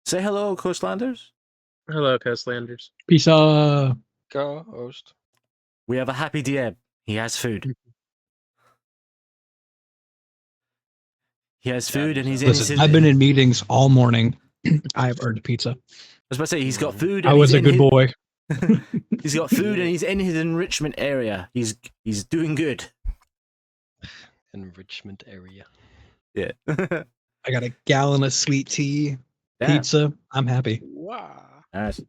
Say hello, Coastlanders. Hello, Coastlanders. Pizza. Ghost. We have a happy DM. He has food. He has food and he's in his... Listen, I've been in meetings all morning. I have earned pizza. I was about to say, he's got food. I And was he's a in good his... boy. He's got food and he's in his enrichment area. He's doing good. Enrichment area. Yeah. I got a gallon of sweet tea, pizza. I'm happy. Wow. Nice.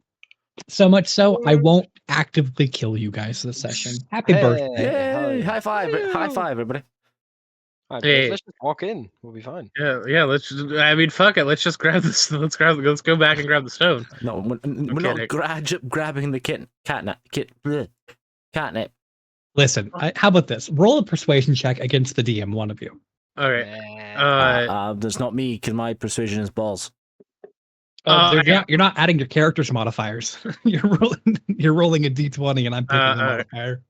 So much so, I won't actively kill you guys this session. Happy birthday. Yay! Yeah. High five! High five, everybody! Right, Hey. let's just walk in. We'll be fine. Yeah. I mean, fuck it. Let's just grab this. Let's go back and grab the stone. No, we're not grabbing the catnip. Listen, how about this? Roll a persuasion check against the DM, one of you. All right. That's not me, because my persuasion is balls. You're not adding your character's modifiers. You're rolling a d20, and I'm picking the modifier.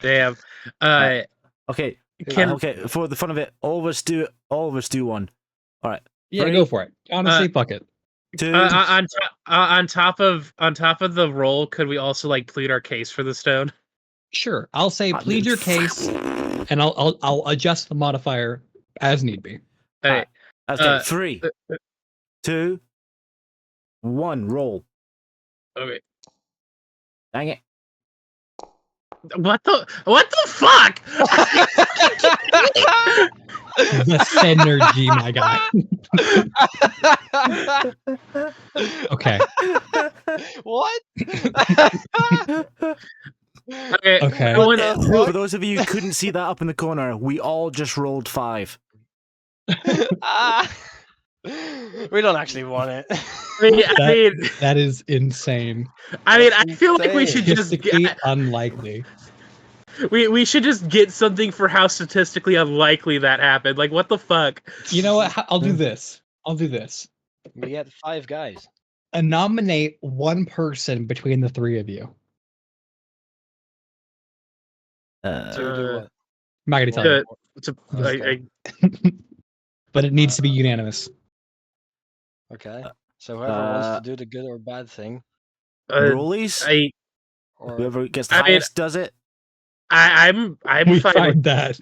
Damn. Okay. Okay. For the fun of it, all of us do one. All right. Yeah, 3, go for it. Honestly, fuck it. 2. On top of the roll, could we also like plead our case for the stone? Sure. I'll say plead your case, and I'll adjust the modifier as need be. Hey. Okay. 3, 2, 1. Roll. Okay. Dang it. What the fuck? The synergy, my guy. Okay. What? Okay. For those of you who couldn't see that up in the corner, we all just rolled 5. We don't actually want it. That is insane. I mean, I feel like we should just unlikely. We should just get something for how statistically unlikely that happened. Like, what the fuck? You know what? I'll do this. We had 5 guys. Nominate one person between the 3 of you. To I'm not gonna tell you. But it needs to be unanimous. Okay. So whoever wants to do the good or bad thing. Rollies? Whoever gets the highest does it. I'm we fine find with that.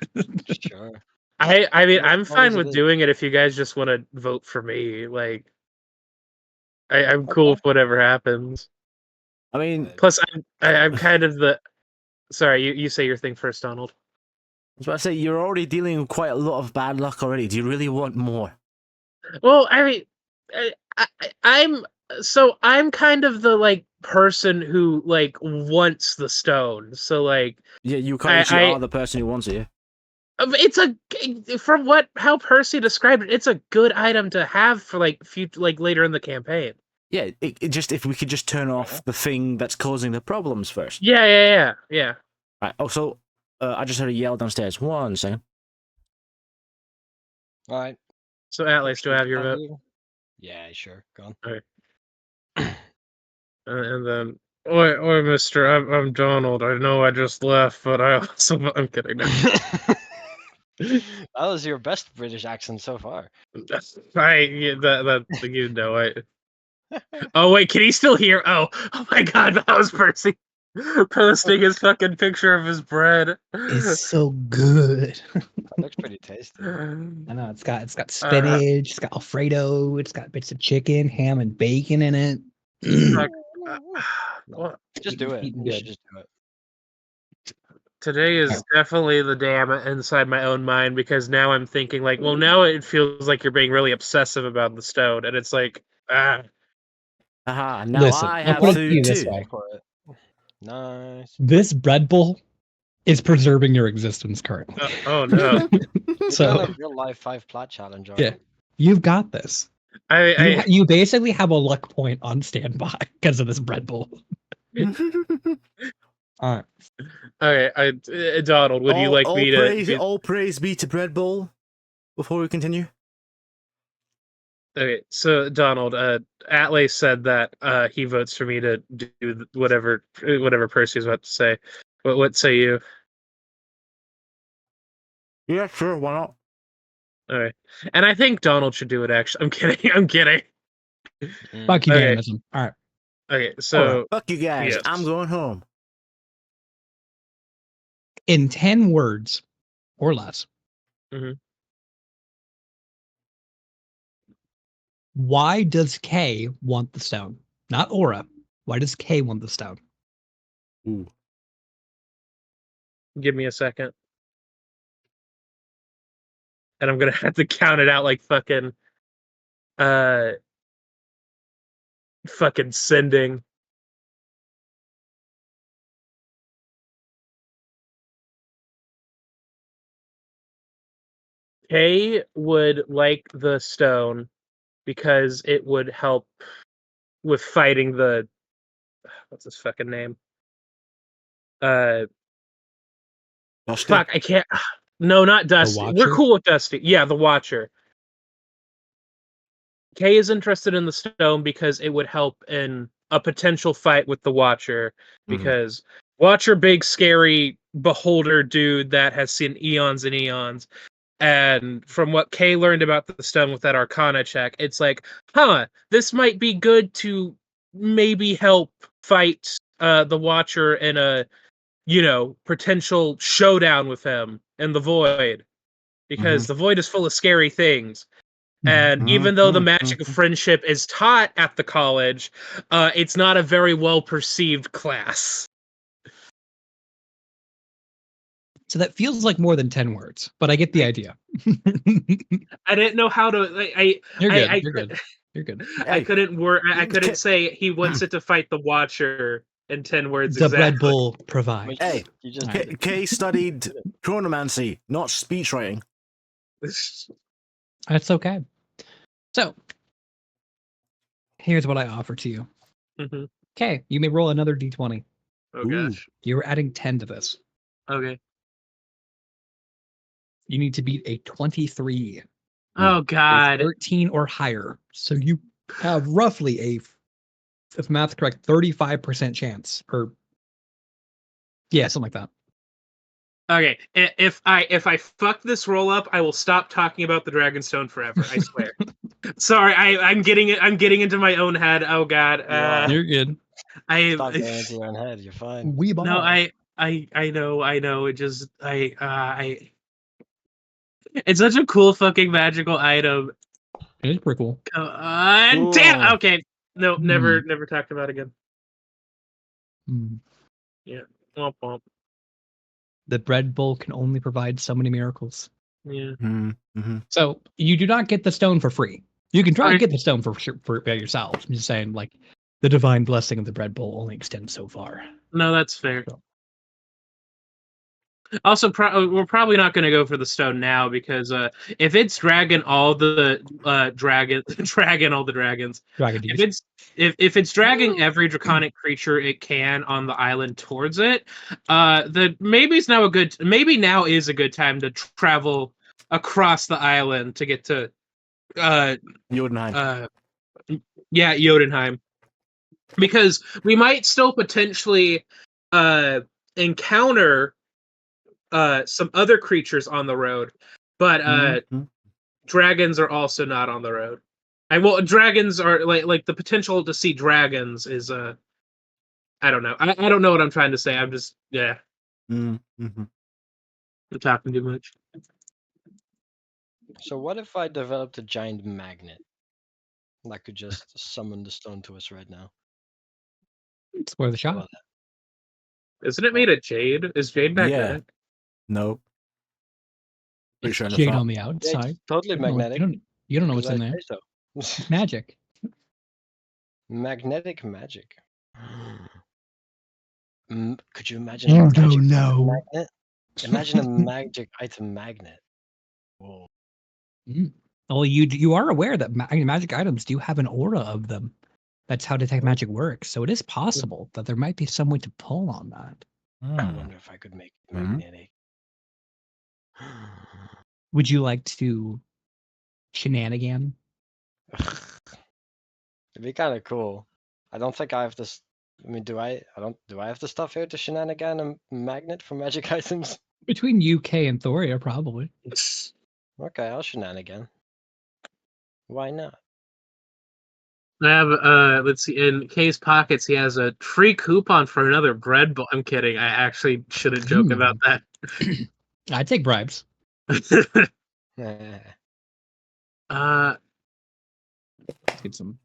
Sure. I mean, I'm fine with doing it if you guys just want to vote for me. Like, I'm cool with whatever happens. I mean, plus I'm kind of the. Sorry, you say your thing first, Donald. I was about to say, you're already dealing with quite a lot of bad luck already. Do you really want more? Well, I mean, I'm kind of the like person who like wants the stone. So like, yeah, you kind of are the person who wants it. Yeah. It's from how Percy described it. It's a good item to have for like later in the campaign. Yeah, it just if we could just turn off the thing that's causing the problems first. Yeah. Right. Also, I just heard a yell downstairs. 1 second. All right. So Atlas, do I have your vote? Yeah, sure. Go on. All right. And then, oi, Mister, I'm Donald. I know I just left, but I'm kidding. That was your best British accent so far. Oh wait, can he still hear? Oh my God, that was Percy posting his fucking picture of his bread. It's so good. That looks pretty tasty. I know it's got spinach, it's got Alfredo, it's got bits of chicken, ham, and bacon in it. Just do it. You should just do it. Today is definitely the day I'm inside my own mind, because now I'm thinking like, well, now it feels like you're being really obsessive about the stone, and it's like, now listen, I have food too. This way. Nice. This bread bowl is preserving your existence currently. Oh no! So a real life 5 plat challenge. Yeah, you've got this. You basically have a luck point on standby because of this bread bowl. All right. Okay, Donald, would you like me to? All praise be to bread bowl. Before we continue. Okay, so Donald, Atlas said that he votes for me to do whatever Percy's about to say. What say you? Yeah, sure. Why not? All right, and I think Donald should do it. Actually, I'm kidding. Fuck you, Okay. dynamism. All right. Okay, so Fuck you guys. yes. I'm going home. In 10 words or less, Mhm. why does K want the stone? Not Aura. Why does K want the stone? Ooh. Give me a second. And I'm gonna have to count it out like fucking sending. Kay would like the stone because it would help with fighting the what's his fucking name? Dusty? Fuck, I can't. No, not Dusty. We're Watcher? cool with Dusty. Yeah, the Watcher. Kay is interested in the stone because it would help in a potential fight with the Watcher. Because Watcher, big, scary, beholder dude that has seen eons and eons. And from what Kay learned about the stone with that Arcana check, it's like, this might be good to maybe help fight the Watcher in a, potential showdown with him in the Void. Because the Void is full of scary things. And even though the magic of friendship is taught at the college, it's not a very well perceived class. So that feels like more than 10 words, but I get the idea. I didn't know how to. You're good. You're good. You're good. I couldn't I couldn't say he wants it to fight the Watcher in 10 words. The exactly. Red Bull provides. Hey, You just Kay studied chronomancy, not speech writing. That's okay. So, here's what I offer to you. Mm-hmm. Okay, you may roll another d20. Oh gosh. You're adding 10 to this. Okay. You need to beat a 23. Oh A god. 13 or higher. So you have roughly a, if math's correct, 35% chance. Or yeah, something like that. Okay. If I fuck this roll up, I will stop talking about the Dragonstone forever. I swear. Sorry, I'm getting into my own head. Oh god. You're good. stop going into your own head. You're fine. We ball. No, I know. It just I it's such a cool fucking magical item. It is pretty cool. Damn. Okay. No, never talked about it again. Yeah. Womp womp. The Red Bull can only provide so many miracles. Yeah. So you do not get the stone for free. You can try to get the stone for yourself. I'm just saying, like, the divine blessing of the Red Bull only extends so far. No, that's fair. Also, we're probably not going to go for the stone now because if it's dragon all the dragons. If it's dragging every draconic creature it can on the island towards it, maybe now is a good time to travel across the island to get to Jotunheim. Jotunheim, because we might still potentially encounter some other creatures on the road, but dragons are also not on the road. Dragons are like the potential to see dragons is I don't know. I don't know what I'm trying to say. I'm just I'm talking too much. So what if I developed a giant magnet that could just summon the stone to us right now? It's worth a shot. Isn't it made of jade? Is jade magnetic? No. Pretty sure Jade not. on the outside. Yeah, it's totally magnetic. You don't know what's in there. So. It's magic. Magnetic magic. Could you imagine a magic magnet? Imagine a magic item magnet. Whoa. Well, you are aware that magic items do have an aura of them. That's how detect magic works. So it is possible that there might be some way to pull on that. I wonder if I could make it magnetic. Would you like to shenanigan? It'd be kind of cool. I don't think I have this. I mean, do I have the stuff here to shenanigan a magnet for magic items? Between UK and Thoria, probably. Okay, I'll shenanigan. Why not? I have let's see, in Kay's pockets he has a free coupon for another bread bowl. I'm kidding. I actually shouldn't joke about that. I take bribes. Yeah. Let's get some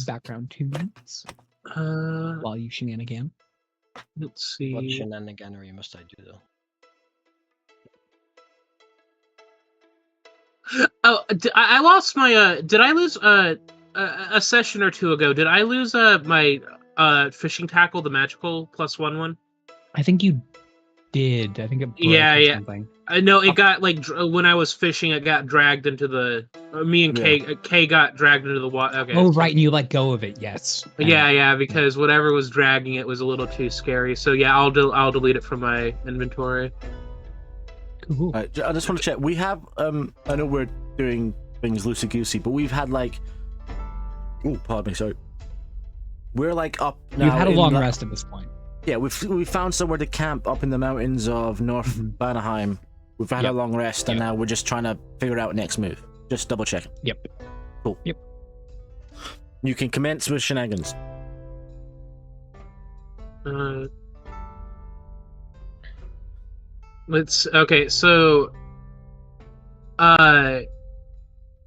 background tunes while you shenanigan. Let's see. What shenaniganery must I do though? Oh, I lost my. Did I lose a session or two ago? Did I lose my fishing tackle, the magical +1/1? I think you did. I think it broke or something. No, it got like when I was fishing, it got dragged into the. Me and Kay got dragged into the water. Okay. Oh right, and you let go of it. Yes. Yeah, because whatever was dragging it was a little too scary. So yeah, I'll delete it from my inventory. Cool. I just want to check. We have I know we're doing things loosey goosey, but we've had like. Oh, pardon me. Sorry. We're like up now. You've had a long rest at this point. Yeah, we found somewhere to camp up in the mountains of North Banaheim. We've had a long rest, and now we're just trying to figure out next move. Just double checking. Yep. Cool. Yep. You can commence with shenanigans. Okay, so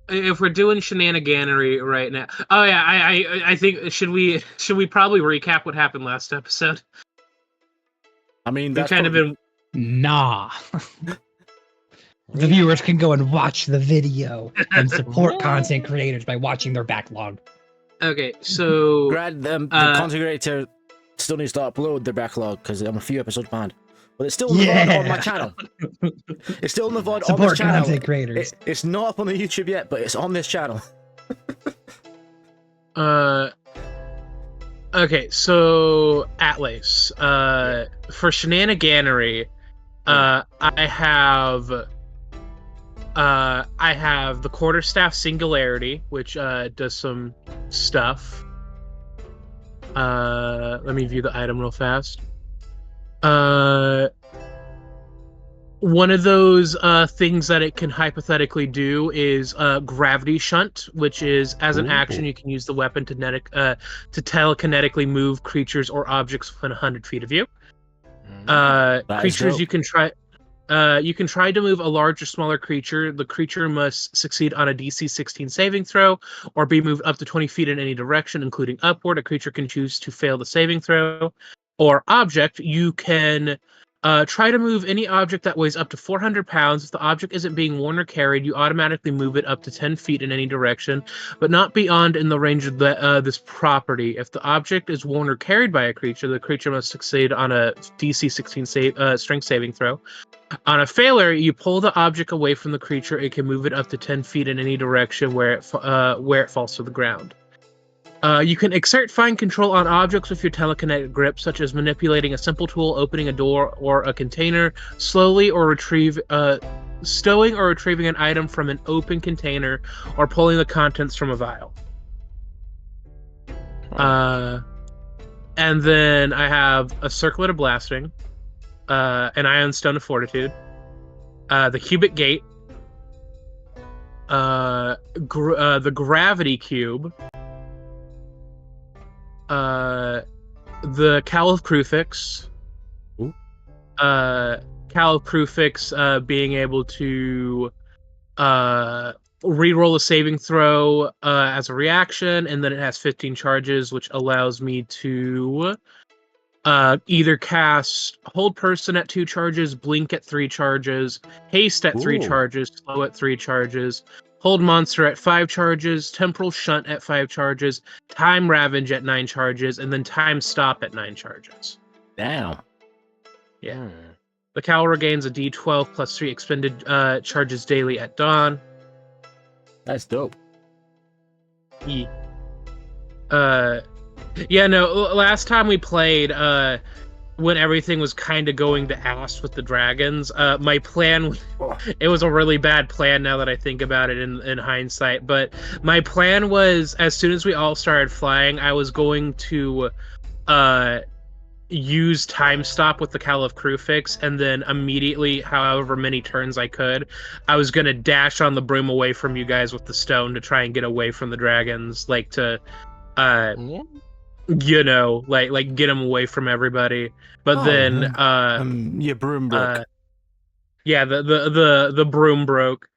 if we're doing shenaniganery right now, oh yeah, I think should we probably recap what happened last episode? I mean, that's kind of been nah. The viewers can go and watch the video and support content creators by watching their backlog. Okay, so the content creator still needs to upload their backlog because I'm a few episodes behind. But it's still in the VOD on my channel. It's still in the VOD on this channel. Content creators. It's not up on the YouTube yet, but it's on this channel. Okay, so Atlas. For shenaniganery, I have the quarterstaff singularity, which does some stuff. Let me view the item real fast. One of those things that it can hypothetically do is gravity shunt, which is as an action you can use the weapon to telekinetically move creatures or objects within 100 feet of you. Creatures you can try to move a large or smaller creature. The creature must succeed on a DC 16 saving throw or be moved up to 20 feet in any direction, including upward. A creature can choose to fail the saving throw. Or object, you can try to move any object that weighs up to 400 pounds. If the object isn't being worn or carried, you automatically move it up to 10 feet in any direction, but not beyond in the range of this property. If the object is worn or carried by a creature, the creature must succeed on a DC 16 strength saving throw. On a failure, you pull the object away from the creature. It can move it up to 10 feet in any direction where it falls to the ground. You can exert fine control on objects with your telekinetic grip, such as manipulating a simple tool, opening a door or a container, stowing or retrieving an item from an open container, or pulling the contents from a vial. And then I have a circlet of blasting, an ion stone of fortitude, the cubic gate, the gravity cube, the Cowl of Crufix. Cowl of Crufix being able to reroll a saving throw as a reaction, and then it has 15 charges, which allows me to either cast Hold Person at 2 charges, Blink at 3 charges, Haste at 3 charges, Slow at 3 charges, Hold Monster at 5 charges, Temporal Shunt at 5 charges, Time Ravage at 9 charges, and then Time Stop at 9 charges. Damn. Yeah. The Cowl regains a D12 plus 3 expended charges daily at dawn. That's dope. Yeah, last time we played, when everything was kind of going to ass with the dragons, my plan, it was a really bad plan now that I think about it in hindsight, but my plan was, as soon as we all started flying, I was going to use Time Stop with the Cowl of Crufix, and then immediately, however many turns I could, I was going to dash on the broom away from you guys with the stone to try and get away from the dragons, like to Yeah. You know, like get him away from everybody. But then your broom broke. yeah, the broom broke.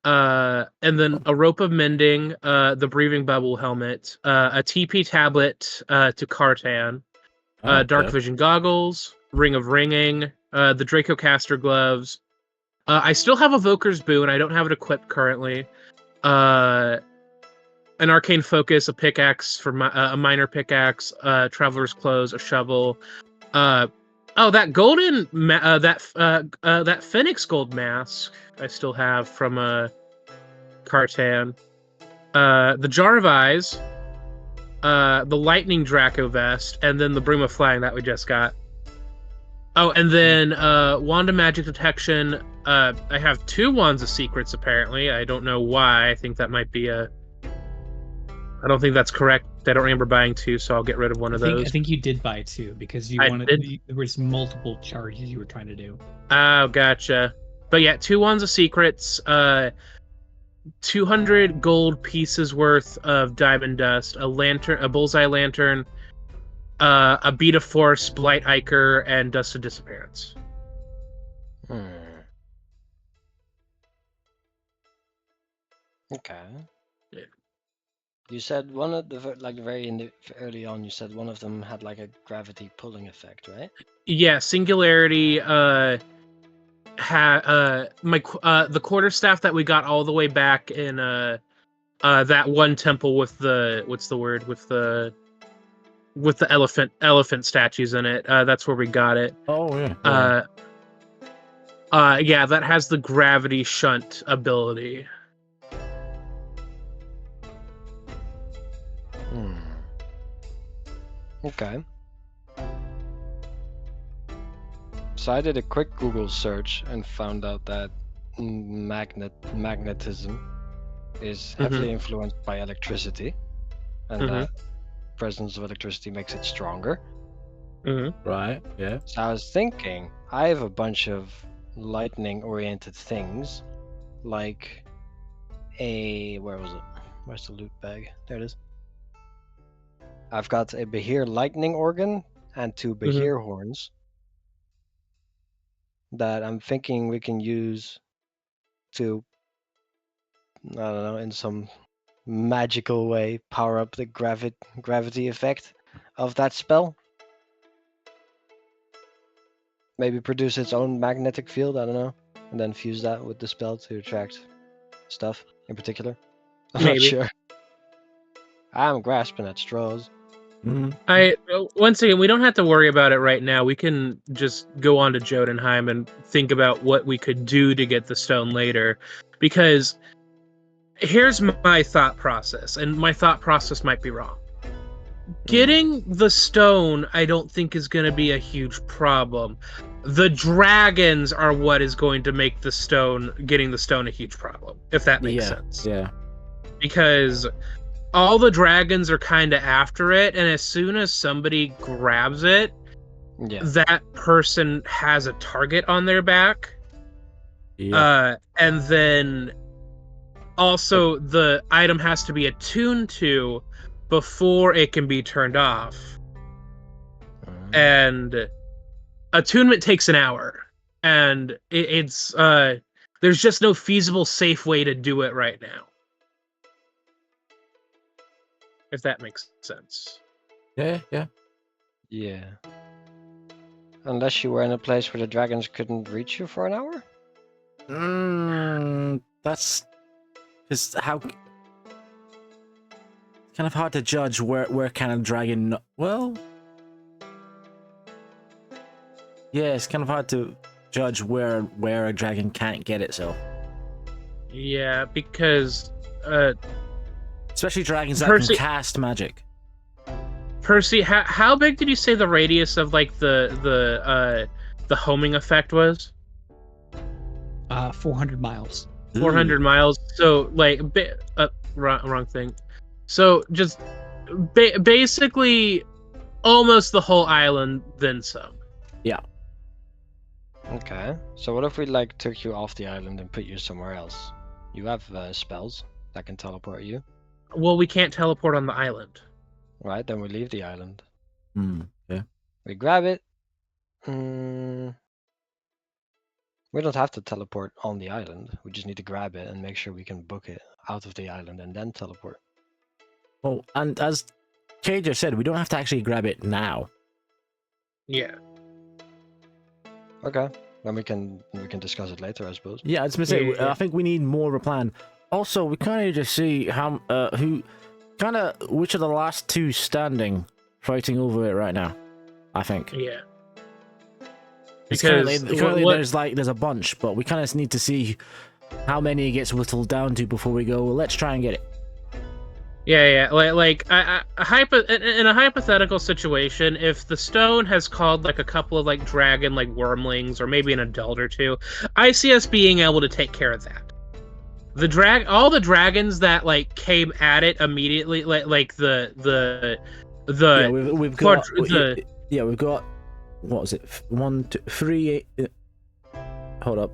And then a rope of mending, the breathing bubble helmet, a TP tablet to Cartan, dark vision goggles, ring of ringing, the Dracocaster gloves. I still have Evoker's boon. I don't have it equipped currently. An arcane focus, a pickaxe for a minor pickaxe, traveler's clothes, a shovel. That golden that Phoenix gold mask I still have from Cartan. The jar of eyes, the lightning Draco vest, and then the broom of flying that we just got. Oh, and then wand of magic detection. I have 2 wands of secrets apparently. I don't know why. I think that might be I don't think that's correct. I don't remember buying 2, so I'll get rid of one of those. I think you did buy 2 because you there was multiple charges you were trying to do. Oh, gotcha. But yeah, 2 wands of secrets, 200 gold pieces worth of diamond dust, a lantern, a bullseye lantern, a bead of force, blight ichor, and dust of disappearance. Okay. Yeah. You said one of the early on. You said one of them had like a gravity pulling effect, right? Yeah, singularity. The quarterstaff that we got all the way back in that one temple with the with the elephant statues in it. That's where we got it. Oh yeah. Yeah, that has the gravity shunt ability. Okay. So I did a quick Google search and found out that magnetism is heavily influenced by electricity, and that presence of electricity makes it stronger. Right. Yeah. So I was thinking, I have a bunch of lightning-oriented things, like where was it? Where's the loot bag? There it is. I've got a Behir lightning organ and 2 Behir horns that I'm thinking we can use to, I don't know, in some magical way, power up the gravity effect of that spell. Maybe produce its own magnetic field, I don't know, and then fuse that with the spell to attract stuff in particular. I'm not sure. I'm grasping at straws. Once again, we don't have to worry about it right now. We can just go on to Jotunheim and think about what we could do to get the stone later. Because here's my thought process, and my thought process might be wrong. Getting the stone, I don't think is going to be a huge problem. The dragons are what is going to make getting the stone a huge problem, if that makes sense. Yeah. Because all the dragons are kind of after it, and as soon as somebody grabs it, that person has a target on their back. Yeah. And then also the item has to be attuned to before it can be turned off. And attunement takes an hour, and it's there's just no feasible, safe way to do it right now. If that makes sense. Yeah. Unless you were in a place where the dragons couldn't reach you for an hour? That's just how kind of hard to judge where kind of dragon. Well, yeah, it's kind of hard to judge where a dragon can't get itself. Yeah, because especially dragons that can cast magic. Percy, how big did you say the radius of like the homing effect was? 400 miles. 400 miles. So like wrong thing. So just basically almost the whole island, then some. Yeah. Okay. So what if we like took you off the island and put you somewhere else? You have spells that can teleport you. Well, we can't teleport on the island. Right, then we leave the island. Yeah. We grab it. We don't have to teleport on the island. We just need to grab it and make sure we can book it out of the island and then teleport. Well, and as Kay just said, we don't have to actually grab it now. Yeah. Okay, then we can discuss it later, I suppose. Yeah, I was gonna say, Yeah. I think we need more of a plan. Also, we kind of just see how which are the last two standing, fighting over it right now. I think. Yeah. Because Because currently there's a bunch, but we kind of need to see how many it gets whittled down to before we go. Well, let's try and get it. Yeah. In a hypothetical situation, if the stone has called like a couple of like dragon like wormlings or maybe an adult or two, I see us being able to take care of that. All the dragons that like came at it immediately, we've got what was it? 1, 2, 3. Hold up.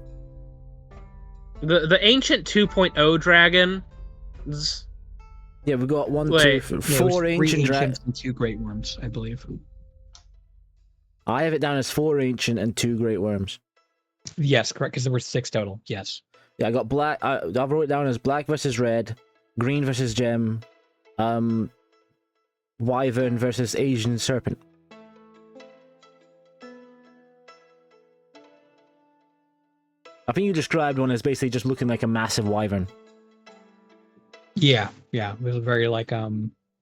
The ancient 2.0 dragons. Yeah, we've got 1, Wait, 2, Yeah, it was 4 three ancient dragons. ancients and 2 great worms, I believe. I have it down as 4 ancient and 2 great worms. Yes, correct, because there were 6 total. Yes. Yeah, I got black. I wrote it down as black versus red, green versus gem, wyvern versus Asian serpent. I think you described one as basically just looking like a massive wyvern. Yeah. It was very like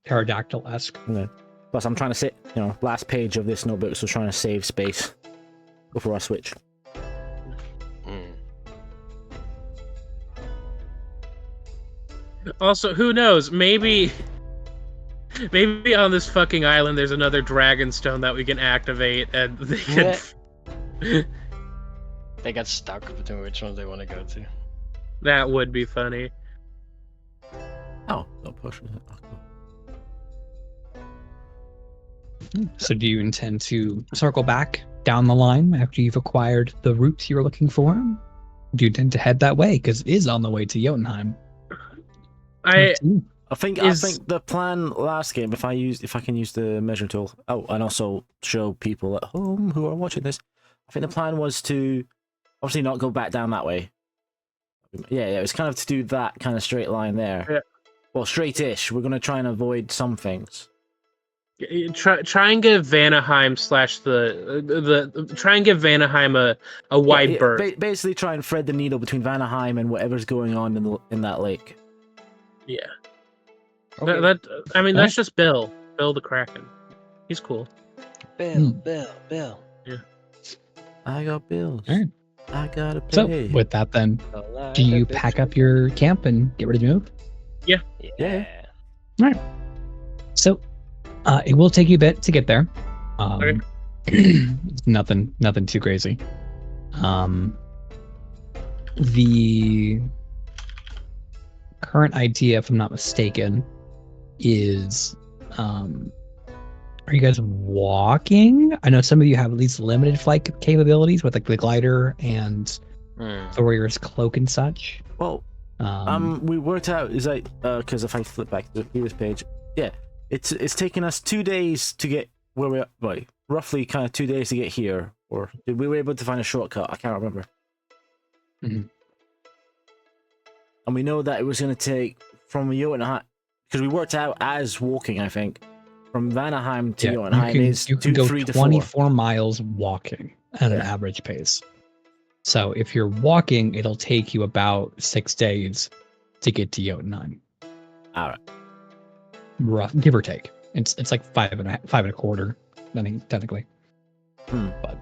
pterodactyl-esque. Yeah. Plus, I'm trying to sit, last page of this notebook, so trying to save space before I switch. Also, who knows? Maybe on this fucking island there's another dragon stone that we can activate, and they can. They got stuck between which one they want to go to. That would be funny. Oh, no potion. So do you intend to circle back down the line after you've acquired the roots you're looking for? Do you intend to head that way? Because it is on the way to Jotunheim. I think the plan last game, if I can use the measure tool. Oh, and also show people at home who are watching this. I think the plan was to obviously not go back down that way. Yeah, it was kind of to do that kind of straight line there. Yeah. Well, straight-ish. We're gonna try and avoid some things. Try and give Vanaheim try and give Vanaheim a wide berth. Basically, try and thread the needle between Vanaheim and whatever's going on in that lake. Yeah. Okay. That's just Bill the Kraken. He's cool. Bill. Yeah. I got bills. All right. I gotta So pay. with that, then, do you pack up your camp and get ready to move? Yeah. All right. So it will take you a bit to get there. Okay. nothing too crazy. The current idea, if I'm not mistaken, is are you guys walking? I know some of you have at least limited flight capabilities with like the glider and the warrior's cloak and such. Well, we worked out is like because if I flip back to the previous page, yeah, it's taken us 2 days to get where we're right, roughly kind of 2 days to get here, or did we were able to find a shortcut? I can't remember. Mhm. And we know that it was going to take from Jotunheim because we worked out as walking. I think from Vanaheim to Jotunheim is you can go 3 to 24 miles walking at an average pace. So if you're walking, it'll take you about 6 days to get to Jotunheim. All right. Rough, give or take. It's like 5 and a quarter, I think, technically. But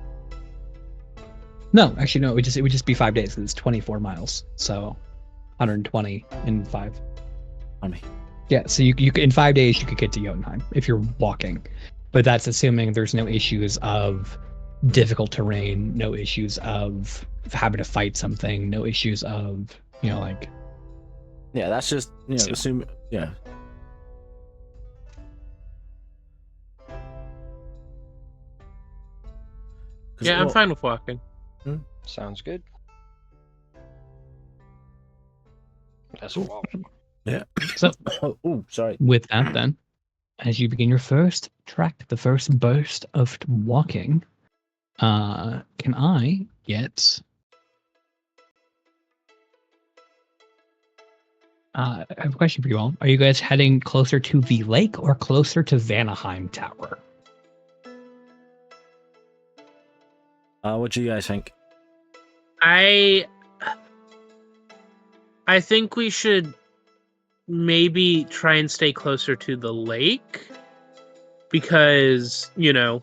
no, actually no. It would just be 5 days. It's 24 miles, so 120 in 5. Yeah, so you in 5 days you could get to Jotunheim if you're walking, but that's assuming there's no issues of difficult terrain, no issues of having to fight something, no issues of like. Yeah, that's just assume. Yeah. Yeah, I'm fine with walking. Sounds good. Let's walk. Yeah. So oh, sorry. with that, then, As you begin your first track, the first burst of walking, can I get... I have a question for you all. Are you guys heading closer to the lake or closer to Vanaheim Tower? What do you guys think? I think we should maybe try and stay closer to the lake because, Vanaheim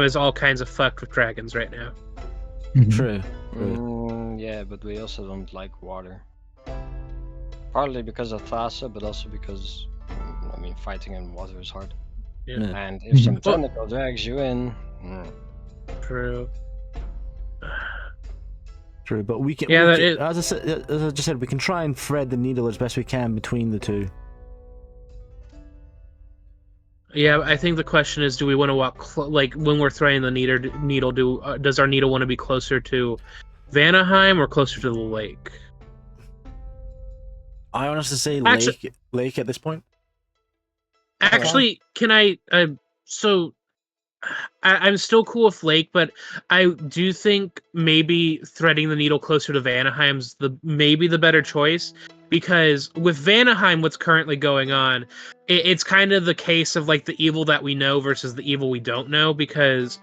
is all kinds of fucked with dragons right now. True. Yeah, but we also don't like water. Partly because of Thassa, but also because, fighting in water is hard. Yeah. And if some tentacle drags you in... True. True, but we can. Yeah, as I just said, we can try and thread the needle as best we can between the two. Yeah, I think the question is, do we want to walk when we're threading the needle? Does our needle want to be closer to Vanaheim or closer to the lake? I honestly say lake at this point. Actually, can I? I'm still cool with lake, but I do think maybe threading the needle closer to Vanaheim's maybe the better choice, because with Vanaheim, what's currently going on, it's kind of the case of like the evil that we know versus the evil we don't know, because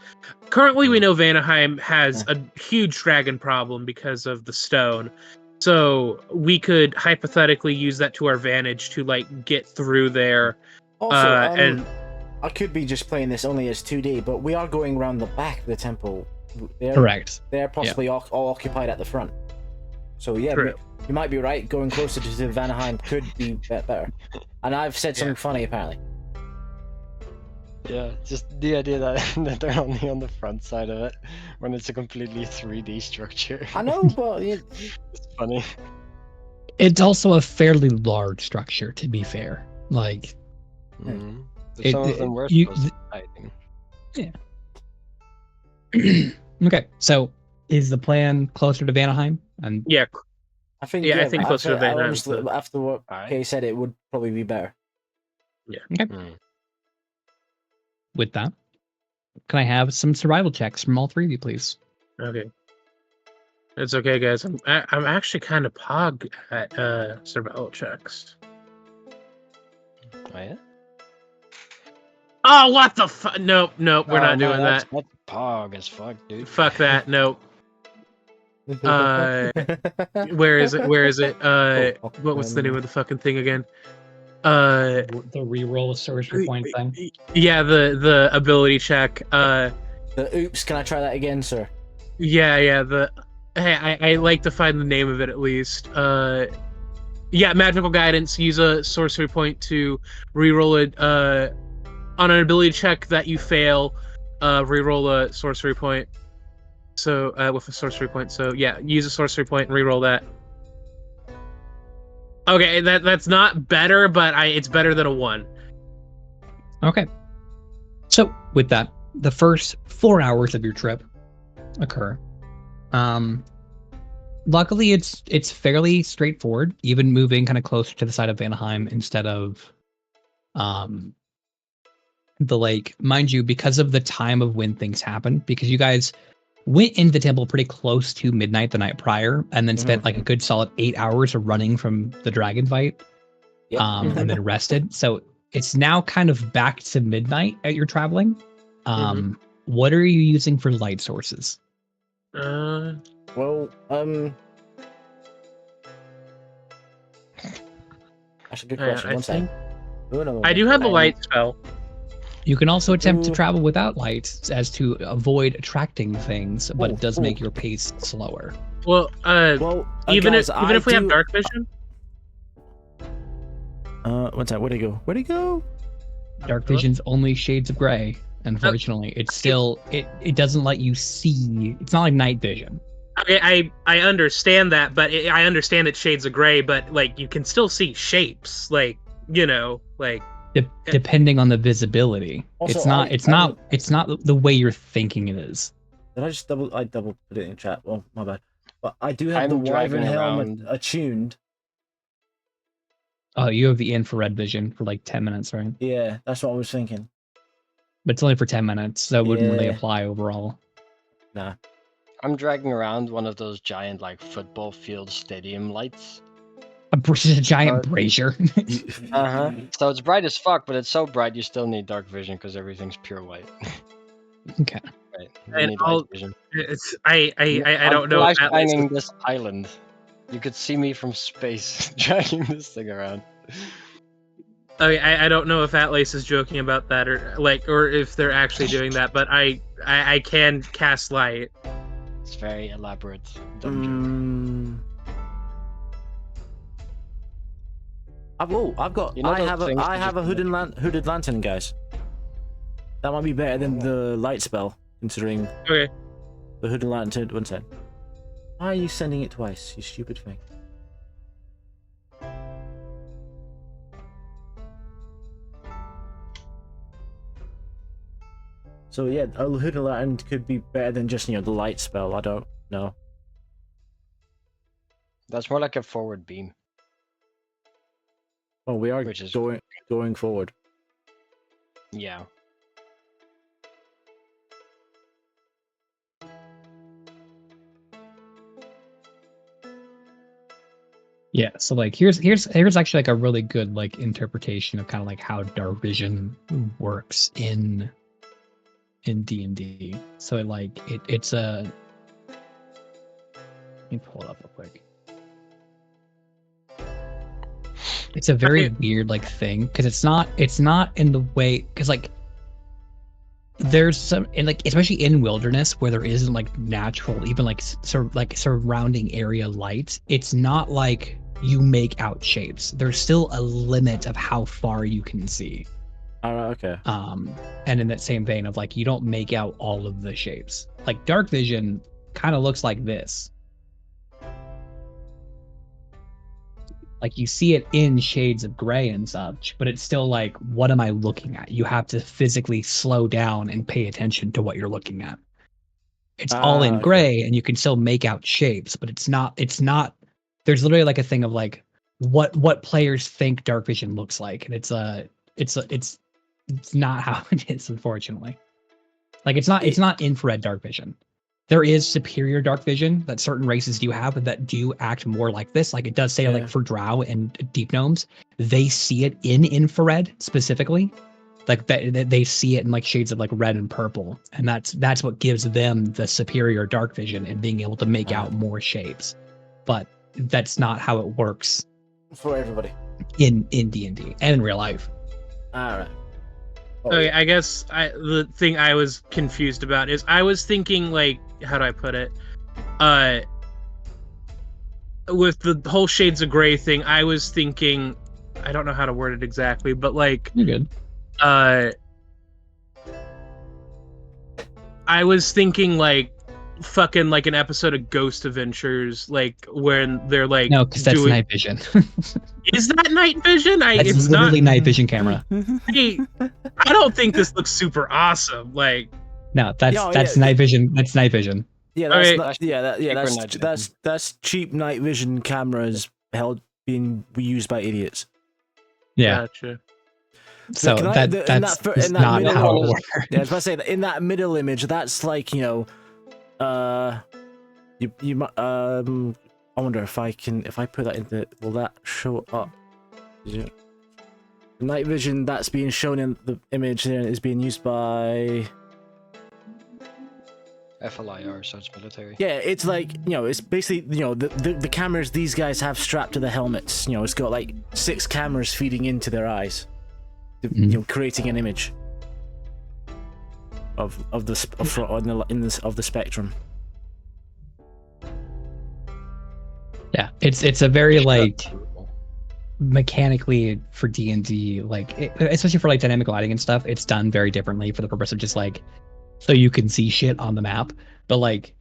currently we know Vanaheim has a huge dragon problem because of the stone. So we could hypothetically use that to our advantage to like get through there. Also, and I could be just playing this only as 2D, but we are going around the back of the temple. Correct. They're possibly all occupied at the front. So yeah, you might be right. Going closer to Vanaheim could be better. And I've said something funny apparently. Yeah, just the idea that they're only on the front side of it when it's a completely 3D structure. I know, but it's funny. It's also a fairly large structure, to be fair. Like, some of them were supposed to be hiding. Yeah. Okay, so is the plan closer to Vanaheim? And yeah, I think I think closer to Vanaheim. Honestly, after what Kay said, it would probably be better. Yeah. Okay. With that, can I have some survival checks from all three of you, please? Okay. It's okay, guys. I'm actually kind of pog at survival checks. Oh yeah. Oh, what the fuck? Nope, we're not doing that. That's pog as fuck, dude. Fuck that. Nope. Where is it? What was the name of the fucking thing again? The reroll a sorcery point thing. Yeah, the ability check. The oops. Can I try that again, sir? Yeah. I like to find the name of it at least. Yeah, magical guidance. Use a sorcery point to reroll it. On an ability check that you fail, reroll a sorcery point. So with a sorcery point. So yeah, use a sorcery point and reroll that. Okay, that's not better, but it's better than a 1. Okay. So with that, the first 4 hours of your trip occur. Luckily, it's fairly straightforward, even moving kind of closer to the side of Vanaheim instead of the lake. Mind you, because of the time of when things happen, because you guys went into the temple pretty close to midnight the night prior, and then spent like a good solid 8 hours of running from the dragon fight, and then rested. So it's now kind of back to midnight at your traveling. What are you using for light sources? Well, that's a good question. One second. I do have the light spell. You can also attempt to travel without light as to avoid attracting things, but it does make your pace slower. Well, even if we have dark vision. What's that? Where'd he go? Dark vision's only shades of gray. Unfortunately, it's still it doesn't let you see. It's not like night vision. Okay, I understand that, but I understand it's shades of gray, but like you can still see shapes, like depending on the visibility. Also, it's not the way you're thinking it is. Did I just double put it in chat? Well, my bad. But I do have the Wyvern helmet attuned. Oh, you have the infrared vision for like 10 minutes, right? Yeah, that's what I was thinking. But it's only for 10 minutes, so it wouldn't really Yeah. apply overall. Nah. I'm dragging around one of those giant like football field stadium lights. A giant brazier. So it's bright as fuck, but it's so bright you still need dark vision because everything's pure white. Okay. Right. You And need light vision. I don't know I'm if Atlas shining this island. You could see me from space dragging this thing around. I don't know if Atlas is joking about that or if they're actually doing that, but I can cast light. It's very elaborate. Dumb joke. I've got. You know I have a hooded lantern, guys. That might be better than the light spell, considering Okay. the hooded lantern. One second. Why are you sending it twice, you stupid thing? So yeah, a hooded lantern could be better than just the light spell. I don't know. That's more like a forward beam. Oh, we are Which is going forward. Yeah. Yeah, so like here's actually like a really good like interpretation of kind of like how dark vision works in D&D. So it's a, let me pull it up real quick. It's a very weird like thing because it's not in the way, because like there's some, and like especially in wilderness where there isn't like natural, even like surrounding area light, it's not like you make out shapes. There's still a limit of how far you can see. Okay. And in that same vein of like, you don't make out all of the shapes. Like dark vision kind of looks like this. Like you see it in shades of gray and such, but it's still like, what am I looking at? You have to physically slow down and pay attention to what you're looking at. It's all in gray and you can still make out shapes, but it's not, there's literally like a thing of like what players think dark vision looks like. And it's not how it is, unfortunately. Like it's not infrared dark vision. There is superior dark vision that certain races do have that do act more like this. Like it does say like for drow and deep gnomes, they see it in infrared specifically. Like they see it in like shades of like red and purple. And that's what gives them the superior dark vision and being able to make out more shapes. But that's not how it works for everybody in D&D and in real life. All right. Okay, I guess the thing I was confused about is I was thinking like, how do I put it? With the whole shades of gray thing, I was thinking, I don't know how to word it exactly, but like, you're good. I was thinking like fucking like an episode of Ghost Adventures, like when they're like, no, because that's night vision. Is that night vision? It's literally not night vision camera. Hey, I don't think this looks super awesome. Like, no, that's night vision. That's night vision. Yeah, that's cheap night vision cameras being used by idiots. Yeah. Gotcha. So that's not how it works. Yeah, I was about to say that in that middle image, that's like I wonder if I put that into, will that show up? The night vision that's being shown in the image there is being used by FLIR, so it's military. Yeah, it's like, it's basically, the cameras these guys have strapped to the helmets. It's got like 6 cameras feeding into their eyes, creating an image of the spectrum. Yeah, it's a very like mechanically for D&D, like especially for like dynamic lighting and stuff, it's done very differently for the purpose of just like so you can see shit on the map. But like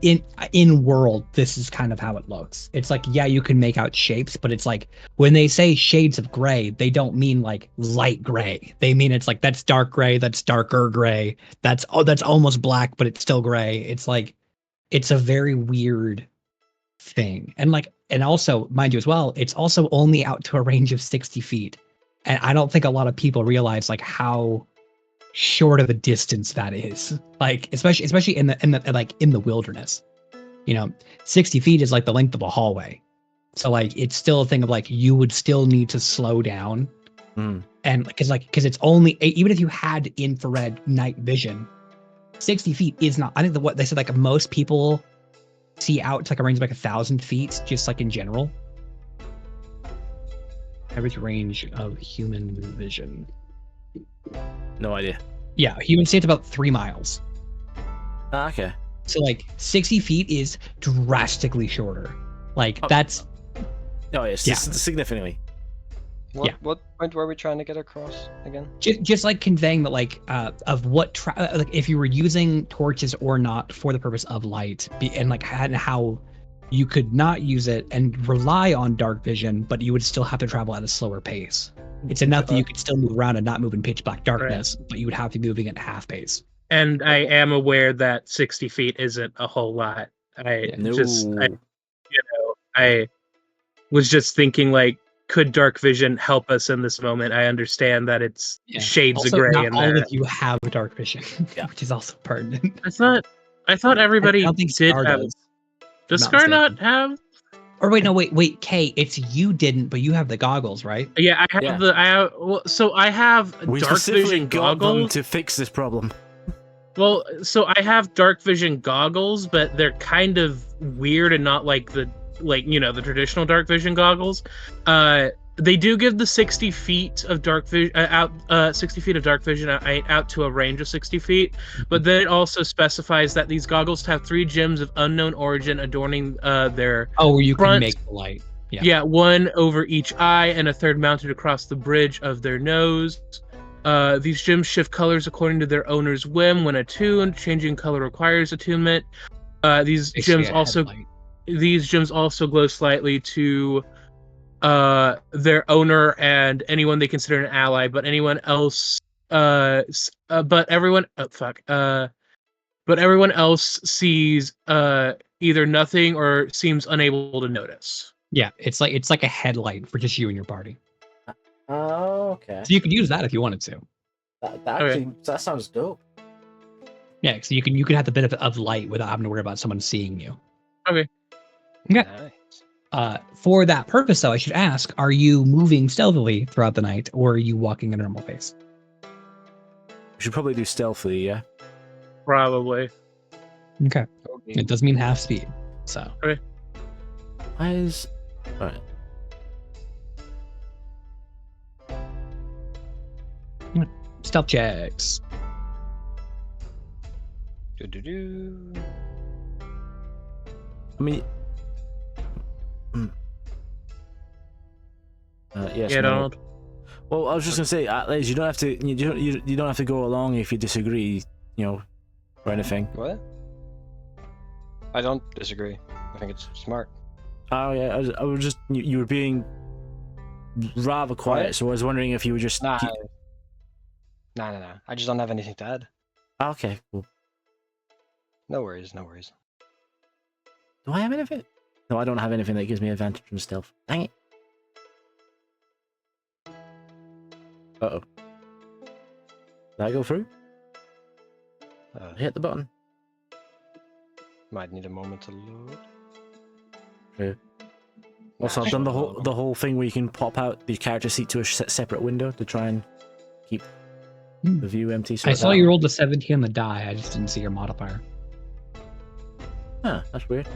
in world, this is kind of how it looks. It's like, yeah, you can make out shapes, but it's like when they say shades of gray, they don't mean like light gray. They mean it's like that's dark gray, that's darker gray, that's almost black, but it's still gray. It's like it's a very weird thing. And also, mind you as well, it's also only out to a range of 60 feet. And I don't think a lot of people realize like how short of a distance that is. Like especially in the wilderness. 60 feet is like the length of a hallway. So like it's still a thing of like you would still need to slow down. And because it's only, even if you had infrared night vision, 60 feet is not, I think what they said, like most people see out to like a range of like 1,000 feet, just like in general. Average range of human vision. No idea. Yeah, human see it's about 3 miles. Okay. So like 60 feet is drastically shorter. Like that's. Oh yes, yeah. Significantly. What point were we trying to get across again? Just like conveying that, like, of what like if you were using torches or not for the purpose of light, and how you could not use it and rely on dark vision, but you would still have to travel at a slower pace. It's enough that you could still move around and not move in pitch black darkness, but you would have to be moving at half pace. And I am aware that 60 feet isn't a whole lot. I was just thinking, like, could dark vision help us in this moment? I understand that it's shades also, of gray. Not in all that. of you have dark vision, which is also pertinent. I thought everybody did have. Does Scar not have? Or wait, Kay, it's you didn't, but you have the goggles, right? Yeah, I have I have dark vision goggles to fix this problem. Well, so I have dark vision goggles, but they're kind of weird and not like the traditional dark vision goggles. They do give the 60 feet of dark vision out 60 feet of dark vision out to a range of 60 feet, but then it also specifies that these goggles have 3 gems of unknown origin adorning their you front. Can make the light. Yeah, 1 over each eye and a 3rd mounted across the bridge of their nose. These gems shift colors according to their owner's whim when attuned. Changing color requires attunement. These gems also glow slightly to their owner and anyone they consider an ally, but anyone else but everyone else sees either nothing or seems unable to notice. Yeah, it's like a headlight for just you and your party. Oh, okay. So you could use that if you wanted to. That sounds dope. Yeah, so you could have the benefit of light without having to worry about someone seeing you. Okay. Yeah. For that purpose, though, I should ask: are you moving stealthily throughout the night, or are you walking at a normal pace? We should probably do stealthily, yeah. Probably. Okay. It does mean half speed, so. Okay. Alright. Stealth checks. I mean, yes. Yeah, Donald. Well, I was just gonna say, Liz, you don't have to. You don't have to go along if you disagree, or anything. What? I don't disagree. I think it's smart. Oh yeah, I was just you were being rather quiet, so I was wondering if you were just. Nah. I just don't have anything to add. Okay, cool. No worries. Do I have anything? No, I don't have anything that gives me advantage from stealth. Dang it. Uh-oh. Did I go through? Hit the button. Might need a moment to load. True. Also, I've done the whole thing where you can pop out the character seat to a separate window to try and keep the view empty. I saw you rolled a 17 on the die. I just didn't see your modifier. Huh, that's weird.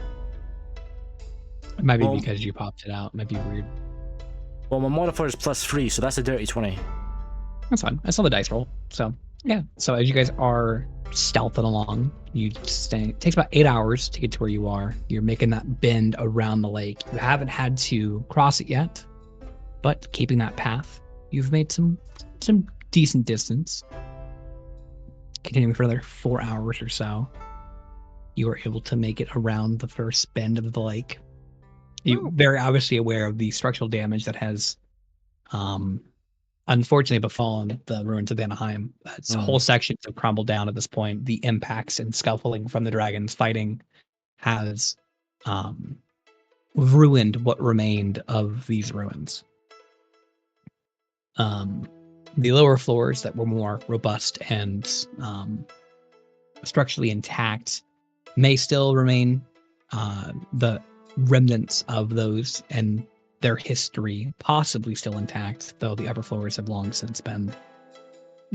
It might be because you popped it out. It might be weird. Well, my modifier is +3, so that's a dirty 20. That's fine. I saw the dice roll. So, yeah. So, as you guys are stealthing along, it takes about 8 hours to get to where you are. You're making that bend around the lake. You haven't had to cross it yet, but keeping that path, you've made some decent distance. Continuing for another 4 hours or so, you are able to make it around the first bend of the lake. You're very obviously aware of the structural damage that has unfortunately befallen the ruins of Anaheim. Whole sections have crumbled down at this point. The impacts and scuffling from the dragons fighting has ruined what remained of these ruins. The lower floors that were more robust and structurally intact may still remain the remnants of those and their history possibly still intact, though the upper floors have long since been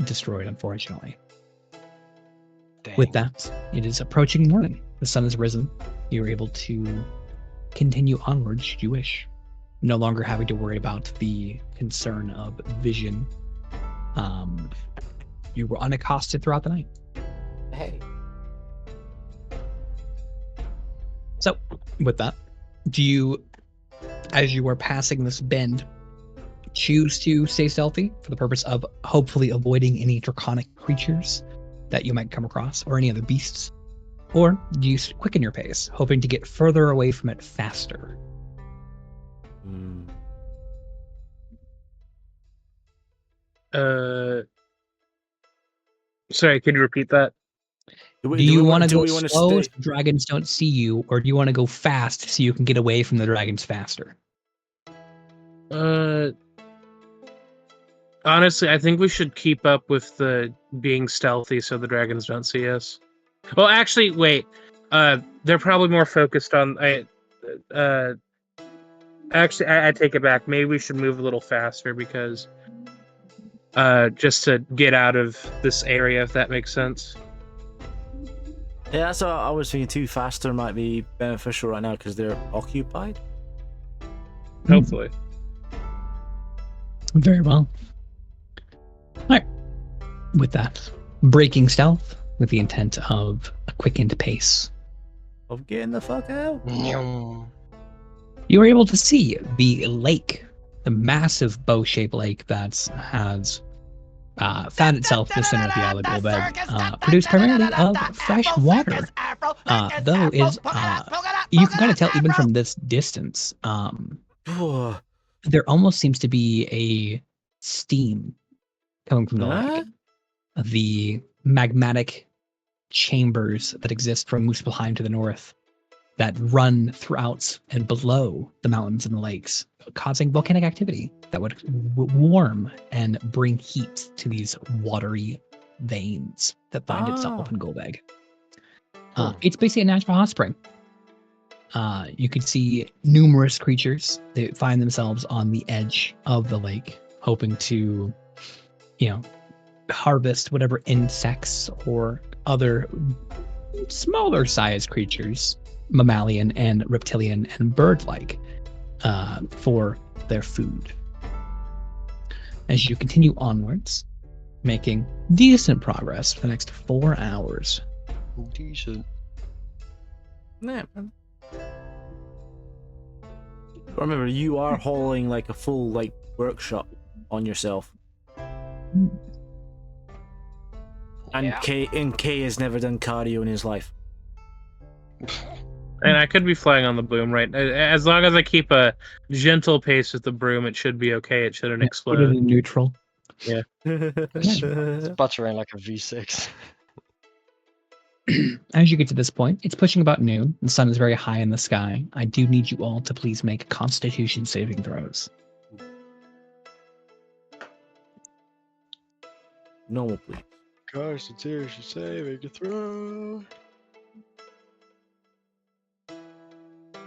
destroyed, unfortunately. Dang. With that, it is approaching morning. The sun has risen. You're able to continue onward should you wish. No longer having to worry about the concern of vision. You were unaccosted throughout the night. Hey. So, with that, do you, as you are passing this bend, choose to stay stealthy for the purpose of hopefully avoiding any draconic creatures that you might come across or any other beasts? Or do you quicken your pace, hoping to get further away from it faster? Sorry, can you repeat that? Do you want to go slow so dragons don't see you, or do you want to go fast so you can get away from the dragons faster? Honestly, I think we should keep up with the being stealthy so the dragons don't see us. Well, actually, wait. They're probably more focused on. Actually, I take it back. Maybe we should move a little faster because, just to get out of this area, if that makes sense. Yeah, that's what I was thinking too. Faster might be beneficial right now because they're occupied. Hopefully. Very well. All right. With that, breaking stealth with the intent of a quickened pace. Of getting the fuck out. You were able to see the lake, the massive bow-shaped lake that has found itself in the center of the island of Gulveg, produced primarily of fresh water. Though is you can kind of tell even from this distance, there almost seems to be a steam coming from the lake. The magmatic chambers that exist from Muspelheim to the north that run throughout and below the mountains and the lakes, causing volcanic activity that would warm and bring heat to these watery veins that find itself up in Gulveg. It's basically a natural hot spring. You could see numerous creatures that find themselves on the edge of the lake, hoping to, harvest whatever insects or other smaller sized creatures, mammalian and reptilian and bird-like, for their food. As you continue onwards, making decent progress for the next 4 hours. Decent. Yeah. Remember, you are hauling like a full workshop on yourself. And K has never done cardio in his life. And I could be flying on the boom, right? As long as I keep a gentle pace with the broom, it should be okay. It shouldn't explode. Put it in neutral. Yeah. Sputtering like a V6. As you get to this point, it's pushing about noon. The sun is very high in the sky. I do need you all to please make Constitution saving throws. Normal, please. Constitution saving throw.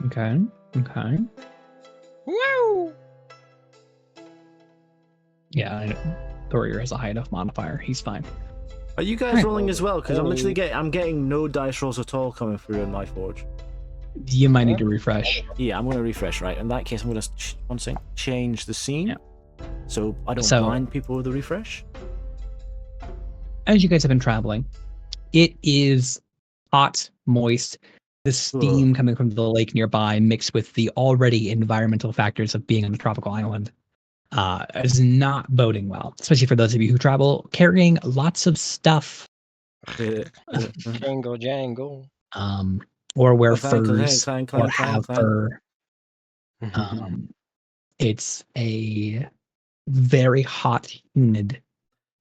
Okay. Woo! Yeah, Thorir has a high enough modifier. He's fine. Are you guys rolling as well? Because I'm getting no dice rolls at all coming through in my forge. You might need to refresh. Yeah, I'm going to refresh, right? In that case, I'm going to change the scene. Yeah. So I don't blind people with the refresh. As you guys have been traveling, it is hot, moist. The steam coming from the lake nearby, mixed with the already environmental factors of being on a tropical island, is not boding well, especially for those of you who travel carrying lots of stuff. Jangle. Or wear furs, or have fur. It's a very hot, humid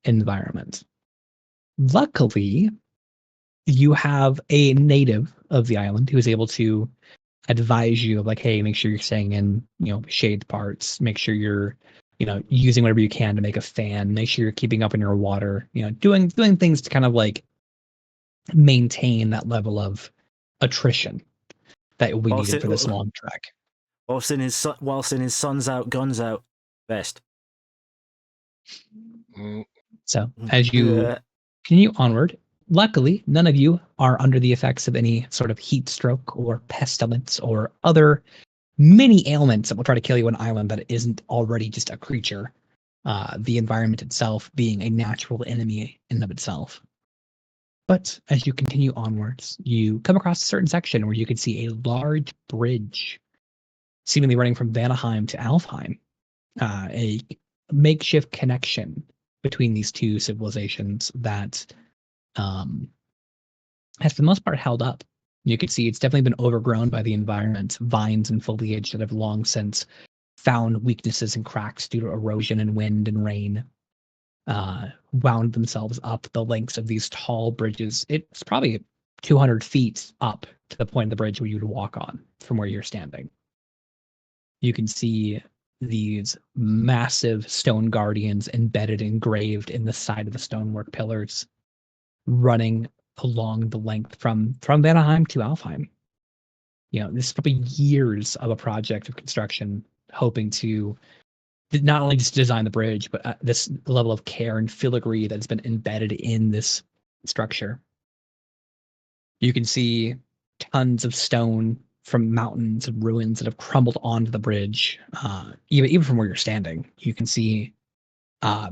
environment. Luckily, you have a native of the island who is able to advise you of like, hey, make sure you're staying in, shade parts. Make sure you're, using whatever you can to make a fan. Make sure you're keeping up in your water. Doing things to kind of like maintain that level of attrition that we needed for this long trek. Whilst in his sun's out, guns out, best. So as you continue onward, luckily none of you are under the effects of any sort of heat stroke or pestilence or other many ailments that will try to kill you on an island that isn't already just a creature. The environment itself being a natural enemy in and of itself. But as you continue onwards, you come across a certain section where you can see a large bridge seemingly running from Vanaheim to Alfheim, a makeshift connection between these two civilizations that has for the most part held up. You can see it's definitely been overgrown by the environment, vines and foliage that have long since found weaknesses and cracks due to erosion and wind and rain, wound themselves up the lengths of these tall bridges. It's probably 200 feet up to the point of the bridge where you'd walk on from where you're standing. You can see these massive stone guardians embedded, engraved in the side of the stonework pillars, running along the length from Vanaheim to Alfheim. This is probably years of a project of construction, hoping to not only just design the bridge, but this level of care and filigree that's been embedded in this structure. You can see tons of stone from mountains and ruins that have crumbled onto the bridge. Even from where you're standing, you can see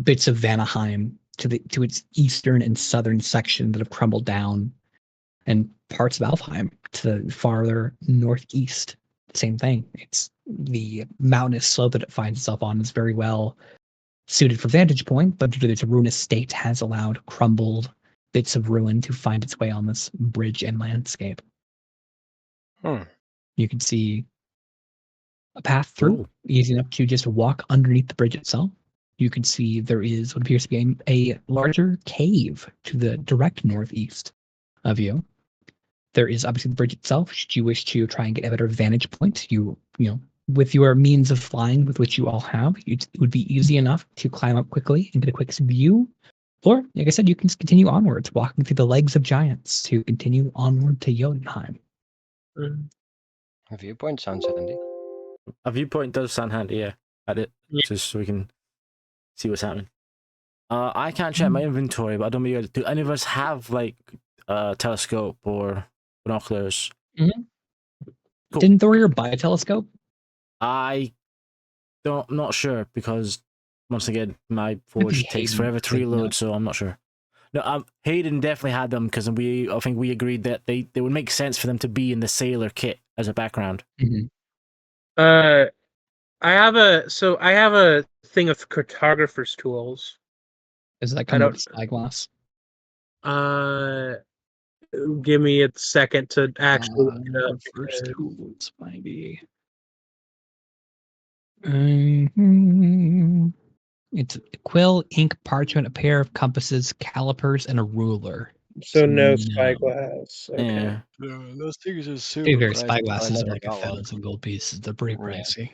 bits of Vanaheim to its eastern and southern section that have crumbled down, and parts of Alfheim to the farther northeast. Same thing. It's the mountainous slope that it finds itself on is very well suited for vantage point, but due to its ruinous state, has allowed crumbled bits of ruin to find its way on this bridge and landscape. You can see a path through, easy enough to just walk underneath the bridge itself. You can see there is what appears to be a larger cave to the direct northeast of you. There is obviously the bridge itself. Should you wish to try and get a better vantage point, with your means of flying, with which you all have, it would be easy enough to climb up quickly and get a quick view. Or, like I said, you can just continue onwards, walking through the legs of giants to continue onward to Jotunheim. A viewpoint sounds handy. A viewpoint does sound handy, yeah. At it, just so we can see what's happening. I can't check my inventory, but I don't know. Do any of us have like a telescope or binoculars? Mm-hmm. Cool. Didn't Thorir buy a telescope? I'm not sure, because once again, my forge takes forever to reload, so I'm not sure. No, Hayden definitely had them, because I think we agreed that they would make sense for them to be in the sailor kit as a background. Mm-hmm. I have a thing of cartographer's tools. Does that come with spyglass? Give me a second to actually look it up. First tools, maybe. It's a quill, ink, parchment, a pair of compasses, calipers, and a ruler. So no spyglass. Okay. Yeah. Those things are super spyglasses are like 1,000 gold pieces. They're pretty pricey.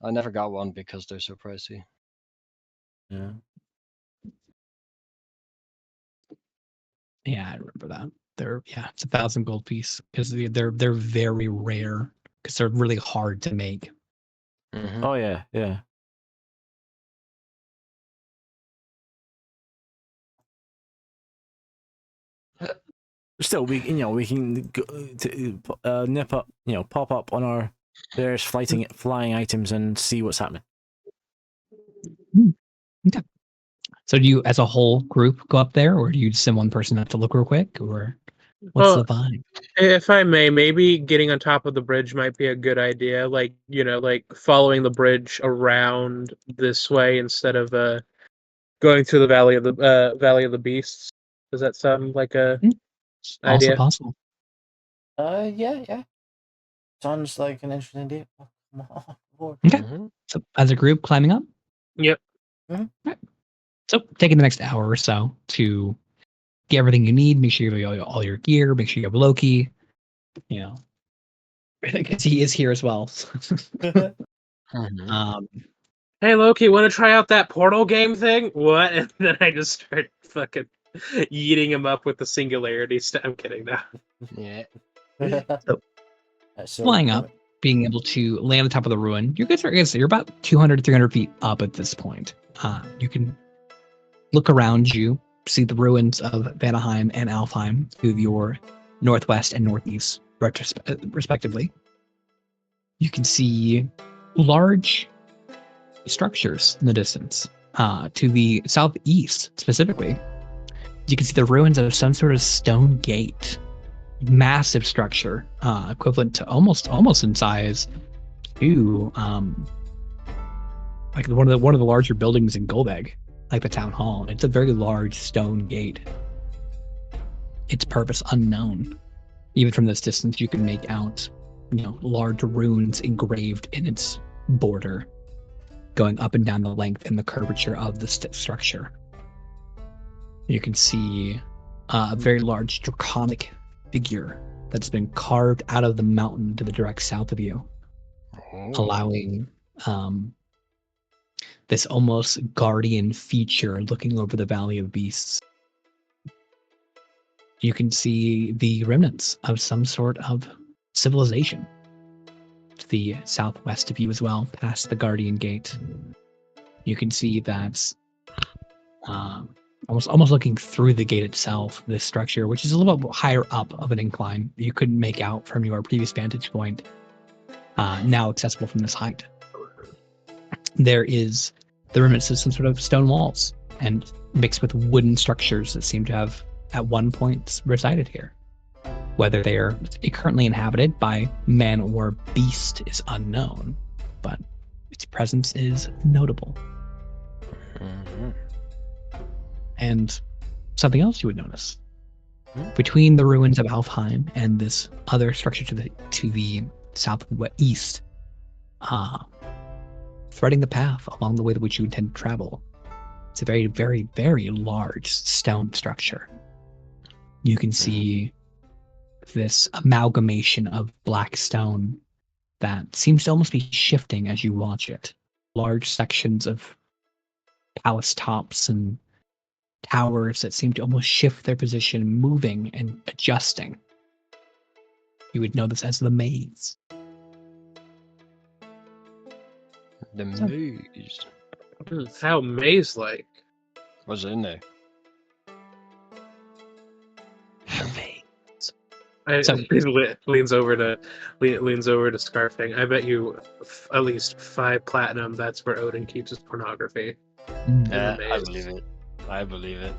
I never got one because they're so pricey. Yeah. Yeah, I remember that. It's 1,000 gold piece, because they're very rare, because they're really hard to make. Mm-hmm. Oh yeah, yeah. Still, we can nip up, pop up on our various flying items and see what's happening. Okay. So do you, as a whole group, go up there, or do you send one person up to look real quick, or what's the vibe? If I may, maybe getting on top of the bridge might be a good idea. Like, like following the bridge around this way instead of going through the Valley of the Beasts. Does that sound like a idea? Also possible. Yeah. Sounds like an interesting idea. Okay. So as a group climbing up? Yep. Right. So taking the next hour or so to get everything you need, make sure you have all your gear, make sure you have Loki, Because he is here as well. Hey Loki, want to try out that portal game thing? What? And then I just start fucking yeeting him up with the singularity. I'm kidding now. Yeah. So, flying up, being able to land on top of the ruin, you guys you're about 200 to 300 feet up at this point. You can look around you, see the ruins of Vanaheim and Alfheim to your northwest and northeast, respectively. You can see large structures in the distance. To the southeast, specifically, you can see the ruins of some sort of stone gate. Massive structure, equivalent to almost in size to like one of the larger buildings in Gulveg, like the town hall. It's a very large stone gate. Its purpose unknown. Even from this distance, you can make out, large runes engraved in its border, going up and down the length and the curvature of the structure. You can see a very large draconic figure that's been carved out of the mountain to the direct south of you, allowing this almost guardian feature looking over the Valley of Beasts. You can see the remnants of some sort of civilization to the southwest of you as well, past the Guardian Gate. You can see that almost looking through the gate itself, this structure, which is a little bit higher up of an incline, you couldn't make out from your previous vantage point, now accessible from this height. There is the remnants of some sort of stone walls, and mixed with wooden structures that seem to have at one point resided here. Whether they are currently inhabited by man or beast is unknown, but its presence is notable. Mm-hmm. And something else you would notice. Between the ruins of Alfheim and this other structure to the southeast, threading the path along the way that which you intend to travel, it's a very, very, very large stone structure. You can see this amalgamation of black stone that seems to almost be shifting as you watch it. Large sections of palace tops and towers that seem to almost shift their position, moving and adjusting. You would know this as the maze. The maze. How maze-like? What's in there? Leans over to Scarfing. I bet you at least 5 platinum. That's where Odin keeps his pornography. I believe it.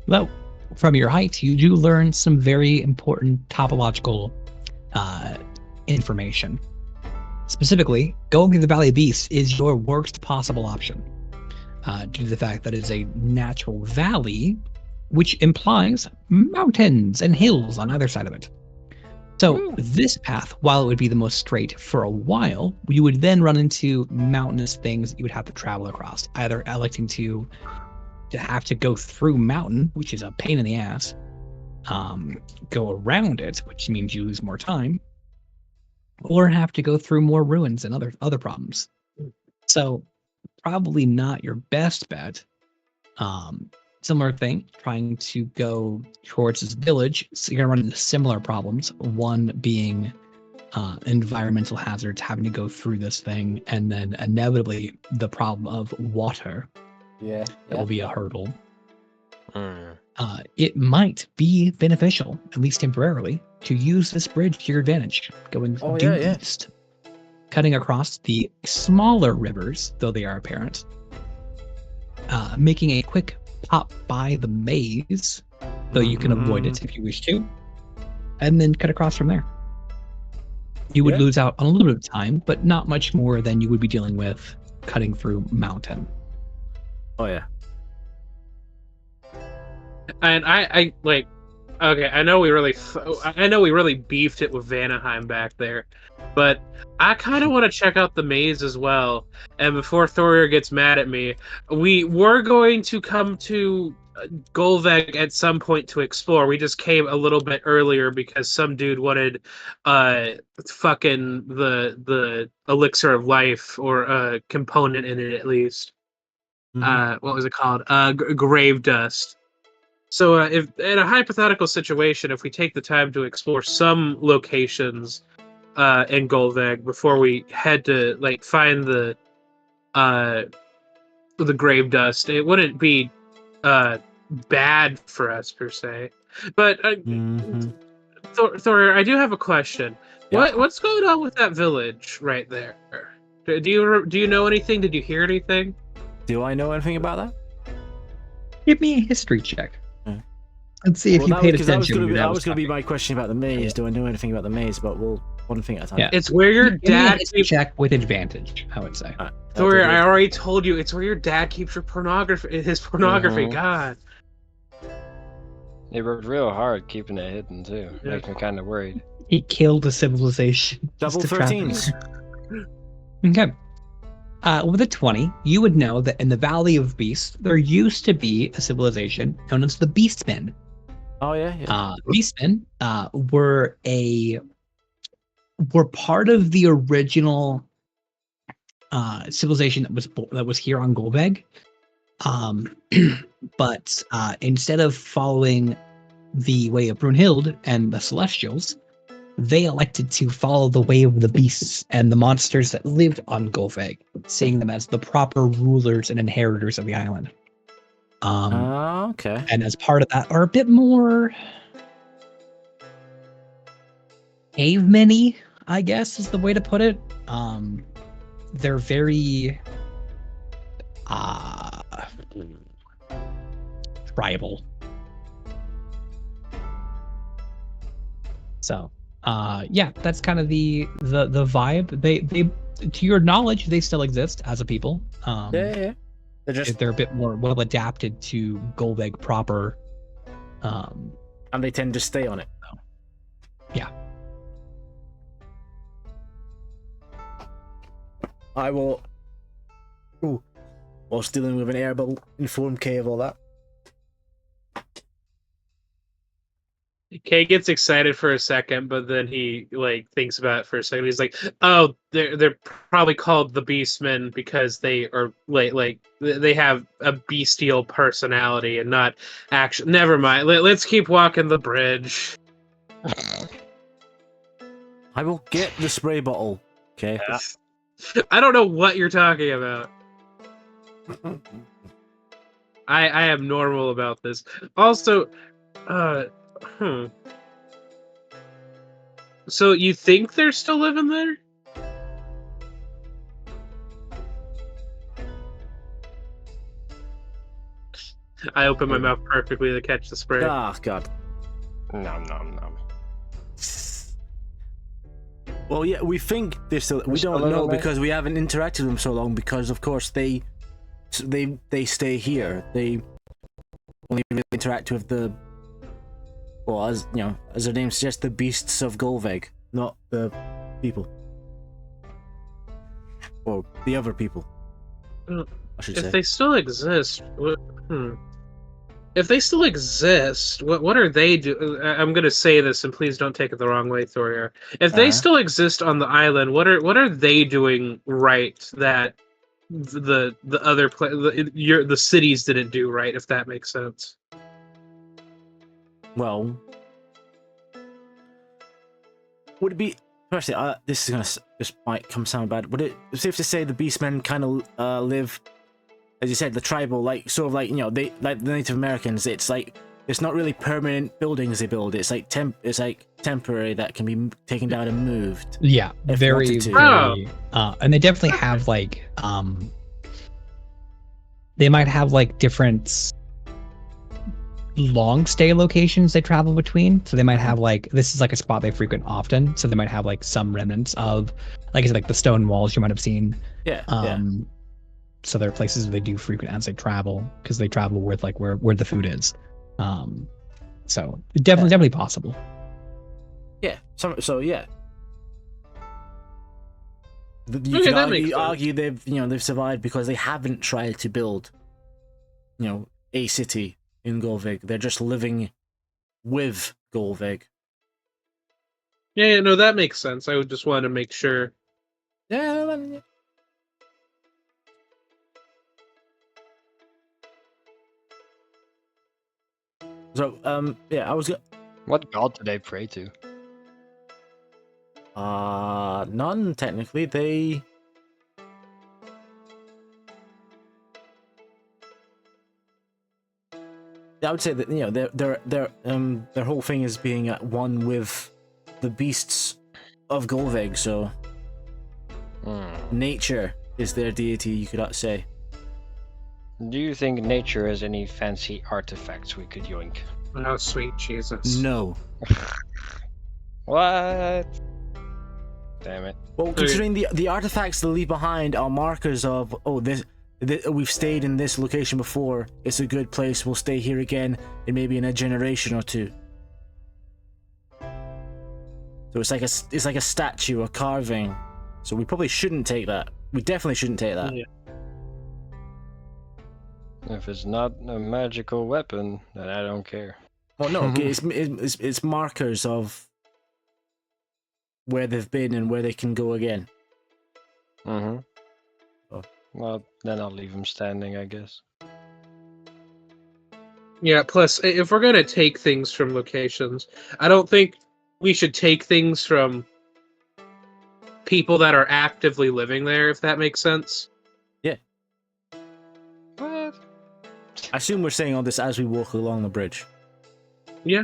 Well, from your height, you do learn some very important topological information. Specifically, going through the Valley of Beasts is your worst possible option, due to the fact that it is a natural valley, which implies mountains and hills on either side of it. So this path, while it would be the most straight for a while, you would then run into mountainous things that you would have to travel across, either electing to have to go through mountain, which is a pain in the ass, go around it, which means you lose more time, or have to go through more ruins and other problems. So probably not your best bet. Similar thing, trying to go towards this village, so you're gonna run into similar problems. One being environmental hazards, having to go through this thing, and then inevitably the problem of water. That will be a hurdle. It might be beneficial, at least temporarily, to use this bridge to your advantage, going due east, cutting across the smaller rivers, though they are apparent, making a quick pop by the maze, though you can avoid it if you wish to, and then cut across from there. You would lose out on a little bit of time, but not much more than you would be dealing with cutting through mountain. Oh yeah. And I like, okay, I know we really beefed it with Vanaheim back there, but I kind of want to check out the maze as well. And before Thorir gets mad at me, we were going to come to Gulveg at some point to explore. We just came a little bit earlier because some dude wanted fucking the elixir of life, or a component in it at least. What was it called? Grave dust. So if in a hypothetical situation, if we take the time to explore some locations in Gulveg before we head to like find the grave dust, it wouldn't be bad for us per se. But Thor, I do have a question. Yeah. What's going on with that village right there? Do you know anything? Did you hear anything? Do I know anything about that? Give me a history check. Let's see if you paid attention. That was going to be my question about the maze. Do I know anything about the maze? But we'll one thing at a time. Yeah. It's where your dad check with advantage, I would say. Thor, I already told you. It's where your dad keeps your pornography. His pornography. God. They worked real hard keeping it hidden too. Yeah. Makes me kind of worried. He killed a civilization. Double 13s. Okay. With a 20, you would know that in the Valley of Beasts, there used to be a civilization known as the Beastmen. Oh yeah. Beastmen were part of the original civilization that was here on Gulveg. But instead of following the way of Brunhild and the Celestials, they elected to follow the way of the beasts and the monsters that lived on Gulveg, seeing them as the proper rulers and inheritors of the island. Okay. And as part of that, are a bit more cavemen-y, I guess is the way to put it. They're very tribal. So, yeah, that's kind of the vibe. They, to your knowledge, they still exist as a people. Yeah. They're a bit more well adapted to Gulveg proper. And they tend to stay on it. Yeah. I will. Whilst dealing with an airball, inform Kay of all that. Kay gets excited for a second, but then he like thinks about it for a second. He's like, "Oh, they're probably called the Beastmen because they are like they have a bestial personality and not action." Never mind. Let's keep walking the bridge. I will get the spray bottle. Okay. I don't know what you're talking about. I am normal about this. Also, So you think they're still living there? I open my mouth perfectly to catch the spray. Ah, God. Nom nom nom. Well, yeah, we think they're still. We don't know because we haven't interacted with them so long. Because of course they stay here. They only really interact with the. Well, as you know, as their name suggests, the beasts of Gulveg, not the people. Or the other people. I should say. If they still exist, if they still exist, what are they do? I'm gonna say this, and please don't take it the wrong way, Thorir. If they still exist on the island, what are they doing right that the other the cities didn't do right? If that makes sense. Well, would it be firstly? This might sound bad. Would it be safe to say the Beastmen kind of live, as you said, the tribal, like sort of like they like the Native Americans? It's like it's not really permanent buildings they build. It's like temporary that can be taken down and moved. Yeah, very. And they definitely have like they might have like different long stay locations they travel between. So they might have like, this is like a spot they frequent often. So they might have like some remnants of, like I said, like the stone walls you might have seen. Yeah. So there are places where they do frequent as they travel, because they travel with like where the food is. So definitely possible. Yeah. So yeah. You Okay, can argue they've survived because they haven't tried to build, a city in Gulveg. They're just living with Gulveg. Yeah, no, that makes sense. I would just want to make sure. Yeah. So, yeah, I was. What god do they pray to? None technically. They. I would say that their whole thing is being at one with the beasts of Gulveg. So, nature is their deity. You could say. Do you think nature has any fancy artifacts we could yoink? Oh, sweet Jesus. No. What? Damn it. Well, considering the artifacts they leave behind are markers of, this we've stayed in this location before, it's a good place, we'll stay here again, and maybe in a generation or two. So it's like a statue, a carving. So we probably shouldn't take that. We definitely shouldn't take that. Yeah. If it's not a magical weapon, then I don't care. Well, no, it's markers of where they've been and where they can go again. Mm-hmm. Oh. Well, then I'll leave them standing, I guess. Yeah, plus, if we're going to take things from locations, I don't think we should take things from people that are actively living there, if that makes sense. Yeah. What? I assume we're saying all this as we walk along the bridge. Yeah.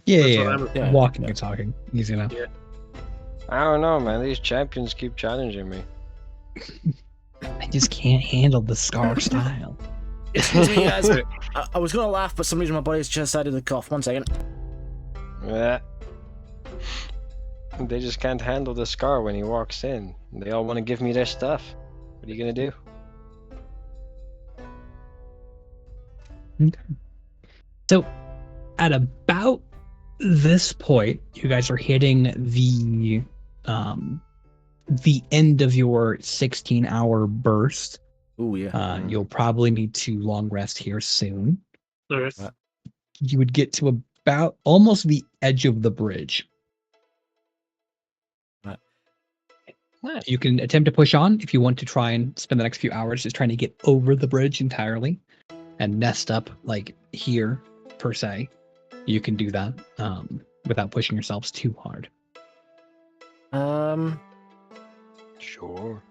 Yeah. Walking and talking. Easy enough. Yeah. I don't know, man. These champions keep challenging me. I just can't handle the Scar style. Excuse me, guys. I was gonna laugh, but for some reason my body's just decided to cough. 1 second. Yeah. They just can't handle the Scar when he walks in. They all want to give me their stuff. What are you gonna do? Okay. So, at about this point, you guys are hitting the end of your 16-hour burst. Ooh, yeah. You'll probably need to long rest here soon. All right. You would get to about almost the edge of the bridge. Nice. You can attempt to push on if you want to try and spend the next few hours just trying to get over the bridge entirely and nest up like here per se. You can do that without pushing yourselves too hard. Sure.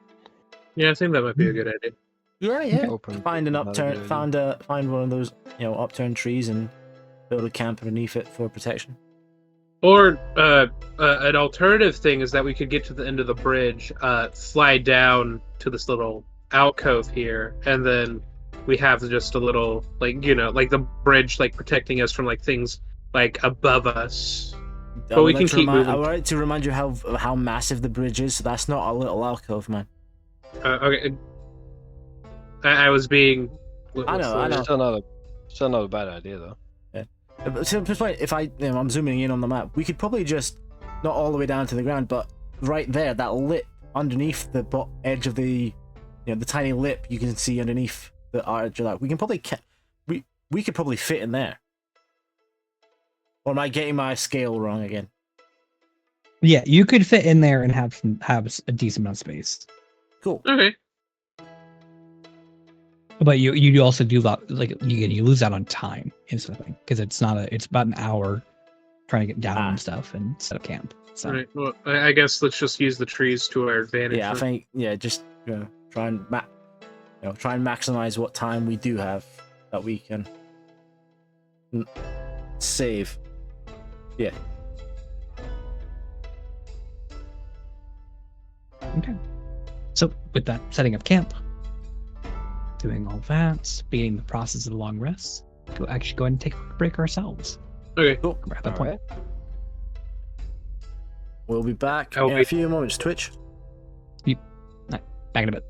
Yeah, I think that might be a good idea. Yeah. Open Find an upturn. another idea. Find one of those, upturned trees and build a camp underneath it for protection. Or an alternative thing is that we could get to the end of the bridge, fly down to this little alcove here, and then we have just a little, like the bridge, like protecting us from like things like above us. But we can keep moving. I would like to remind you how massive the bridge is. So that's not a little alcove, man. Okay. I was being. I know. Still not a bad idea though. So, if I'm zooming in on the map, we could probably just not all the way down to the ground, but right there, that lip underneath the edge of the, the tiny lip you can see underneath the edge of that. We can probably we could probably fit in there. Or am I getting my scale wrong again? Yeah, you could fit in there and have a decent amount of space. Cool. Okay. But you also do that, like you lose out on time instantly because it's about an hour trying to get down and stuff and set up camp. So. Right. Well, I guess let's just use the trees to our advantage. Yeah, I think just try and maximize what time we do have that we can save. Yeah. Okay. So with that, setting up camp. Doing all that, beginning the process of the long rest. Go ahead and take a break ourselves. Okay, cool. We're at that point. Right. We'll be back in a few moments. Twitch. Yep. All right. Back in a bit.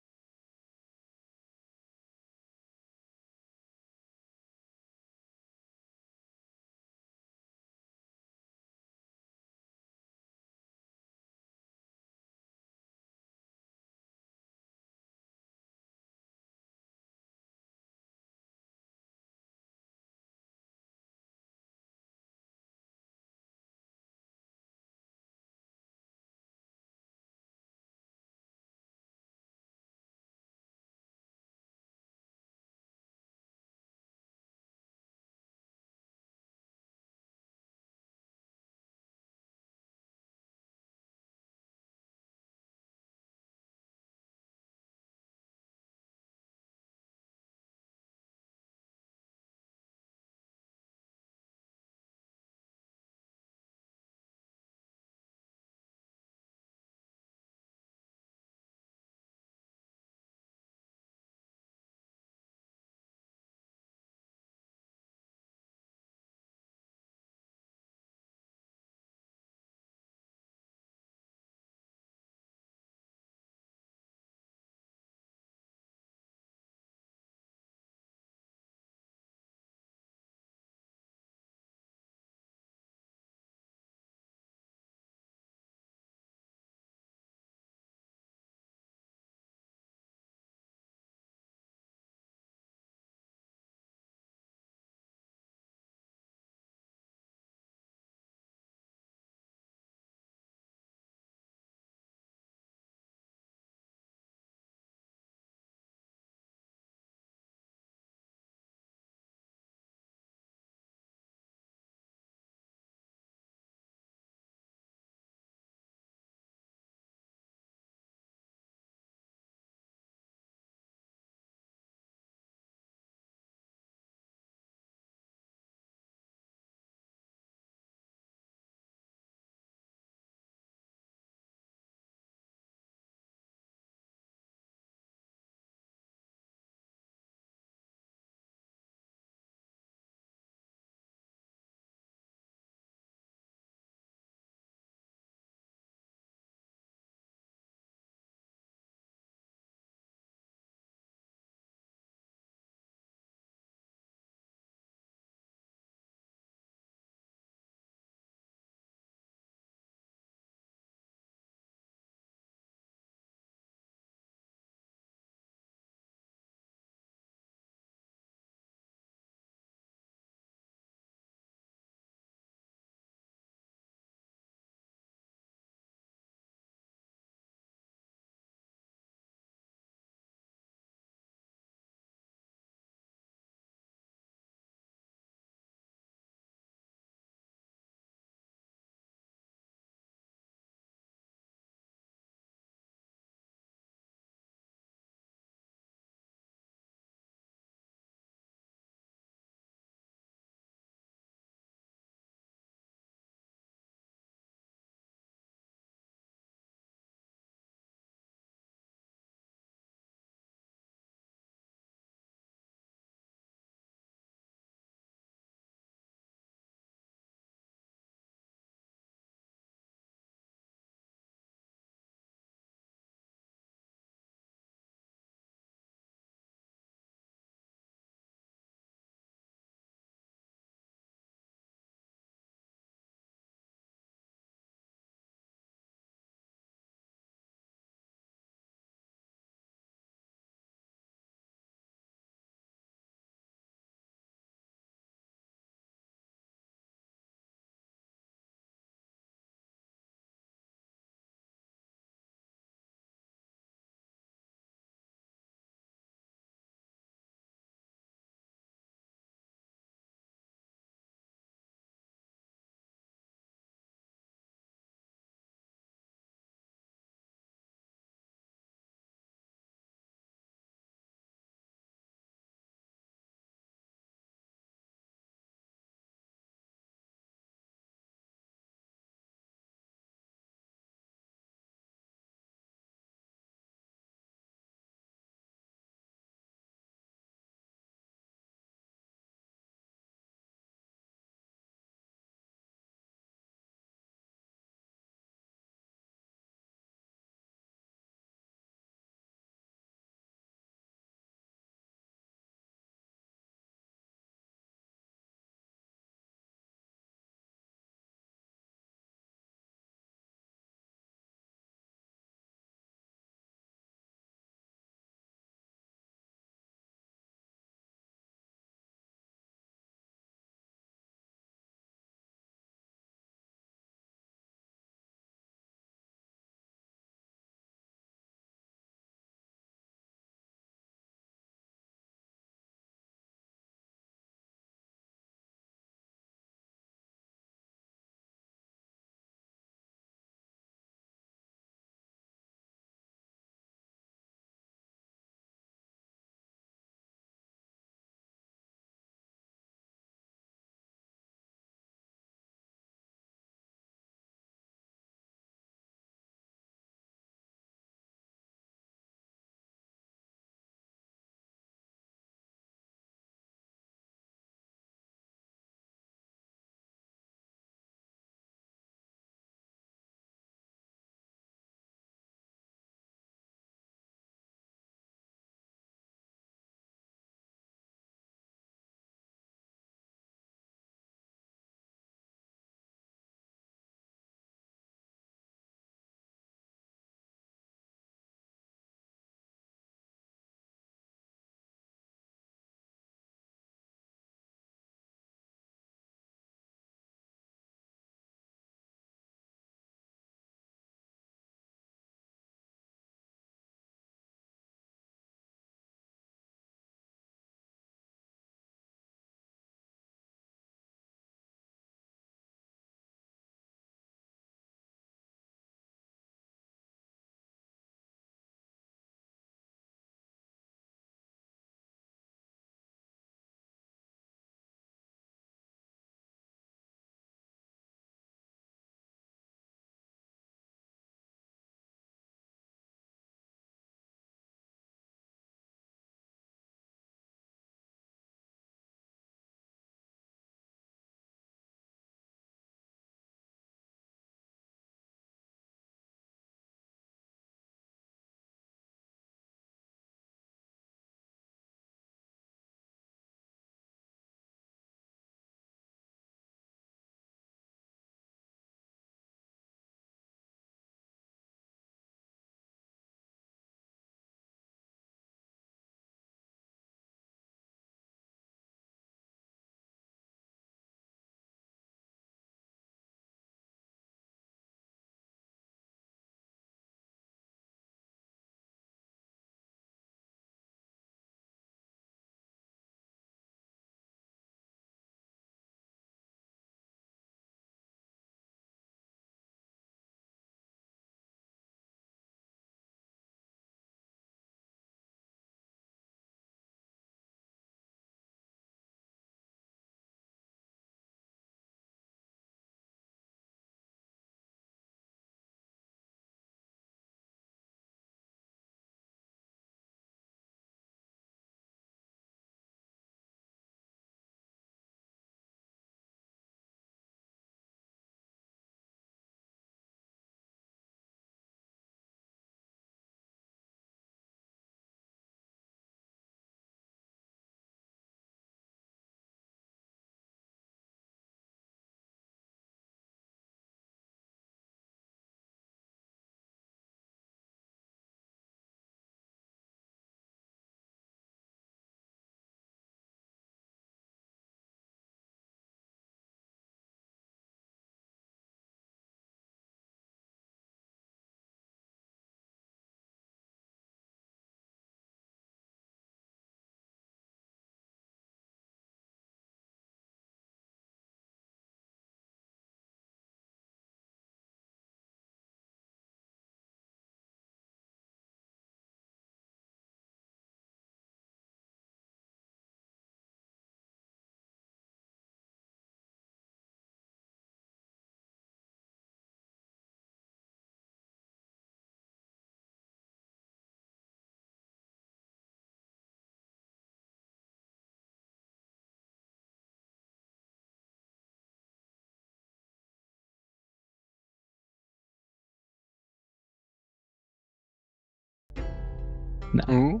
No.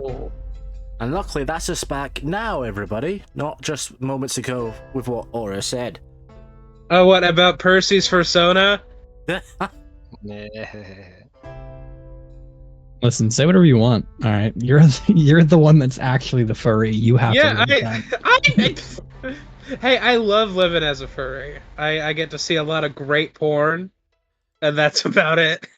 Oh. And luckily, that's us back now, everybody. Not just moments ago with what Aura said. Oh, what about Percy's persona? Listen, say whatever you want. All right, you're the one that's actually the furry. You have to. Hey, I love living as a furry. I get to see a lot of great porn, and that's about it.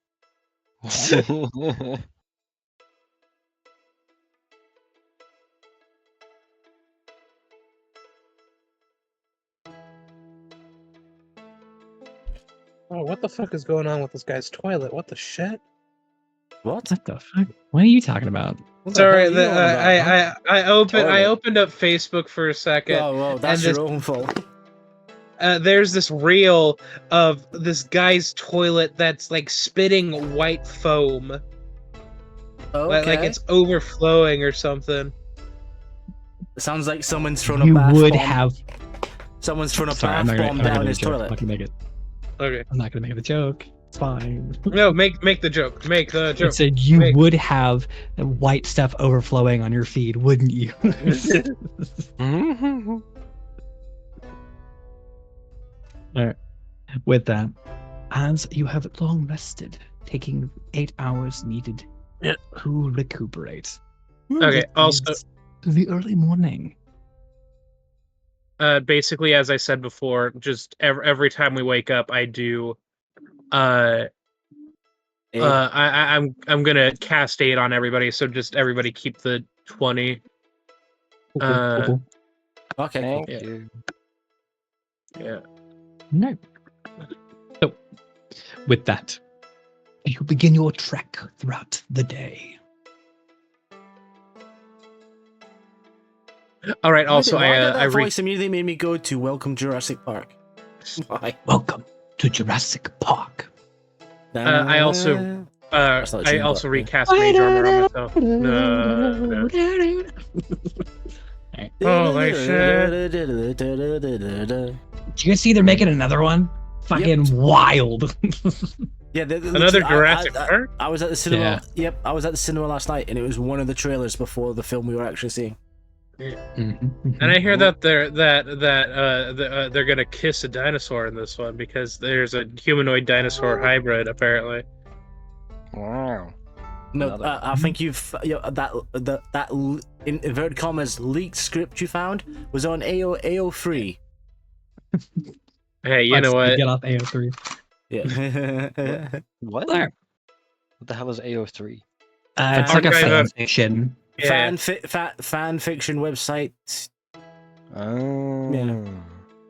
Oh, what the fuck is going on with this guy's toilet? What the shit? What the fuck? What are you talking about? Sorry, I opened up Facebook for a second. Oh, that's your own fault. There's this reel of this guy's toilet that's like spitting white foam. Okay. Like it's overflowing or something. It sounds like someone's thrown a bath bomb. Someone's thrown a bath bomb down his toilet. I'm not gonna make it. Okay. I'm not gonna make the joke. It's fine. No, make the joke. Make the joke. It said you would have the white stuff overflowing on your feed, wouldn't you? All right. With that, as you have long rested, taking 8 hours needed to recuperate. Okay. Also, the early morning. Basically, as I said before, just every time we wake up, I do. I'm gonna cast 8 on everybody, so just everybody keep the 20. Cool. Okay. Thank you. Yeah. No. So, with that, you begin your trek throughout the day. All right. Also, why did that voice immediately made me go to Welcome Jurassic Park. Why? Welcome to Jurassic Park. I also recast Mage Armor on myself. No. Holy shit! Do you guys see they're making another one? Fucking wild. Yeah, another Jurassic Park. I was at the cinema. Yeah. Yep, I was at the cinema last night, and it was one of the trailers before the film we were actually seeing. Mm-hmm. And I hear that they're gonna kiss a dinosaur in this one because there's a humanoid dinosaur hybrid apparently. Wow. No, I think that in inverted commas leaked script you found was on AO3. Hey, you know what? Get off AO3. Yeah. What? There. What the hell is AO3? It's like a fan fiction. Yeah. Fan fiction website. Oh. Yeah.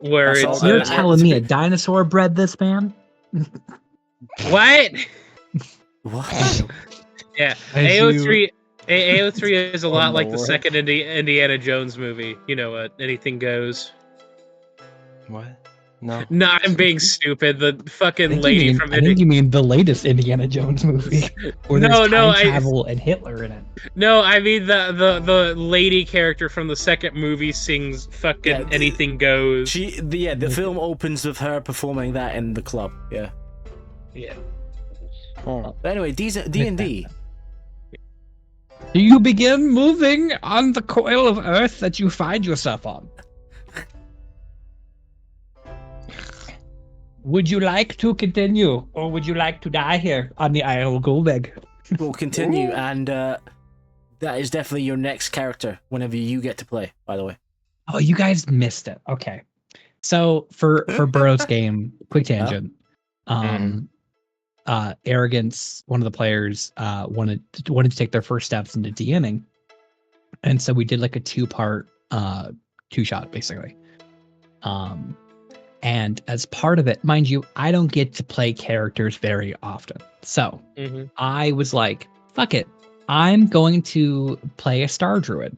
Where it's You're telling me a dinosaur bred this man? What? What? Yeah, AO3 is a lot like the second Indiana Jones movie. You know what? Anything goes. What? No. No, I'm being stupid. The fucking lady from I think you mean the latest Indiana Jones movie. Where there's time travel and Hitler in it. No, I mean the lady character from the second movie sings fucking Anything Goes. The film opens with her performing that in the club. Yeah. Yeah. Oh. But anyway, D&D. You begin moving on the coil of earth that you find yourself on. Would you like to continue, or would you like to die here on the Isle of Gulveg? We'll continue, and that is definitely your next character whenever you get to play, by the way. Oh, you guys missed it. Okay. So for Burrow's game, quick tangent. Arrogance, one of the players, wanted to take their first steps into DMing. And so we did like a 2-part 2-shot basically. And as part of it, mind you, I don't get to play characters very often. So I was like, fuck it. I'm going to play a Star Druid.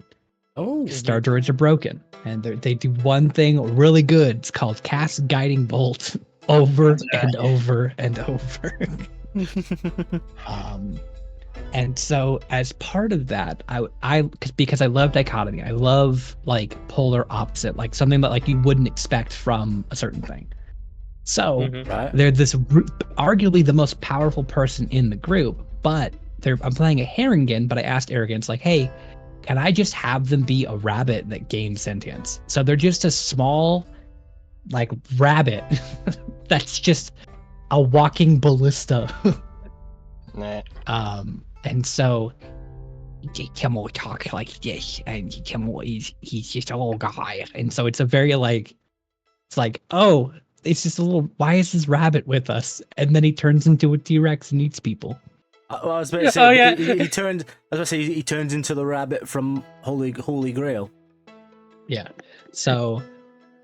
Oh, Star Druids are broken. And they do one thing really good. It's called Cast Guiding Bolt over and over and over. And so as part of that, because I love dichotomy, I love like polar opposite, like something that like you wouldn't expect from a certain thing. So they're this arguably the most powerful person in the group, but I'm playing a Haringen, but I asked Arrogance, like, hey, can I just have them be a rabbit that gains sentience? So they're just a small, like, rabbit that's just a walking ballista. Nah. And so Kimmel talk like this, and Kimmel he's just a little guy, and so it's a very like, it's like, oh, it's just a little, why is this rabbit with us? And then he turns into a T-Rex and eats people. Well, I was about to say, he turned. I was about to say he turns into the rabbit from Holy Grail. Yeah. So,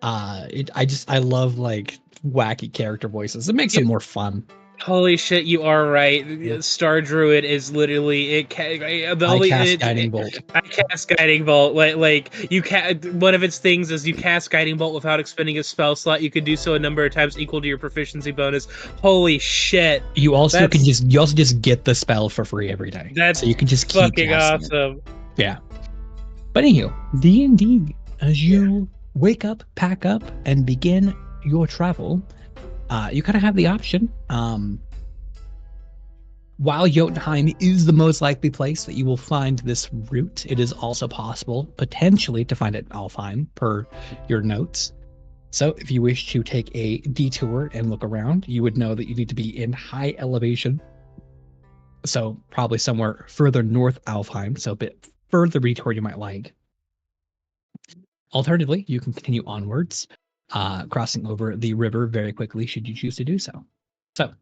I love like wacky character voices. It makes it more fun. Holy shit, you are right. Star Druid is literally I cast Guiding Bolt. I cast Guiding Bolt. Like you one of its things is you cast Guiding Bolt without expending a spell slot. You can do so a number of times equal to your proficiency bonus. Holy shit! You also just get the spell for free every day. That's so you can just keep fucking awesome. Yeah. But anywho, D&D, as you wake up, pack up, and begin your travel. You kind of have the option. While Jotunheim is the most likely place that you will find this route, it is also possible, potentially, to find it Alfheim, per your notes. So if you wish to take a detour and look around, you would know that you need to be in high elevation. So probably somewhere further north Alfheim, so a bit further detour you might like. Alternatively, you can continue onwards, crossing over the river very quickly should you choose to do so. So,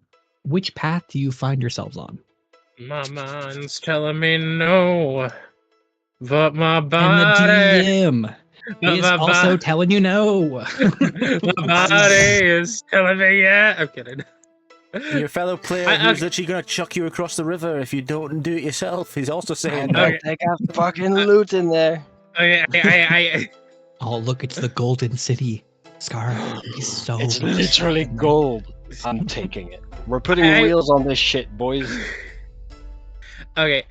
which path do you find yourselves on? My mind's telling me no, but my body... And the DM is also telling you no. My body is telling me yeah. I'm kidding. Your fellow player who's literally going to chuck you across the river if you don't do it yourself, he's also saying no. They got fucking loot in there. Oh, look, it's the Golden City. Scar, it's literally gold. I'm taking it. We're putting wheels on this shit, boys. Okay.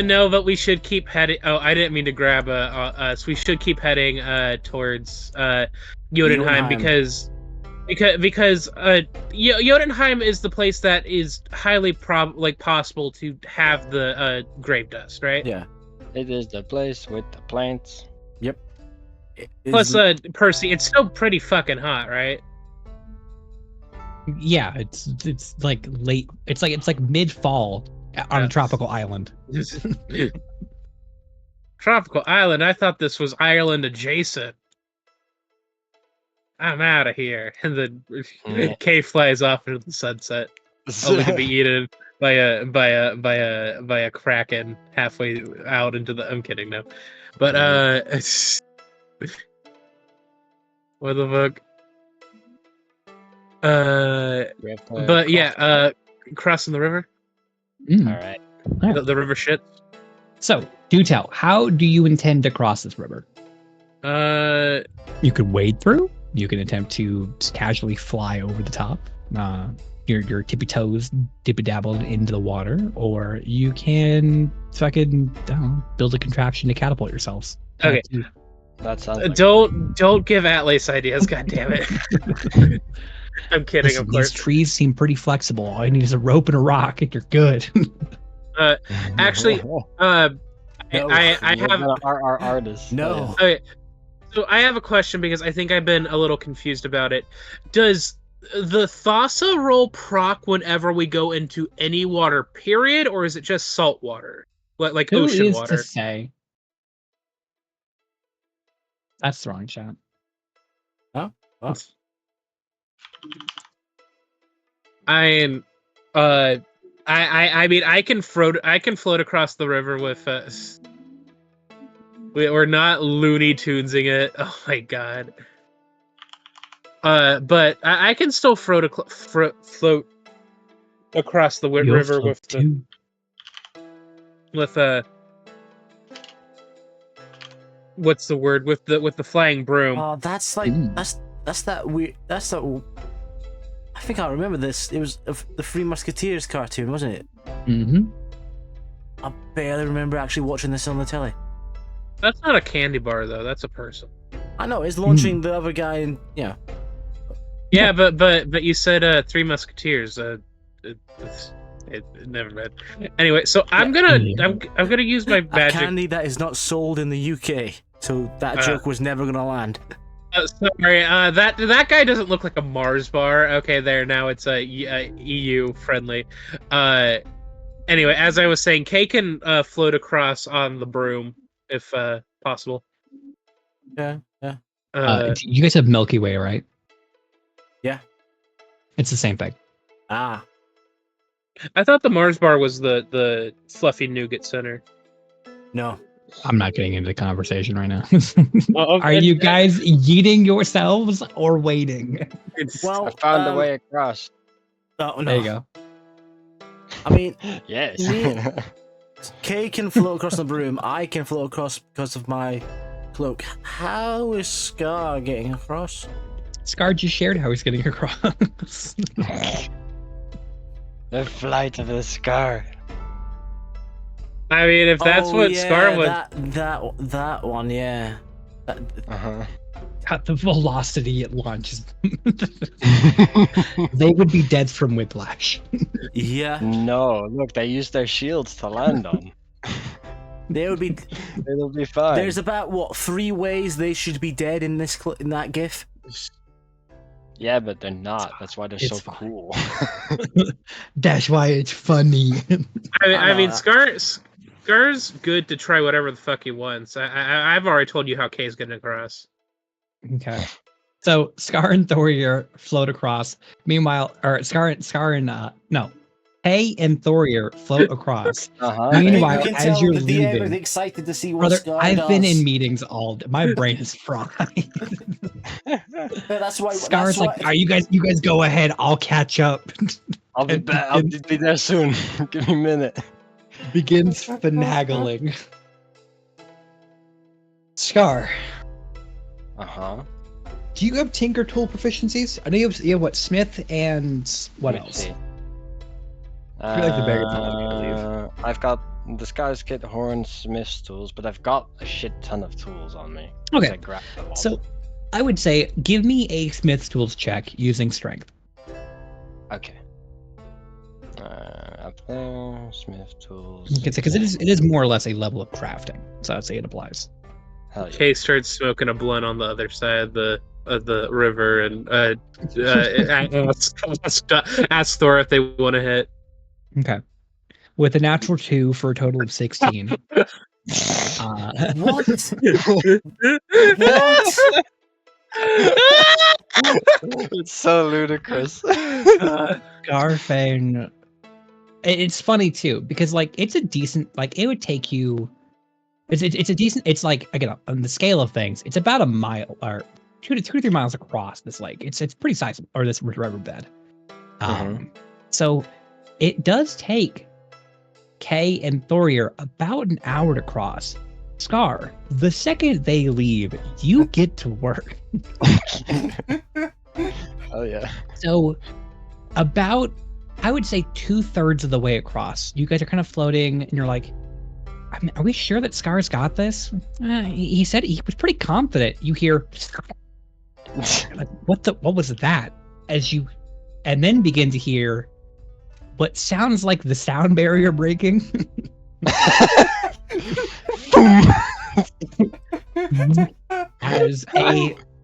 No, but we should keep heading. Oh, I didn't mean to grab us. We should keep heading towards Jotunheim because Jotunheim is the place that is highly possible to have the grave dust, right? Yeah. It is the place with the plants. Yep. Plus, Percy, it's still pretty fucking hot, right? Yeah, it's like late. It's like mid-fall on a tropical island. Tropical island? I thought this was Ireland adjacent. I'm out of here. And the cave flies off into the sunset, only to be eaten by a kraken halfway out into the. I'm kidding, no, but what the fuck? But yeah, crossing the river. All right. The river shit. So, do tell. How do you intend to cross this river? You could wade through. You can attempt to just casually fly over the top. Your tippy toes dabbled into the water, or you can fucking build a contraption to catapult yourselves. Okay. That sounds like don't give Atlas ideas, god damn it. I'm kidding. Listen, of course. These trees seem pretty flexible. All you need is a rope and a rock, and you're good. Actually, I have our artists. No. Okay, so I have a question because I think I've been a little confused about it. Does the Thassa roll proc whenever we go into any water, period, or is it just salt water, like ocean water? Who is to say? That's the wrong shot. Oh. I mean, I can float across the river with us. We're not Looney Tunesing it. Oh my god. But I can still float across the river with what's the word, with the flying broom. Oh, that's like that's that weird. That's that. I think I remember this. It was the Three Musketeers cartoon, wasn't it? Mm-hmm. I barely remember actually watching this on the telly. That's not a candy bar though. That's a person. I know it's launching the other guy, and yeah. Yeah, but you said Three Musketeers. Never mind. Anyway, so I'm gonna use my magic. A candy that is not sold in the UK, so that joke was never gonna land. Sorry, that guy doesn't look like a Mars bar. Okay, there now it's EU friendly. Anyway, as I was saying, Kay can float across on the broom if possible. Yeah. You guys have Milky Way, right? Yeah. It's the same thing. Ah. I thought the Mars bar was the fluffy nougat center. No. I'm not getting into the conversation right now. Are you guys eating yourselves or waiting? Well, I found a way across. Oh, no. There you go. I mean, Yes. Kay can float across the broom. I can float across because of my cloak. How is Scar getting across? Scar just shared how he's getting across. The flight of the Scar. I mean, if that's what Scar would. That one, yeah. At the velocity it launches. They would be dead from whiplash. Yeah. No, look, they use their shields to land on. They'll be fine. There's about 3 ways they should be dead in that GIF. Yeah, but they're not. That's why they're so cool. That's why it's funny. I mean, Scar's good to try whatever the fuck he wants. I've already told you how Kay's getting across. Okay. So Scar and Thorir float across. Meanwhile, or Kay and Thorir float across. Meanwhile, as you're leaving, excited to see what brother, Scar I've does. been in meetings all day. My brain is fried. That's why Scar's like, "Are you guys go ahead. I'll catch up." I'll be back. I'll be there soon. Give me a minute. Begins finagling. Scar. Do you have Tinker Tool proficiencies? I know you have what, Smith and what else? I feel like the beggar I believe. I've got Disguise Kit, Horn, Smith's tools, but I've got a shit ton of tools on me. Okay. I grabbed them all. So I would say give me a Smith's tools check using strength. Okay. Up there, Smith tools. Because it is more or less a level of crafting, so I'd say it applies. Hell yeah. Kay starts smoking a blunt on the other side of the river and ask Thor if they want to hit. Okay. With a natural 2 for a total of 16. What? What? It's so ludicrous. Garfang. It's funny too because it's a decent it would take you. It's a decent. It's again on the scale of things. It's about a mile or 2 to 3 miles across this lake. It's pretty sizable, or this riverbed. So it does take Kay and Thorir about an hour to cross. Scar, the second they leave, you get to work. Oh yeah. So about, I would say 2/3 of the way across, you guys are kind of floating and you're like, I mean, are we sure that Scar's got this? He said he was pretty confident. You hear, like, what was that? And then begin to hear what sounds like the sound barrier breaking.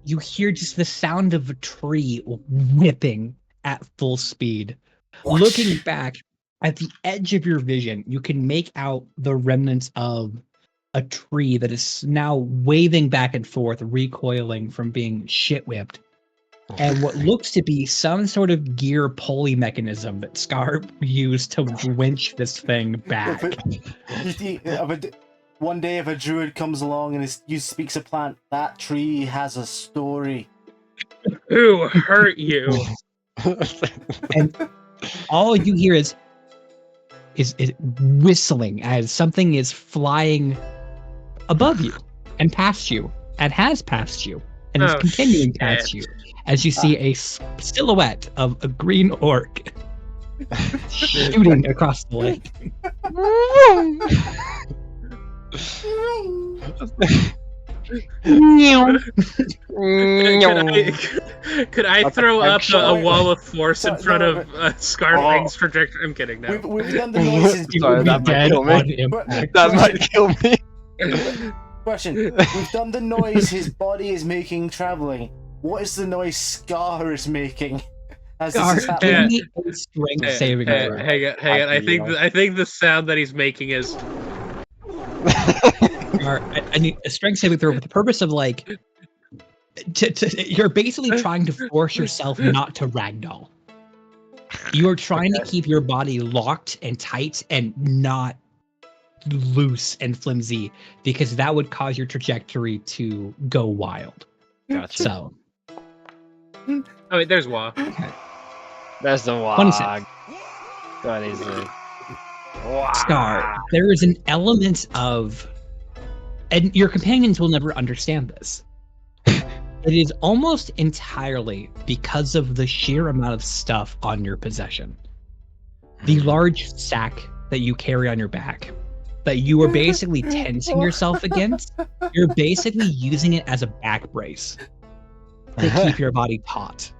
You hear just the sound of a tree whipping at full speed. Whoosh. Looking back at the edge of your vision, you can make out the remnants of a tree that is now waving back and forth, recoiling from being shit whipped. And what looks to be some sort of gear pulley mechanism that Scar used to winch this thing back. One day if a druid comes along and speaks a plant, that tree has a story. Who hurt you? And all you hear is whistling as something is flying above you and past you and has passed you and is continuing past you as you see a silhouette of a green orc shooting across the lake. Could I That's throw a up shot. a wall of force in So- front no, of Scarfang's trajectory? I'm kidding. No. We've done the noises. You Sorry, would be that might dead kill me. on impact. That might kill me. Question. We've done the noise his body is making traveling. What is the noise Scar is making? As this Scar, is give happening? me a strength saving throw. Hang on. I think the sound that he's making is. I need a strength saving throw for the purpose of like, you're basically trying to force yourself not to ragdoll. You are trying to keep your body locked and tight and not loose and flimsy, because that would cause your trajectory to go wild. Gotcha. So, Oh wait, there's Wah. That's the wog. 26. That is it. Scar, there is an element of, and your companions will never understand this. It is almost entirely because of the sheer amount of stuff on your possession. The large sack that you carry on your back, that you are basically tensing yourself against, you're basically using it as a back brace to keep your taut.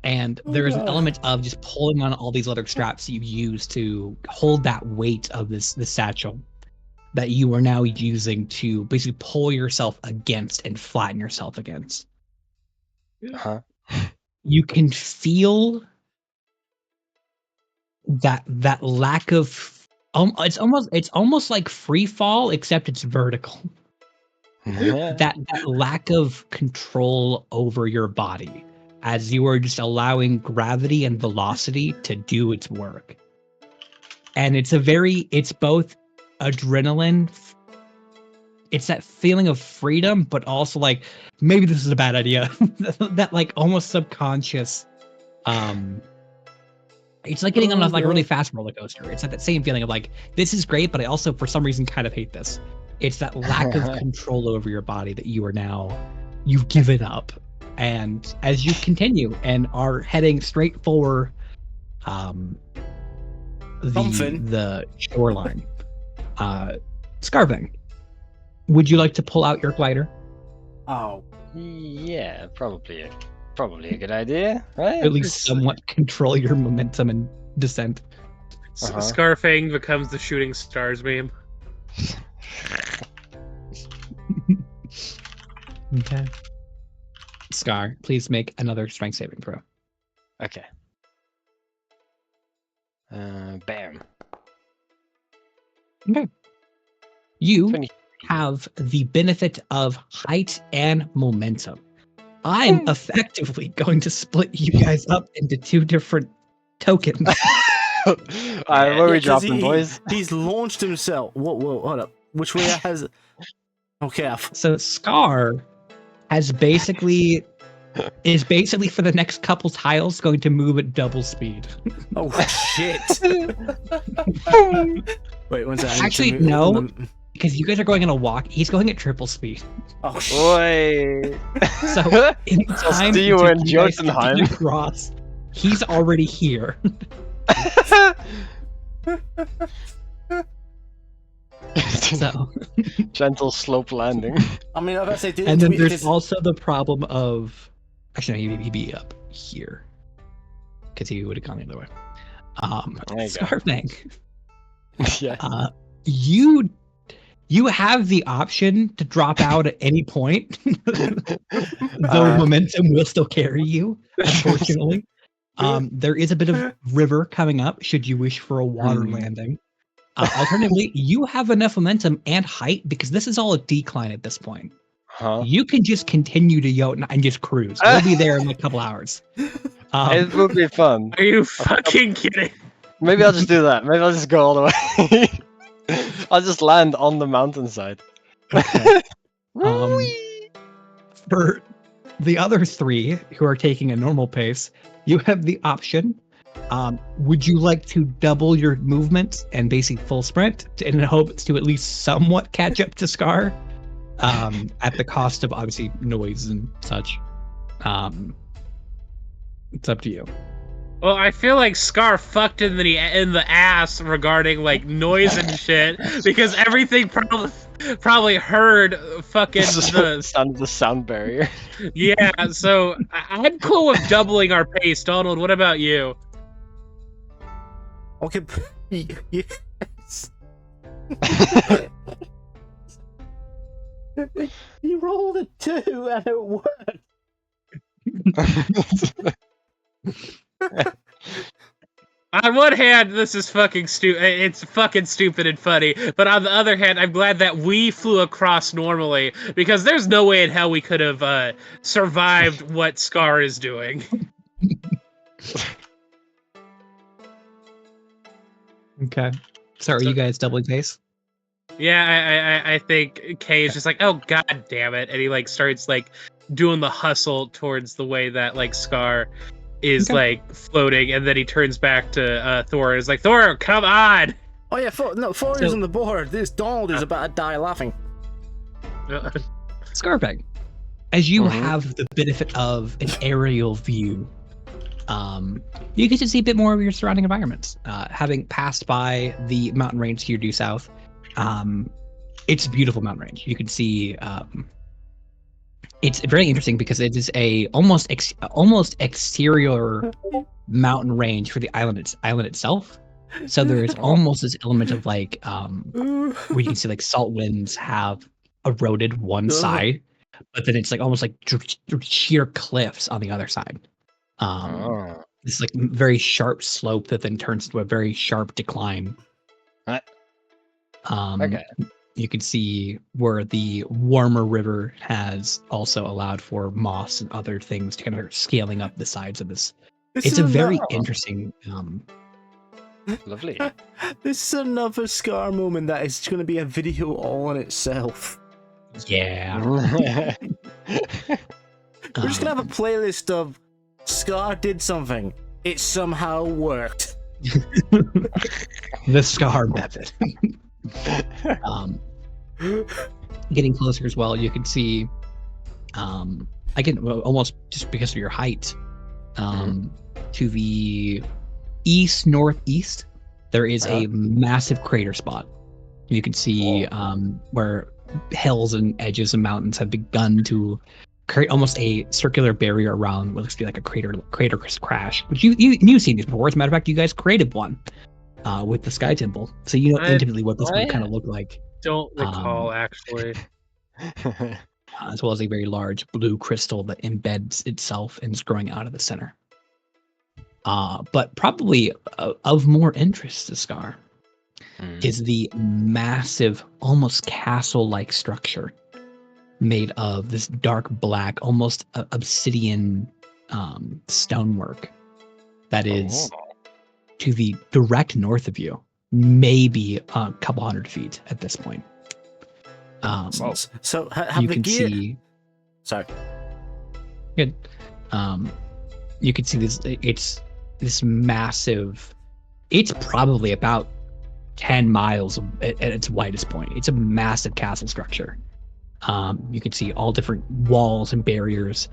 And there is an element of just pulling on all these leather straps that you use to hold that weight of this satchel that you are now using to basically pull yourself against and flatten yourself against. You can feel that lack of it's almost like free fall, except it's vertical. that lack of control over your body, as you are just allowing gravity and velocity to do its work. And it's both adrenaline, it's that feeling of freedom, but also like, maybe this is a bad idea. that like almost subconscious, it's like getting on like a really fast roller coaster. It's like that same feeling of like, this is great, but I also for some reason kind of hate this. It's that lack of control over your body that you've given up. And as you continue and are heading straight for the shoreline, Scarving, would you like to pull out your glider? Oh. Yeah, probably a good idea, right? At least somewhat control your momentum and descent. Scarfang becomes the shooting stars meme. Okay. Scar, please make another strength saving throw. Okay. Bam. Okay. You 20. have the benefit of height and momentum. I'm effectively going to split you guys up into two different tokens. Alright, where are we dropping, boys? He's launched himself. Whoa, hold up. Which way has... Okay. So Scar is basically for the next couple tiles going to move at double speed. Oh shit! Wait, one second. Actually, no, because you guys are going on a walk. He's going at triple speed. Oh shit! Boy. So in time see you to in you guys Jotunheim. get across, he's already here. So gentle slope landing. I mean, I was say, and then there's also the problem of, actually, no, he'd be up here because he would have gone the other way. Scarfang. Yeah. You have the option to drop out at any point, though momentum will still carry you, unfortunately. There is a bit of river coming up should you wish for a water landing. Alternatively, you have enough momentum and height because this is all a decline at this point. You can just continue to Jotun and just cruise. We'll be there in a couple hours. It will be fun. Are you fucking kidding? Maybe I'll just do that. Maybe I'll just go all the way. I'll just land on the mountainside. Okay. For the other three who are taking a normal pace, you have the option. Would you like to double your movement and basically full sprint in hopes to at least somewhat catch up to Scar? At the cost of obviously noise and such. It's up to you. Well, I feel like Scar fucked in the ass regarding like noise and shit because everything probably heard fucking the sound of the sound barrier. Yeah, so I'm cool with doubling our pace. Donald, what about you? Okay, yes. You rolled a 2 and it worked. On one hand, this is fucking stupid. It's fucking stupid and funny. But on the other hand, I'm glad that we flew across normally because there's no way in hell we could have survived what Scar is doing. Okay. So are you guys doubling pace? Yeah, I think Kay is just like, oh god damn it, and he like starts like doing the hustle towards the way that like Scar is like floating, and then he turns back to Thor and is like, Thor, come on! Oh yeah, Thor is on the board. This Donald is about to die laughing. Scarpeg, as you have the benefit of an aerial view, you get to see a bit more of your surrounding environments. Having passed by the mountain range to your due south, it's a beautiful mountain range. You can see it's very interesting because it is a almost exterior mountain range for the island itself. So there's almost this element of like where you can see like salt winds have eroded one side, but then it's like almost like sheer cliffs on the other side. This like very sharp slope that then turns into a very sharp decline. Okay. You can see where the warmer river has also allowed for moss and other things to kind of scaling up the sides of this. It's a very interesting. Lovely. This is another Scar moment that is going to be a video all on itself. Yeah. We're just going to have a playlist of Scar did something. It somehow worked. The Scar method. Getting closer as well, you can see almost just because of your height, to the northeast there is a massive crater spot. You can see where hills and edges of mountains have begun to create almost a circular barrier around what looks to be like a crater crash, which you've seen these before. As a matter of fact, you guys created one with the Sky Temple, so you know intimately what this would kind of look like. Don't recall, actually. As well as a very large blue crystal that embeds itself and is growing out of the center. But probably of more interest to Scar is the massive, almost castle-like structure made of this dark black, almost obsidian stonework that is to the direct north of you, maybe a couple 100 feet at this point. So have you the can gear... see. Sorry. Good. You can see this. It's this massive. It's probably about 10 miles at its widest point. It's a massive castle structure. You can see all different walls and barriers.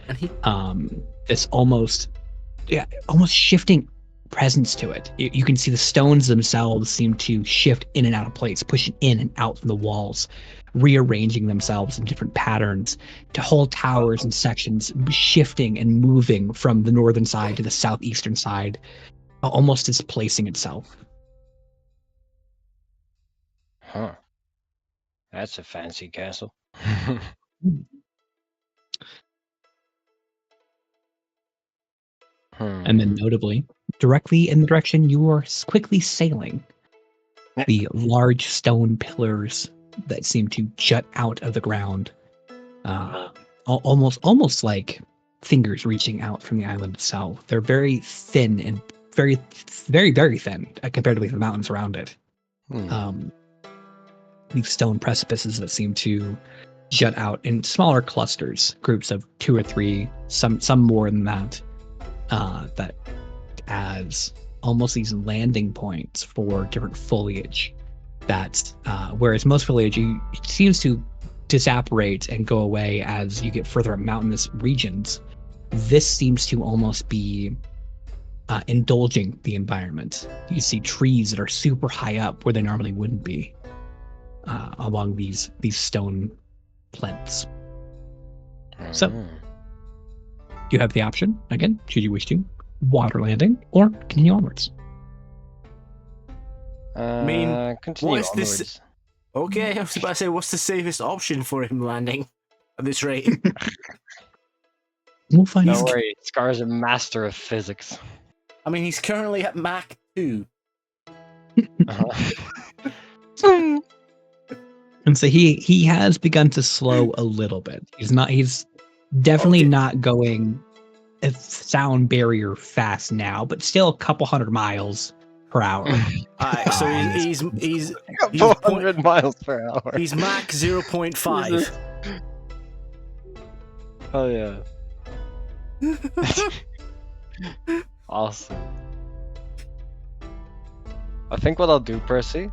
This almost shifting presence to it. You can see the stones themselves seem to shift in and out of place, pushing in and out from the walls, rearranging themselves in different patterns to whole towers and sections, shifting and moving from the northern side to the southeastern side, almost displacing itself. Huh. That's a fancy castle. And then notably, directly in the direction you are quickly sailing, the large stone pillars that seem to jut out of the ground, almost like fingers reaching out from the island itself. They're very thin and very, very, very thin compared to the mountains around it. These stone precipices that seem to jut out in smaller clusters, groups of 2 or 3, some more than that. That as almost these landing points for different foliage. That whereas most foliage it seems to disapparate and go away as you get further up mountainous regions, this seems to almost be indulging the environment. You see trees that are super high up where they normally wouldn't be, along these stone plinths. So you have the option, again, should you wish to, water landing or continue onwards. I mean, continue what is onwards. this? Okay, I was about to say, what's the safest option for him landing at this rate? We'll find Don't out. worry, Scar's a master of physics. I mean, he's currently at Mach 2. Uh-huh. And so he has begun to slow a little bit. He's definitely not going a sound barrier fast now, but still a couple 100 miles per hour. So he's 400 miles per hour. He's Mach 0.5. Oh yeah. Awesome. I think what I'll do, Percy,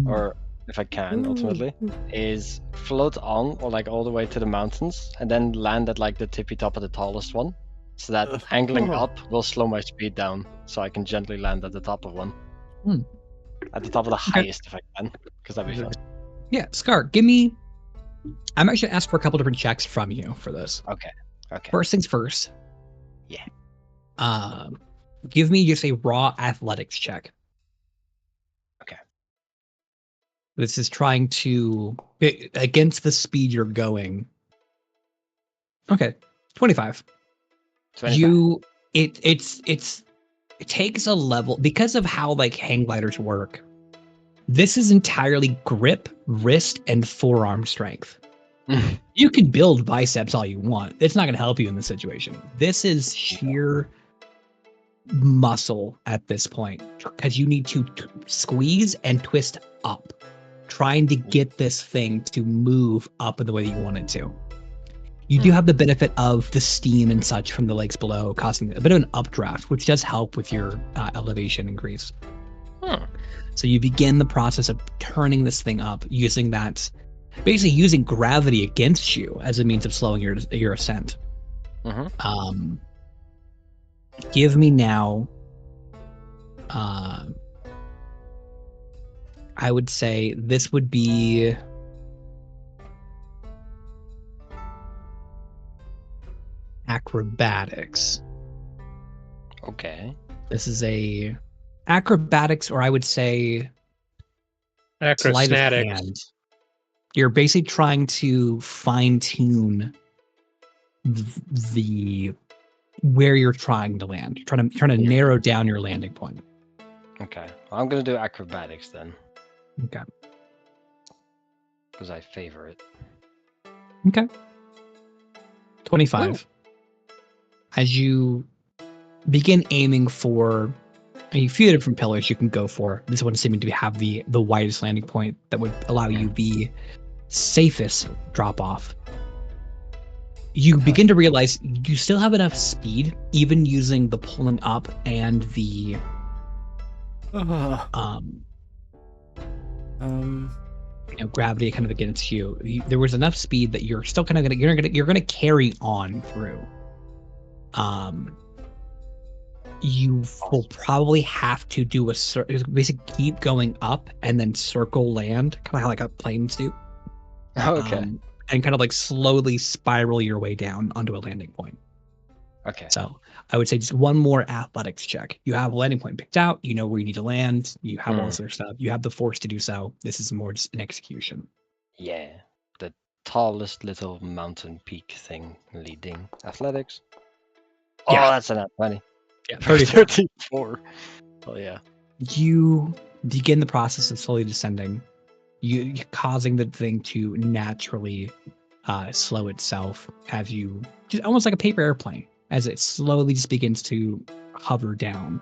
or if I can ultimately, is float on or like all the way to the mountains and then land at like the tippy top of the tallest one. So that angling up will slow my speed down so I can gently land at the top of one. At the top of the highest if I can, because that'd be fun. Yeah, Scar, give me... I'm actually going to ask for a couple different checks from you for this. Okay. First things first. Yeah. Give me just a raw athletics check. Okay. This is trying to... Against the speed you're going. Okay, 25. 25. It takes a level because of how like hang gliders work. This is entirely grip, wrist, and forearm strength. You can build biceps all you want. It's not going to help you in this situation. This is sheer muscle at this point because you need to squeeze and twist up, trying to get this thing to move up in the way that you want it to. You do have the benefit of the steam and such from the lakes below, causing a bit of an updraft, which does help with your elevation increase. So you begin the process of turning this thing up, using that, basically using gravity against you as a means of slowing your ascent. Give me now, I would say this would be... acrobatics. Okay. This is a acrobatics, or I would say sleight of Acrostatics. hand. You're basically trying to fine tune the where you're trying to land. You're trying to narrow down your landing point. Okay. Well, I'm gonna do acrobatics then. Okay. Because I favor it. Okay. 25. As you begin aiming for a few different pillars you can go for, this one seeming to have the widest landing point that would allow you the safest drop off. You begin to realize you still have enough speed, even using the pulling up and the gravity kind of against you. There was enough speed that you're still kind of you're gonna carry on through. You will probably have to do basically keep going up and then circle land, kind of how like a planes do. Okay. And kind of like slowly spiral your way down onto a landing point. Okay. So I would say just one more athletics check. You have a landing point picked out. You know where you need to land. You have all this other stuff. You have the force to do so. This is more just an execution. Yeah. The tallest little mountain peak thing leading athletics. Oh, Yeah. that's enough money. Yeah, 34. Oh yeah. You begin the process of slowly descending. You causing the thing to naturally slow itself as you just almost like a paper airplane as it slowly just begins to hover down.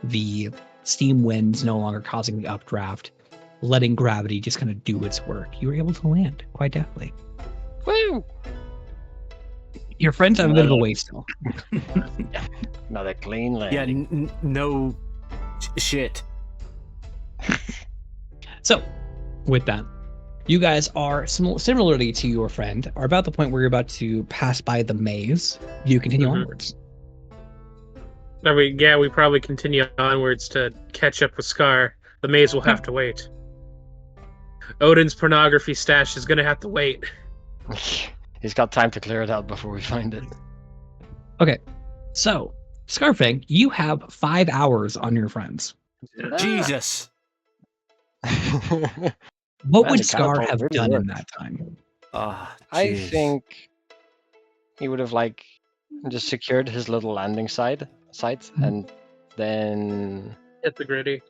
The steam winds no longer causing the updraft, letting gravity just kind of do its work. You were able to land quite deftly. Woo! Your friends have a bit of a way still. Another clean landing. Yeah, no shit. So, with that, you guys are similarly to your friend are about the point where you're about to pass by the maze. You continue onwards. We probably continue onwards to catch up with Scar. The maze will have to wait. Odin's pornography stash is gonna have to wait. He's got time to clear it out before we find it. Okay, so Scarfang, you have 5 hours on your friends. Jesus. What would Scar have really done in worked. that time? I think he would have like just secured his little landing site and then Hit the gritty.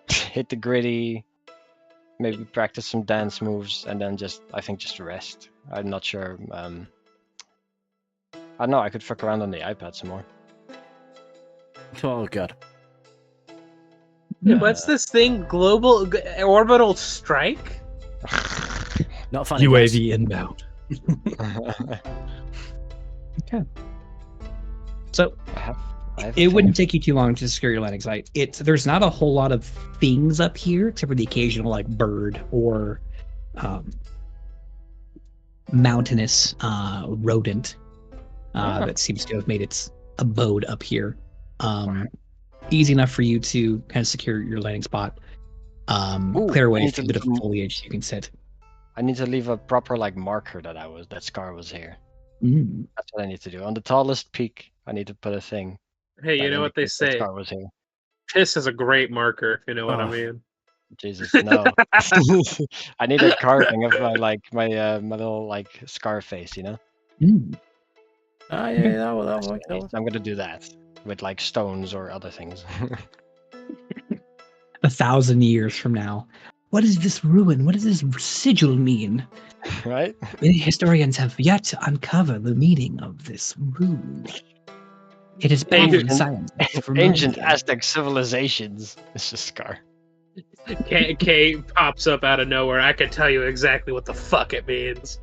hit the gritty, maybe practice some dance moves, and then just rest. I'm not sure. I don't know. I could fuck around on the iPad some more. Oh god. What's this thing? Global orbital strike? Not funny. UAV inbound. Okay. So I have it a wouldn't thing. take you too long to secure your landing site. There's not a whole lot of things up here except for the occasional like bird or mountainous rodent that seems to have made its abode up here. Easy enough for you to kind of secure your landing spot. Clear away a few bit of foliage so you can sit. I need to leave a proper like marker that Scar was here. Mm. That's what I need to do. On the tallest peak, I need to put a thing. Hey, you that know what they indicates that say? Scar was here. Piss is a great marker, if you know what I mean. Jesus, no. I need a carving of my little like scar face, you know? Mm. Ah, yeah, that will. I'm gonna do that with like stones or other things. 1,000 years from now, what is this ruin? What does this sigil mean? Right? Many historians have yet to uncover the meaning of this rune. It is baffling science. for Ancient millennia. Aztec civilizations. It's just Scar. K pops up out of nowhere. I can tell you exactly what the fuck it means.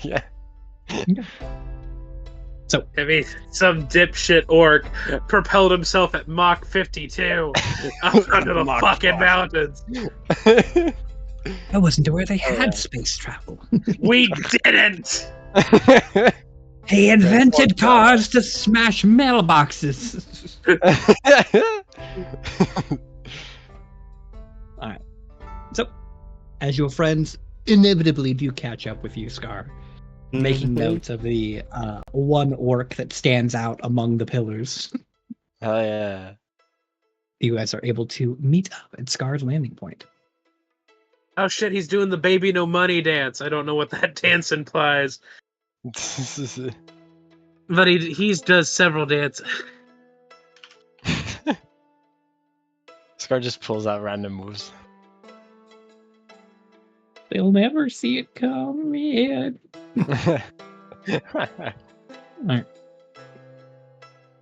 Yeah. So I mean, some dipshit orc propelled himself at Mach 52 up under the Mach fucking 5. mountains. I wasn't aware they had space travel. We didn't! He invented cars to smash mailboxes. Alright. So, as your friends inevitably do catch up with you, Scar, making notes of the one orc that stands out among the pillars, Oh yeah. you guys are able to meet up at Scar's landing point. Oh shit, he's doing the baby no money dance. I don't know what that dance implies. But he does several dances. Scar just pulls out random moves. They'll never see it coming. Alright.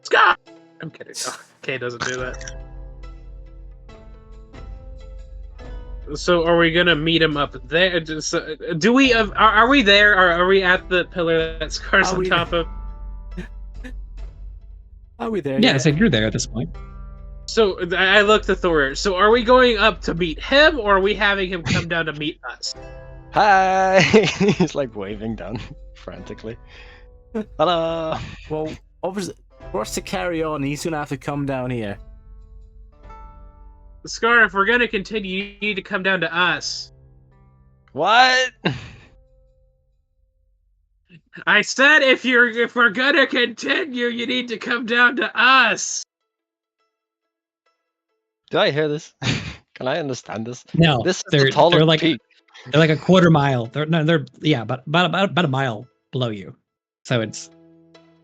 Scott! I'm kidding. Oh, Kay doesn't do that. So are we gonna meet him up there? Do we? Are we there? Are we at the pillar that Scar's on top of? Are we there? Yeah, so you're there at this point. So I looked at Thor. So are we going up to meet him, or are we having him come down to meet us? Hi! He's like waving down frantically. Hello! Well, obviously, for us to carry on, he's gonna have to come down here. Scar, if we're gonna continue, you need to come down to us. What? I said if we're gonna continue, you need to come down to us. Do I hear this? Can I understand this? No, This is the tallest they're like peak. they're like a quarter mile. They're about a mile below you, so it's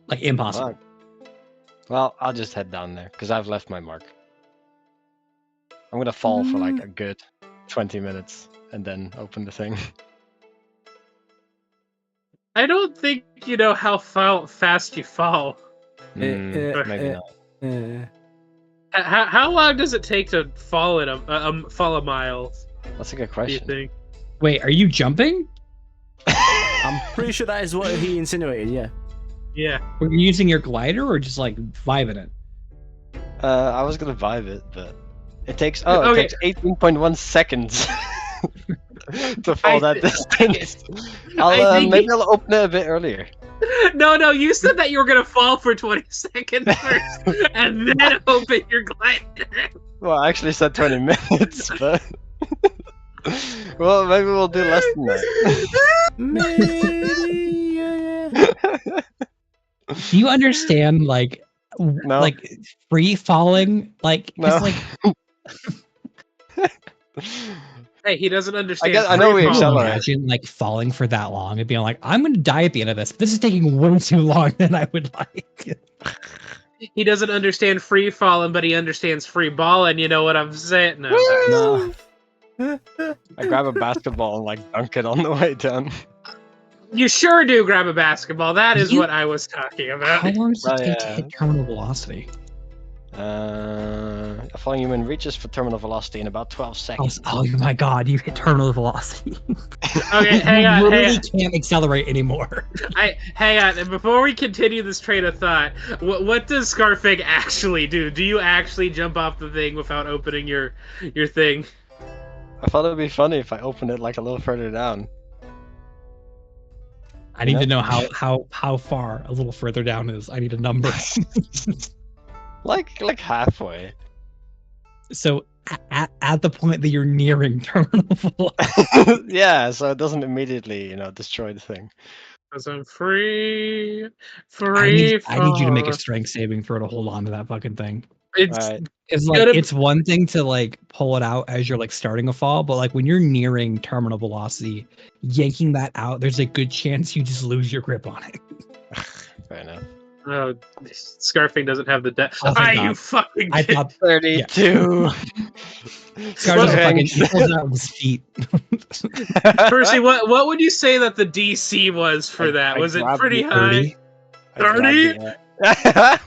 like impossible. Fuck. Well, I'll just head down there because I've left my mark. I'm gonna fall for like a good 20 minutes and then open the thing. I don't think you know how fast you fall. Maybe not. How long does it take to fall in fall a mile? That's a good Do you question. think? Wait, are you jumping? I'm pretty sure that is what he insinuated. Yeah. Yeah. Were you using your glider or just like vibing it? I was gonna vibe it, but it takes Okay. it takes 18.1 seconds to fall that distance. Maybe I'll open it a bit earlier. No, you said that you were gonna fall for 20 seconds first, and then open your glider. Well, I actually said 20 minutes, but well, maybe we'll do less than that. Maybe, yeah. Do you understand, like, No. like free falling? Like, No. like, Hey, he doesn't understand. I know we free fall. accelerate. imagine like falling for that long and being like, I'm gonna die at the end of this. This is taking way too long than I would like. He doesn't understand free falling, but he understands free balling. You know what I'm saying? No. No. I grab a basketball and like dunk it on the way down. You sure do grab a basketball. That is what I was talking How about. long does it take to yeah. hit terminal velocity? A falling human reaches for terminal velocity in about 12 seconds. Oh my god, you hit terminal velocity. Okay, hang You on. literally can't accelerate anymore. Hang on. And before we continue this train of thought, what does Scarfig actually do? Do you actually jump off the thing without opening your thing? I thought it'd be funny if I opened it like a little further down. I need to know how far a little further down is. I need a number. like halfway. So at the point that you're nearing terminal velocity. Yeah, so it doesn't immediately, destroy the thing. Because I'm free. I need you to make a strength saving throw to hold on to that fucking thing. It's Alright. It's like it's one thing to like pull it out as you're like starting a fall, but like when you're nearing terminal velocity, yanking that out, there's a good chance you just lose your grip on it. Fair enough. Oh, Scarfing doesn't have the depth. Oh, thank You God. fucking I kid. thought 32. Scar just Okay. fucking he pulls it out with his feet. Percy, what would you say that the DC was for that? I Was it grabbed pretty the high? 30. 30?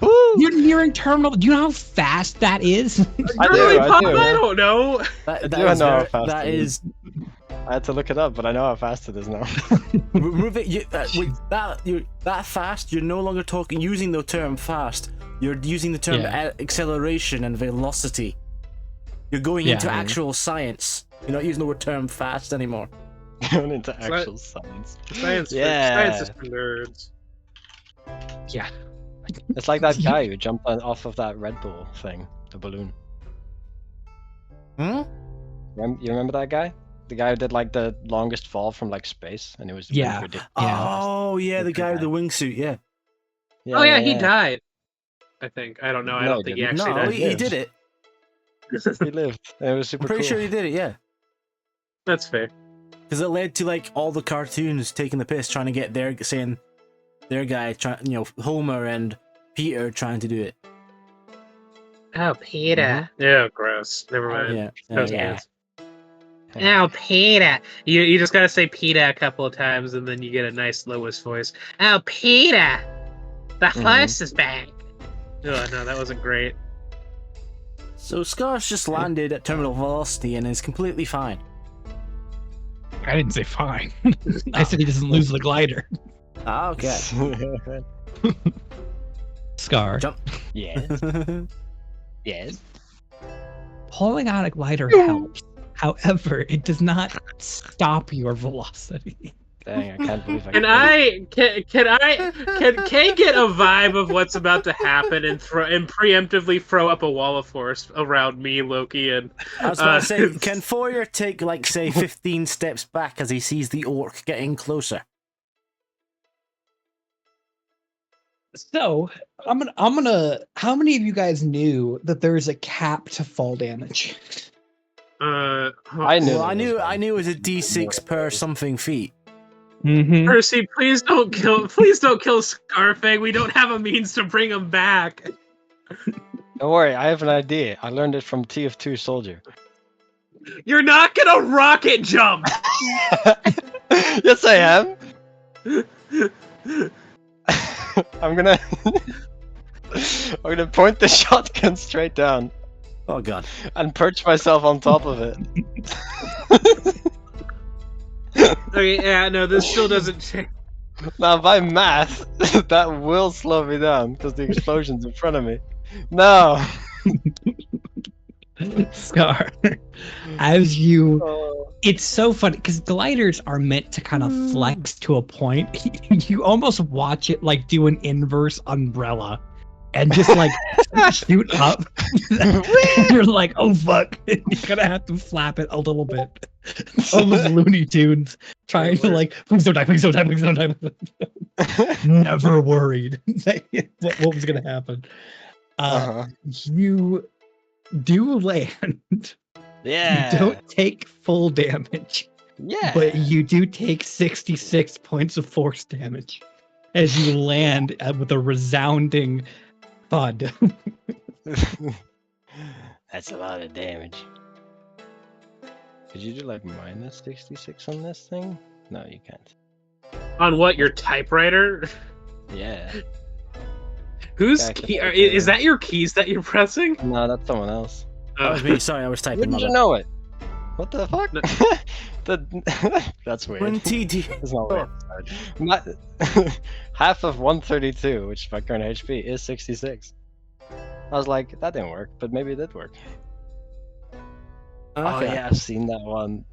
Woo! You're nearing terminal. Do you know how fast that is? I Really, do, I Pop? do. I don't know. That do is know how very- fast that it is I had to look it up, but I know how fast it is now. remove it. You're that fast. You're no longer using the term fast. You're using the term acceleration and velocity. You're going into actual science. You're not using the word term fast anymore. Going into actual science. Science, Yeah. science is for nerds. Yeah. It's like that guy who jumped off of that Red Bull thing, the balloon. Hmm? You remember that guy? The guy who did like the longest fall from like space, and it was Yeah. really ridiculous. Oh yeah, the guy with the wingsuit. Yeah. Oh yeah, he died. I think. I don't know. I No, don't he think he didn't. actually No, died. he did it. He lived. And it was super I'm pretty cool. sure he did it. Yeah. That's fair. Because it led to like all the cartoons taking the piss, trying to get their guy, Homer and Peter trying to do it. Oh, Peter. Yeah, gross. Never mind. Yeah. That was Yeah. gross. Oh, Peter. You just gotta say Peter a couple of times, and then you get a nice lowest voice. Oh, Peter. The horse is back. Oh no, that wasn't great. So Scar's just landed at terminal velocity and is completely fine. I didn't say fine. I said he doesn't lose the glider. Ah, okay. Scar. Jump. Yes. Yes. Pulling out a glider helps. However, it does not stop your velocity. Dang, I can't believe I Can Kay get a vibe of what's about to happen and preemptively throw up a wall of force around me, Loki, and I was about to say, can Foyer take like say 15 steps back as he sees the orc getting closer? So I'm gonna. How many of you guys knew that there is a cap to fall damage? I knew. Well, I knew it was a D6 per something feet. Mm-hmm. Percy, please don't kill Scarfang. We don't have a means to bring him back. Don't worry, I have an idea. I learned it from TF2 Soldier. You're not gonna rocket jump. Yes, I am. I'm gonna point the shotgun straight down Oh god. and perch myself on top of it. Okay, yeah, no, this still doesn't change. Now, by math, that will slow me down because the explosion's in front of me. No. Scar, as you, Oh. it's so funny because gliders are meant to kind of flex to a point. You almost watch it like do an inverse umbrella and just like shoot up. And you're like, oh fuck, you're gonna have to flap it a little bit. Almost Looney Tunes trying to like, please don't die, please don't die, please don't die. Never worried what was gonna happen. You do land. Yeah. You don't take full damage. Yeah. But you do take 66 points of force damage as you land with a resounding thud. That's a lot of damage. Could you do like minus 66 on this thing? No, you can't. On what, your typewriter? Yeah. Whose key? Is that your keys that you're pressing? No, that's someone else. That was me. Sorry, I was typing. Wouldn't you know it? What the fuck? No. That's weird. When TT. It's not weird. Half of 132, which is my current HP, is 66. I was like, that didn't work, but maybe it did work. Okay. Oh yeah, I've seen that one.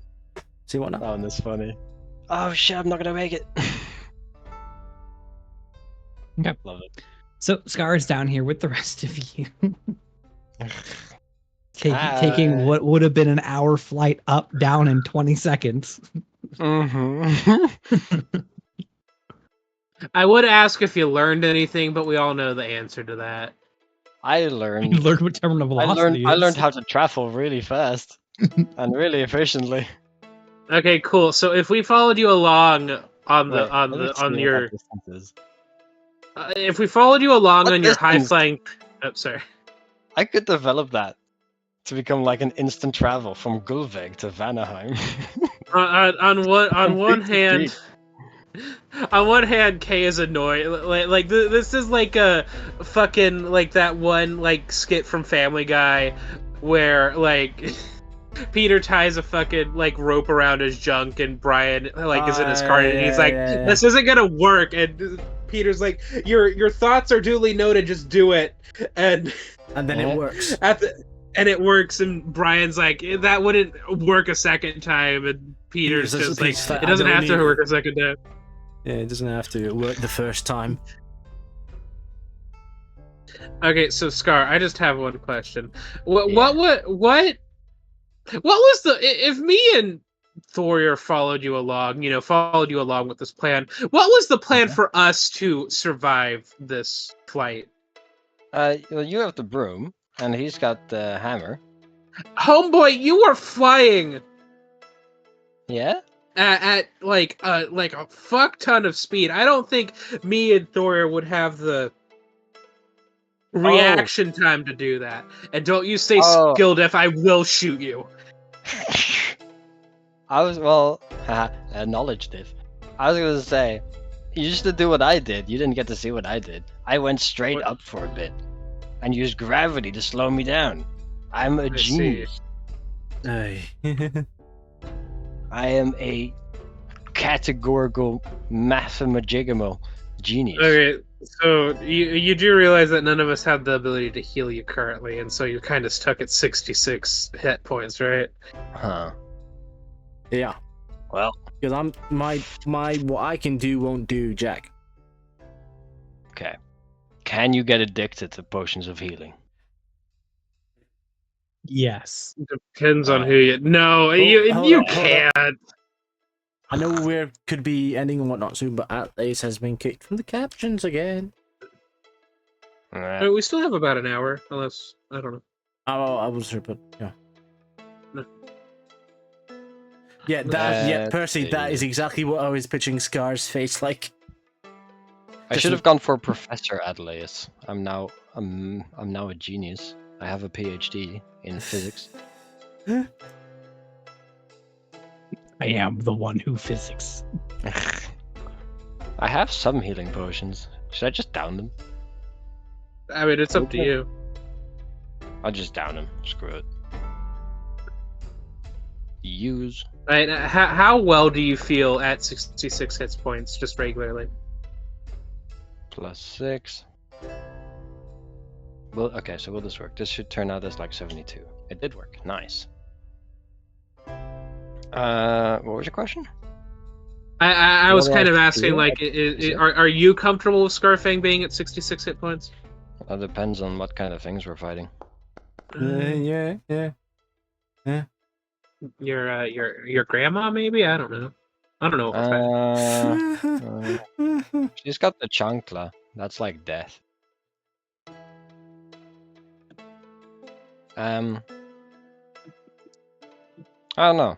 See what now? That one is funny. Oh shit, I'm not gonna make it. Okay. Love it. So Scar is down here with the rest of you. Taking what would have been an hour flight up, down in 20 seconds. Mm-hmm. I would ask if you learned anything, but we all know the answer to that. I learned. You learned what terminal velocity is. I learned how to travel really fast and really efficiently. Okay, cool. So if we followed you along on Wait, your distances. if we followed you along What on your distance? high flying, oh sorry. I could develop that to become like an instant travel from Gulveg to Vanaheim. On one hand, on one hand, Kay is annoyed. Like this is like a fucking like that one like skit from Family Guy where like Peter ties a fucking like rope around his junk and Brian like is in his car and he's like, this isn't gonna work, and Peter's like, your thoughts are duly noted, just do it, and then it works. And it works, and Brian's like, that wouldn't work a second time, and Peter's just like, it doesn't have to work a second time. Yeah, it doesn't have to work the first time. Okay, so Scar, I just have one question. What was the, if me and Thorir followed you along with this plan, what was the plan for us to survive this flight? Well, you have the broom, and he's got the hammer. Homeboy, you were flying Yeah? at like a fuck ton of speed. I don't think me and Thorir would have the reaction time to do that. And don't you say skilled if I will shoot you. Acknowledge this. I was gonna say, you used to do what I did. You didn't get to see what I did. I went straight up for a bit and used gravity to slow me down. I'm a genius. Aye. I am a categorical mathematical genius. Okay, so you do realize that none of us have the ability to heal you currently, and so you're kind of stuck at 66 hit points, right? Huh. Yeah. Well, because I'm my what I can do won't do jack. Okay. Can you get addicted to potions of healing? Yes. Depends on who you. No, you can't. I know we could be ending and whatnot soon, but Atlas has been kicked from the captions again. We still have about an hour, unless I don't know. Oh, I was sure, but yeah. No. Yeah, Percy, that is exactly what I was pitching Scar's face like. I should have gone for Professor Adelaus. I'm now a genius. I have a PhD in physics. I am the one who physics. I have some healing potions. Should I just down them? I mean, it's up to you. I'll just down them. Screw it. Use. Right, how well do you feel at 66 hit points, just regularly? +6. Well, okay, so will this work? This should turn out as like 72. It did work. Nice. What was your question? I was kind of asking, feel like, are you comfortable with Scarfang being at 66 hit points? That depends on what kind of things we're fighting. Yeah. Your grandma, maybe? I don't know. I don't know what we're fighting. She's got the chancla. That's like death. I don't know.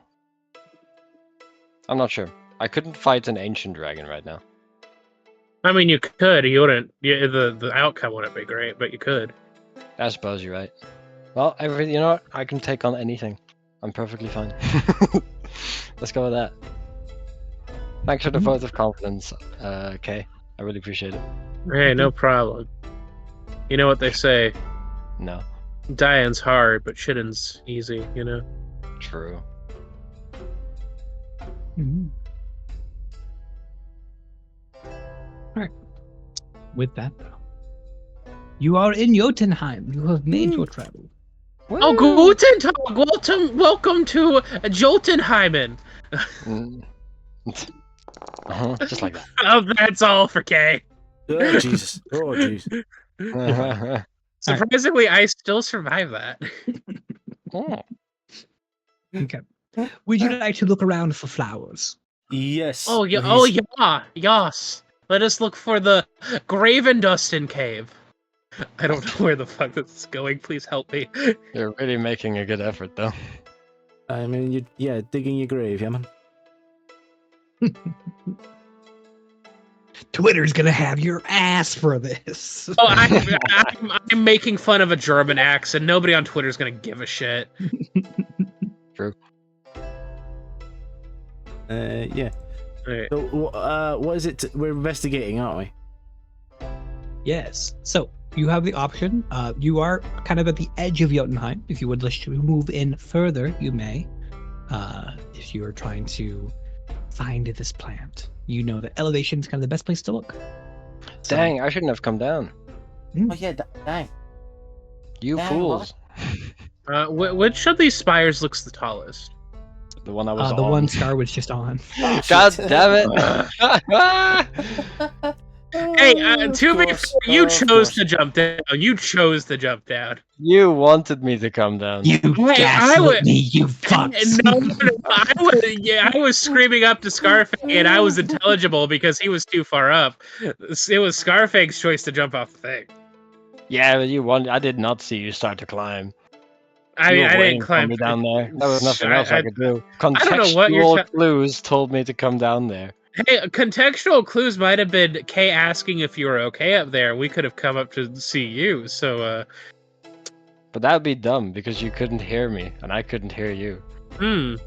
I'm not sure. I couldn't fight an ancient dragon right now. I mean, you could. You wouldn't. The outcome wouldn't be great, but you could. I suppose you're right. Well, you know what? I can take on anything. I'm perfectly fine. Let's go with that. Thanks for the vote of confidence, Kay. I really appreciate it. Hey, no problem. You know what they say? No. Dying's hard, but shitting's easy, you know? True. Alright. With that, though, you are in Jotunheim. You have made your travel. Oh, Guten Tag! Welcome to Jotunheimen! Just like that. Oh, that's all for Kay. Oh, Jesus. Oh, jeez. Surprisingly, I still survive that. Oh. Okay. Would you like to look around for flowers? Yes. Oh, yeah. Yes. Let us look for the Gravendusten Cave. I don't know where the fuck this is going. Please help me. You're really making a good effort, though. I mean, digging your grave, yeah, man. Twitter's gonna have your ass for this. Oh, I'm making fun of a German accent. Nobody on Twitter's gonna give a shit. True. Yeah. Right. So, what is it? We're investigating, aren't we? Yes. So you have the option. You are kind of at the edge of Jotunheim. If you would wish to move in further, you may. If you are trying to find this plant, you know that elevation is kind of the best place to look. Dang, I shouldn't have come down. Oh yeah, dang. You fools. Which of these spires looks the tallest? The one I was on. The one Star was just on. God damn it! Hey, to be fair, you chose to jump down. You chose to jump down. You wanted me to come down. You gaslit me, you fucks. No, I was screaming up to Scarfang, and I was intelligible because he was too far up. It was Scarfang's choice to jump off the thing. Yeah, but you wanted. I did not see you start to climb. I mean, I didn't climb me down there. There was nothing else I could do. I don't know what you're clues told me to come down there. Hey, contextual clues might have been Kay asking if you were okay up there. We could have come up to see you, so, But that would be dumb, because you couldn't hear me, and I couldn't hear you. I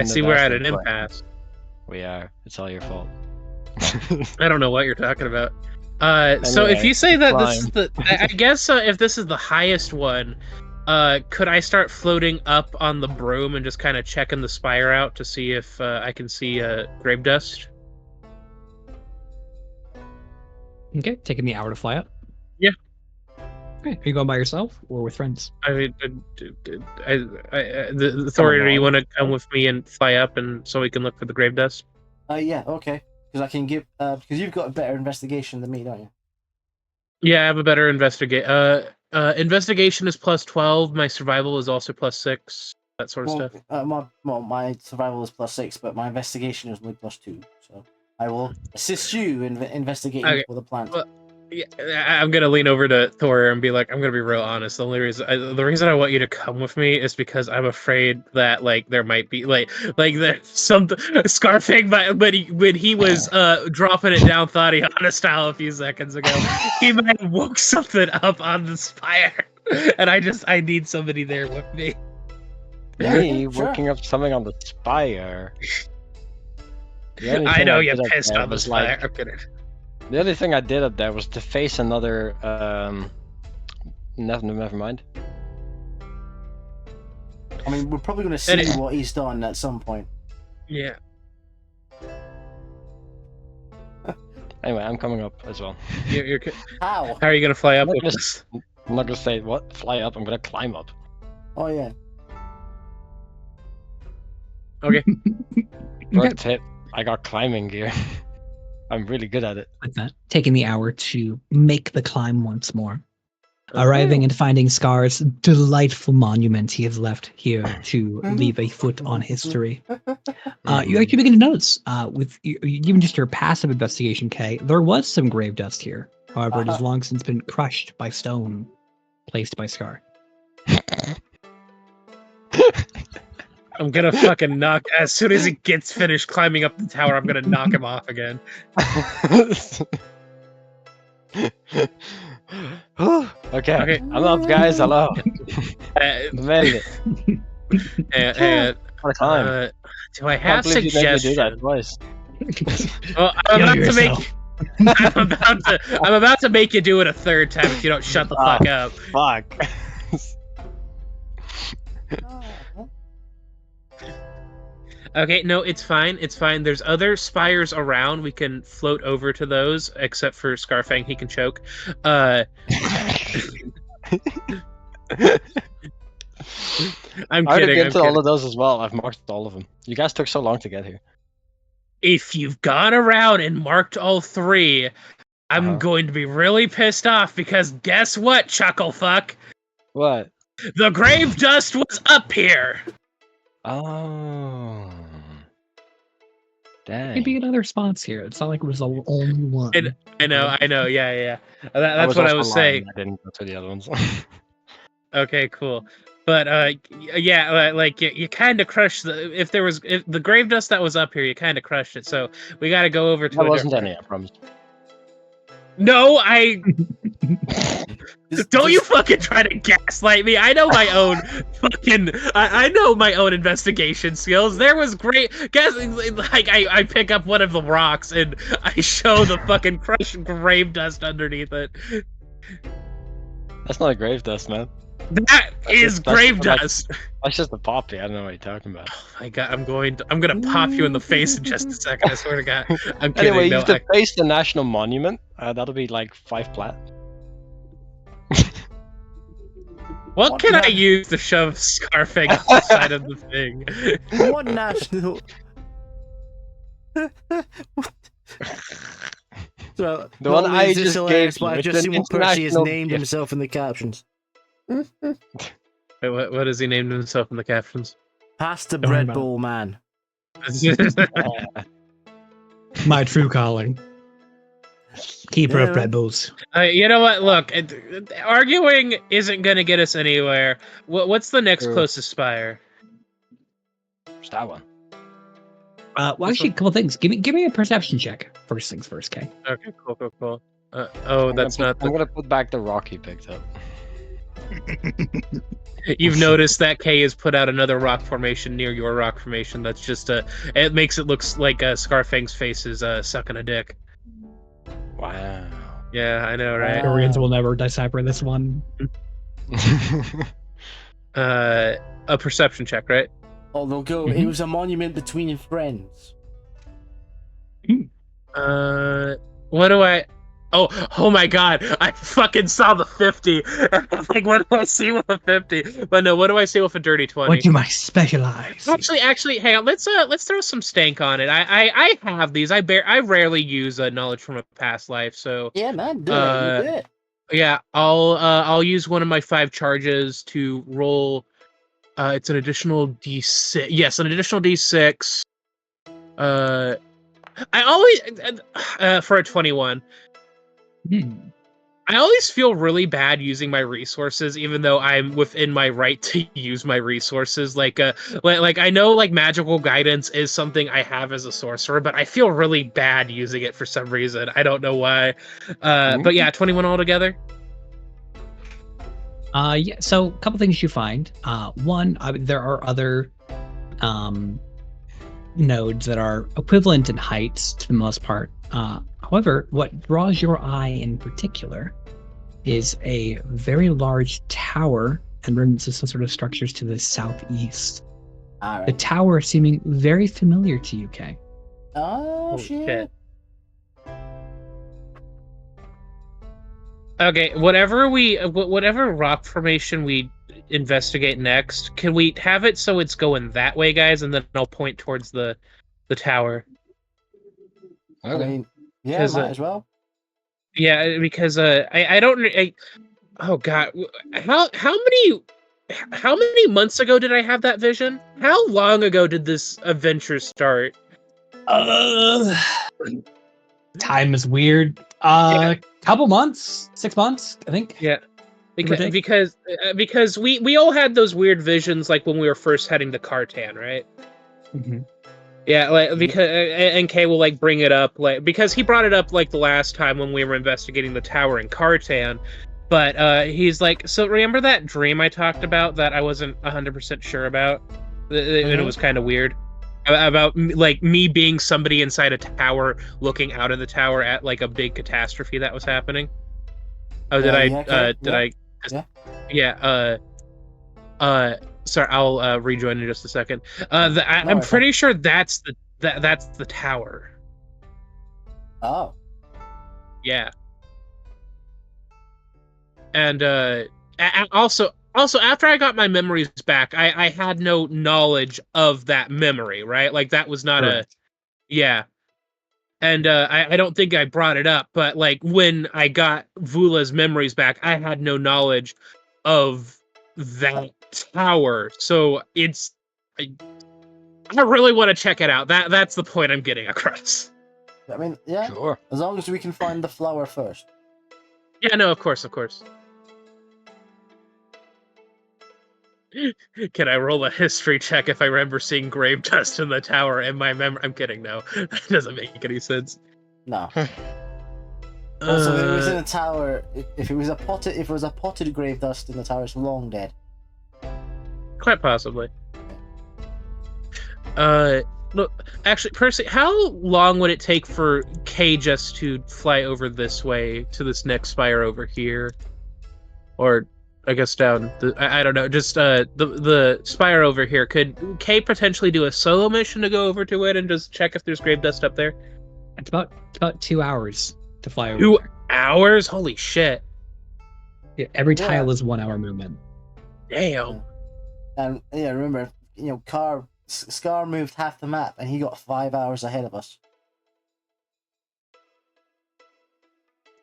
see we're at an impasse. We are. It's all your fault. I don't know what you're talking about. So Anyway, if you say that climb. this is the... I guess if this is the highest one, could I start floating up on the broom and just kind of checking the spire out to see if I can see grave dust? Okay, taking the hour to fly up. Yeah. Okay, are you going by yourself or with friends? I mean, the Thor, you want to come with me and fly up, and so we can look for the grave dust? Yeah, okay. Because I can give because you've got a better investigation than me, don't you? Yeah, I have a better investigation is plus 12. My survival is also plus 6. That sort of stuff. My survival is plus 6, but my investigation is only plus 2. So I will assist you in investigating for the plant. Well, yeah, I'm gonna lean over to Thor and be like, I'm gonna be real honest. The reason I want you to come with me is because I'm afraid that there might be there's some Scarfang, when he was dropping it down Thadiana style a few seconds ago, he might have woke something up on the spire, and I need somebody there with me. Me working up something on the spire. I know you're pissed on the spire. I'm kidding. The only thing I did up there was to face another. Never mind. I mean, we're probably going to see what he's done at some point. Yeah. Anyway, I'm coming up as well. How? How are you going to fly up? I'm not going to say what fly up. I'm going to climb up. Oh yeah. Okay. Pro tip: I got climbing gear. I'm really good at it. With that, taking the hour to make the climb once more. Arriving and finding Scar's delightful monument he has left here to leave a foot on history. You actually begin to notice, with even just your passive investigation, Kay, there was some grave dust here. However, it has long since been crushed by stone placed by Scar. I'm gonna fucking knock as soon as he gets finished climbing up the tower. I'm gonna knock him off again. Okay. I'm up, guys. Hello. Made it. Do I have suggestions? You do that twice. Well, I'm about to make you do it a third time if you don't shut the fuck up. Fuck. Okay, no, it's fine. It's fine. There's other spires around. We can float over to those, except for Scarfang. He can choke. I'm kidding. I've been to all of those as well. I've marked all of them. You guys took so long to get here. If you've gone around and marked all 3, I'm going to be really pissed off because guess what, Chucklefuck? What? The grave dust was up here. Oh. Dang. Maybe another response here. It's not like it was the only one. I know. Yeah. That's what I was saying. I didn't go to the other ones. Okay, cool. But yeah, like you kind of crushed if the grave dust that was up here, you kind of crushed it. So we got to go over to. There wasn't any, I promise. No, don't you fucking try to gaslight me. I know my own fucking I know my own investigation skills. There was great like I pick up one of the rocks and I show the fucking crushed grave dust underneath it. That's not a grave dust, man. That's grave dust. That's just a poppy. I don't know what you're talking about. Oh my god, I'm gonna pop you in the face in just a second. I swear to God. I'm kidding. Anyway, you have to face the national monument. That'll be like 5 plat. What can I use to shove Scarfang off the side of the thing? What national? So, the one I just gave you. I've just seen what Percy has named himself in the captions. Wait, what has he named himself in the captions? Past the bread bowl man. My true calling. Keeper of bread bowls. You know what? Look, arguing isn't going to get us anywhere. What's the next closest spire? It's that one. Well, actually, a couple things. Give me a perception check. First things first, Kay. Okay, cool. That's not. I'm gonna put back the rock he picked up. You've noticed that Kay has put out another rock formation near your rock formation. That's just it makes it look like Scarfang's face is sucking a dick. Wow. Yeah, I know, right? Historians will never decipher this one. A perception check, right? Oh, they'll go. It was a monument between friends. What do I? Oh my god! I fucking saw the 50. Like, what do I see with a 50? But no, what do I see with a dirty 20? What do I specialize? Actually, hang on. Let's throw some stank on it. I have these. I rarely use knowledge from a past life. So yeah, man, do it. Yeah, I'll use one of my 5 charges to roll. It's an additional D6. Yes, an additional D6. I always for a 21. I always feel really bad using my resources, even though I'm within my right to use my resources. Like I know like magical guidance is something I have as a sorcerer, but I feel really bad using it for some reason. I don't know why. But yeah, 21 altogether. Yeah. So a couple things you find. One, there are other nodes that are equivalent in heights to the most part. However, what draws your eye in particular is a very large tower and remnants of some sort of structures to the southeast. All right. The tower seeming very familiar to you, Kay. Oh, shit. Okay, whatever rock formation we investigate next, can we have it so it's going that way, guys, and then I'll point towards the tower? Okay. I mean, yeah, might as well. Yeah, because I don't. Oh God, how many months ago did I have that vision? How long ago did this adventure start? Time is weird. Couple months, 6 months, I think. Yeah, because we all had those weird visions like when we were first heading to Kartan, right? Mm-hmm. Yeah, like because and Kay will like bring it up like because he brought it up like the last time when we were investigating the tower in Kartan, but he's like, so remember that dream I talked about that I wasn't 100% sure about, and it was kind of weird about like me being somebody inside a tower looking out of the tower at like a big catastrophe that was happening. Oh, sorry, I'll rejoin in just a second. I'm pretty sure that's the tower. Oh. Yeah. And also after I got my memories back, I had no knowledge of that memory, right? Like that was not yeah. And I don't think I brought it up, but like when I got Vula's memories back, I had no knowledge of that tower. So it's I really want to check it out. That's the point I'm getting across. I mean, yeah. Sure. As long as we can find the flower first. Yeah, no, of course. Can I roll a history check if I remember seeing grave dust in the tower in my memory? I'm kidding, no. That doesn't make any sense. No. Also, if it was in a tower, if it was a potted grave dust in the tower, it's long dead. Quite possibly. Look, actually, Percy, how long would it take for Kay just to fly over this way to this next spire over here? Or I guess down I don't know, just the spire over here. Could Kay potentially do a solo mission to go over to it and just check if there's grave dust up there? It's about 2 hours to fly over. 2 hours? Holy shit! Yeah, every tile is 1 hour movement. Damn. And yeah, remember, Scar moved half the map, and he got 5 hours ahead of us.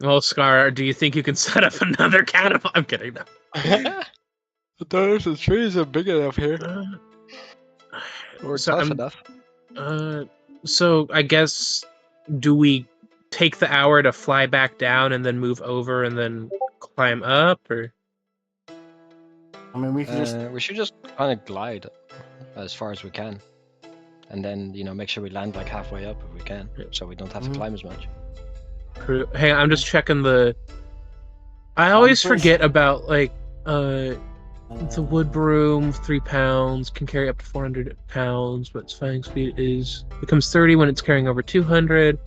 Well, Scar, do you think you can set up another catapult? I'm kidding, no. The trees are big enough here. Or tough enough. So I guess, do we take the hour to fly back down and then move over and then climb up, or? I mean, we should just kind of glide as far as we can, and then make sure we land like halfway up if we can, so we don't have to climb as much. Hey, I'm just checking the. I always forget about like the wood broom, 3 pounds, can carry up to 400 pounds, but its flying speed becomes 30 when it's carrying over 200.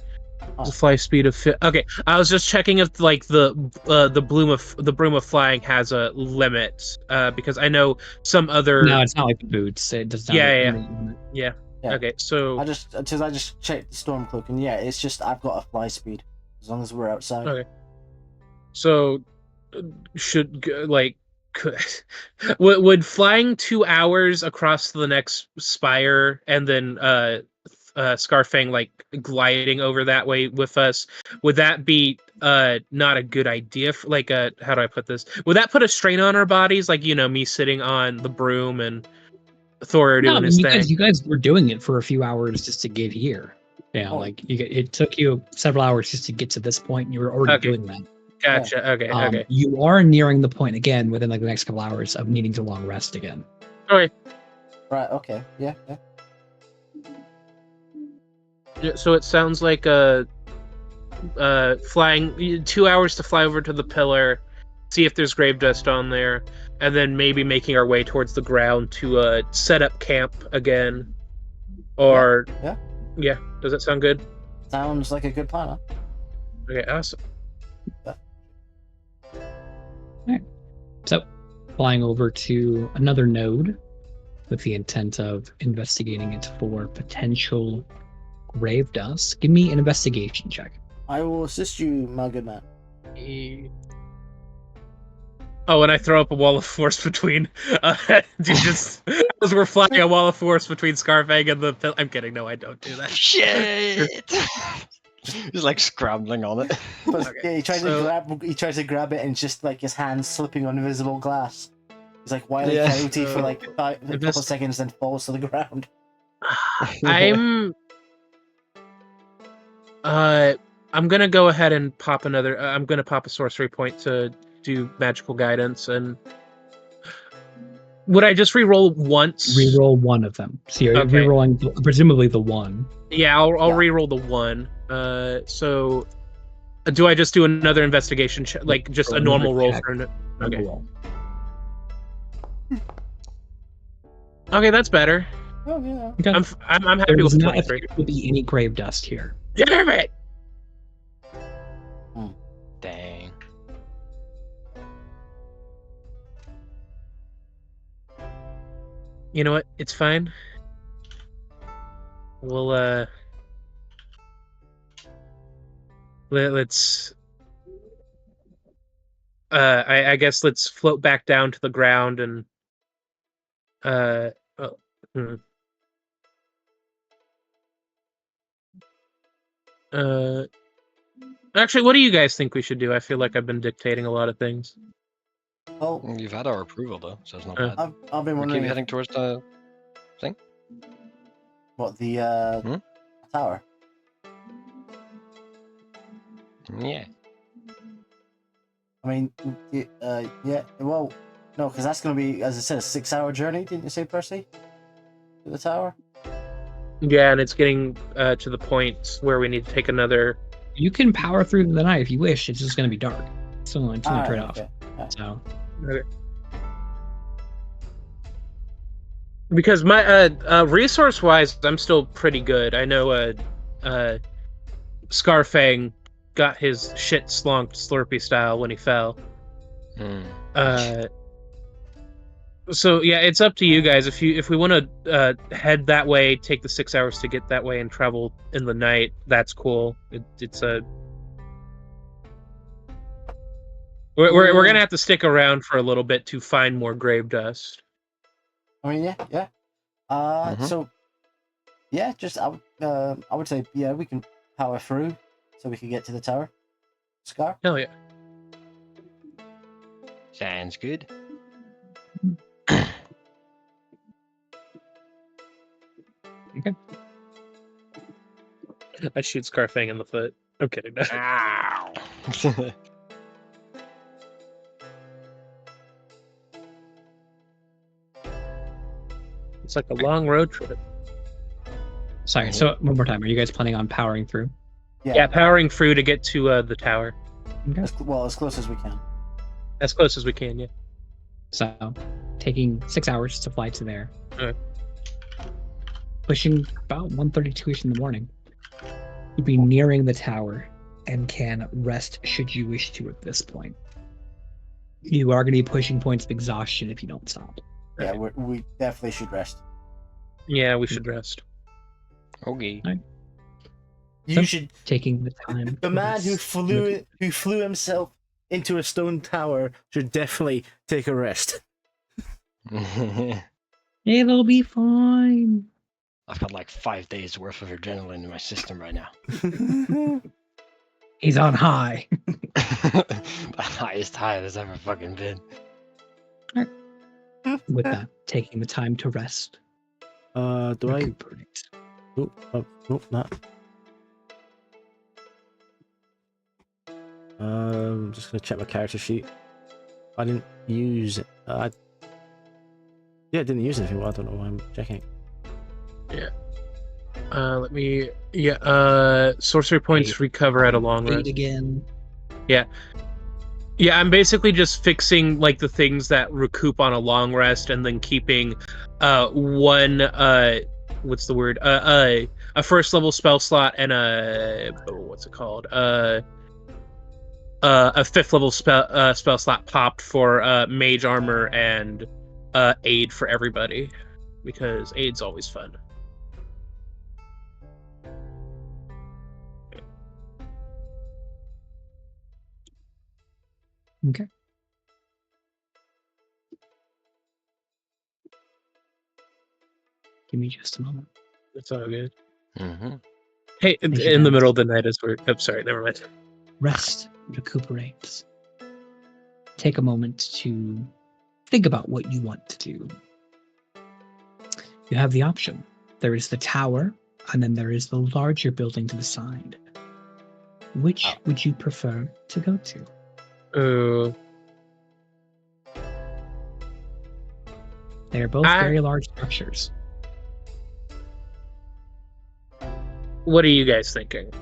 The fly speed of okay. I was just checking if like the broom of flying has a limit, because I know some other. No, it's not like the boots. It does not. Yeah. Okay, so I just checked the storm cloak, and yeah, it's just I've got a fly speed as long as we're outside. Okay. So would flying 2 hours across the next spire and then Scarfang like gliding over that way with us, would that be not a good idea for, like how do I put this? Would that put a strain on our bodies, like me sitting on the broom and Thor doing his thing? You guys were doing it for a few hours just to get here. It took you several hours just to get to this point, and you were already doing that. Gotcha. Yeah. Okay. You are nearing the point again within like the next couple hours of needing to long rest again. Okay. Right. Okay. Yeah. So it sounds like flying 2 hours to fly over to the pillar, see if there's grave dust on there, and then maybe making our way towards the ground to set up camp again. Or yeah. Does that sound good? Sounds like a good plan. Huh? Okay. Awesome. Alright. So, flying over to another node with the intent of investigating it for potential grave dust. Give me an investigation check. I will assist you, my good man. Oh, and I throw up a wall of force between. Just as we're flying a wall of force between Scarfang and the. I'm kidding. No, I don't do that. Shit! He's like scrambling on it. But Okay, yeah, he tries to grab it, and it's just like his hands slipping on invisible glass. He's like Wile E. Coyote for like a couple seconds, then falls to the ground. I'm gonna go ahead and pop another. I'm gonna pop a sorcery point to do magical guidance, and would I just re-roll once? Re-roll one of them. So you're re-rolling presumably the one. Yeah, I'll re-roll the one. So do I just do another investigation check, like just a normal roll for an? Okay. Okay, that's better. Oh yeah. Okay. I'm happy with 23. There will be any grave dust here. Damn it! Dang. You know what? It's fine. We'll let's I guess let's float back down to the ground and actually, what do you guys think we should do? I feel like I've been dictating a lot of things. Oh, You've had our approval though, so it's not bad. I've been We wondering. keep heading towards the thing. What the tower? Yeah. I mean, yeah. Well, no, because that's going to be, as I said, a 6-hour journey. Didn't you say, Percy? To the tower. Yeah, and it's getting to the point where we need to take another. You can power through the night if you wish. It's just going to be dark. It's only trade-off. Okay. Yeah. So. Okay. Because my resource-wise, I'm still pretty good. I know Scarfang got his shit slonked Slurpee style when he fell. So yeah, it's up to you guys. If we want to head that way, take the 6 hours to get that way, and travel in the night, that's cool. It's a we're gonna have to stick around for a little bit to find more grave dust. I mean, yeah. So yeah, just I would say we can power through so we can get to the tower. Scar? Hell yeah. Sounds good. Okay. I shoot Scarfang in the foot. I'm kidding. No. Ow. It's like a long road trip. Sorry. So one more time. Are you guys planning on powering through? Yeah, powering through to get to the tower. Okay. As close as we can. As close as we can, yeah. So, taking 6 hours to fly to there. Okay. Pushing about 1:32ish in the morning. You'll be nearing the tower and can rest should you wish to at this point. You are going to be pushing points of exhaustion if you don't stop. Yeah, we definitely should rest. Yeah, we should rest. Okay. You should. Taking the time. The man who flew himself into a stone tower should definitely take a rest. It'll be fine. I've got like 5 days worth of adrenaline in my system right now. He's on high. The highest high there's ever fucking been. With that, taking the time to rest. Do I? Recuperate. Nope, not. I'm just gonna check my character sheet. I didn't use it. I didn't use anything. Well, I don't know why I'm checking. Yeah. Let me. Yeah. Sorcery points recover at a long rest. Again. Yeah. Yeah, I'm basically just fixing like the things that recoup on a long rest, and then keeping one what's the word? A first level spell slot and a what's it called? A 5th level spell slot popped for mage armor and aid for everybody, because aid's always fun. Okay. Give me just a moment. It's all good. Mm-hmm. Hey, in the middle of the night as we're... I'm sorry, never mind. Rest, recuperate. Take a moment to think about what you want to do. You have the option. There is the tower, and then there is the larger building to the side. Which would you prefer to go to? They are both very large structures. What are you guys thinking?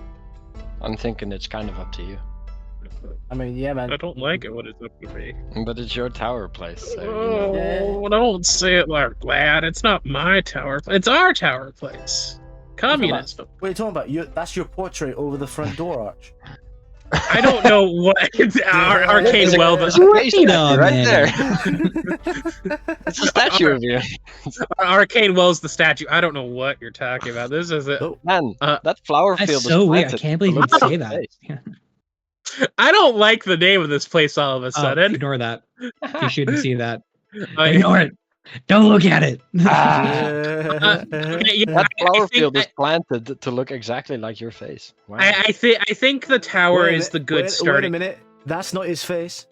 I'm thinking it's kind of up to you. I mean, yeah, man. I don't like it when it's up to me. But it's your tower place. So, Oh, don't say it like that. It's not my tower. It's our tower place. Communism. What are you talking about? That's your portrait over the front door arch. I don't know what Arcane Well. Right there. It's a statue of you. Arcane Well's the statue. I don't know what you're talking about. This is it. Man, that flower field That's is so weird. I planted. can't believe you'd say that. Yeah. I don't like the name of this place all of a sudden. Ignore that. You shouldn't see that. Ignore it. Don't look at it. That flower field is planted to look exactly like your face. Wow. I think the tower is the good starting. Wait a minute. That's not his face.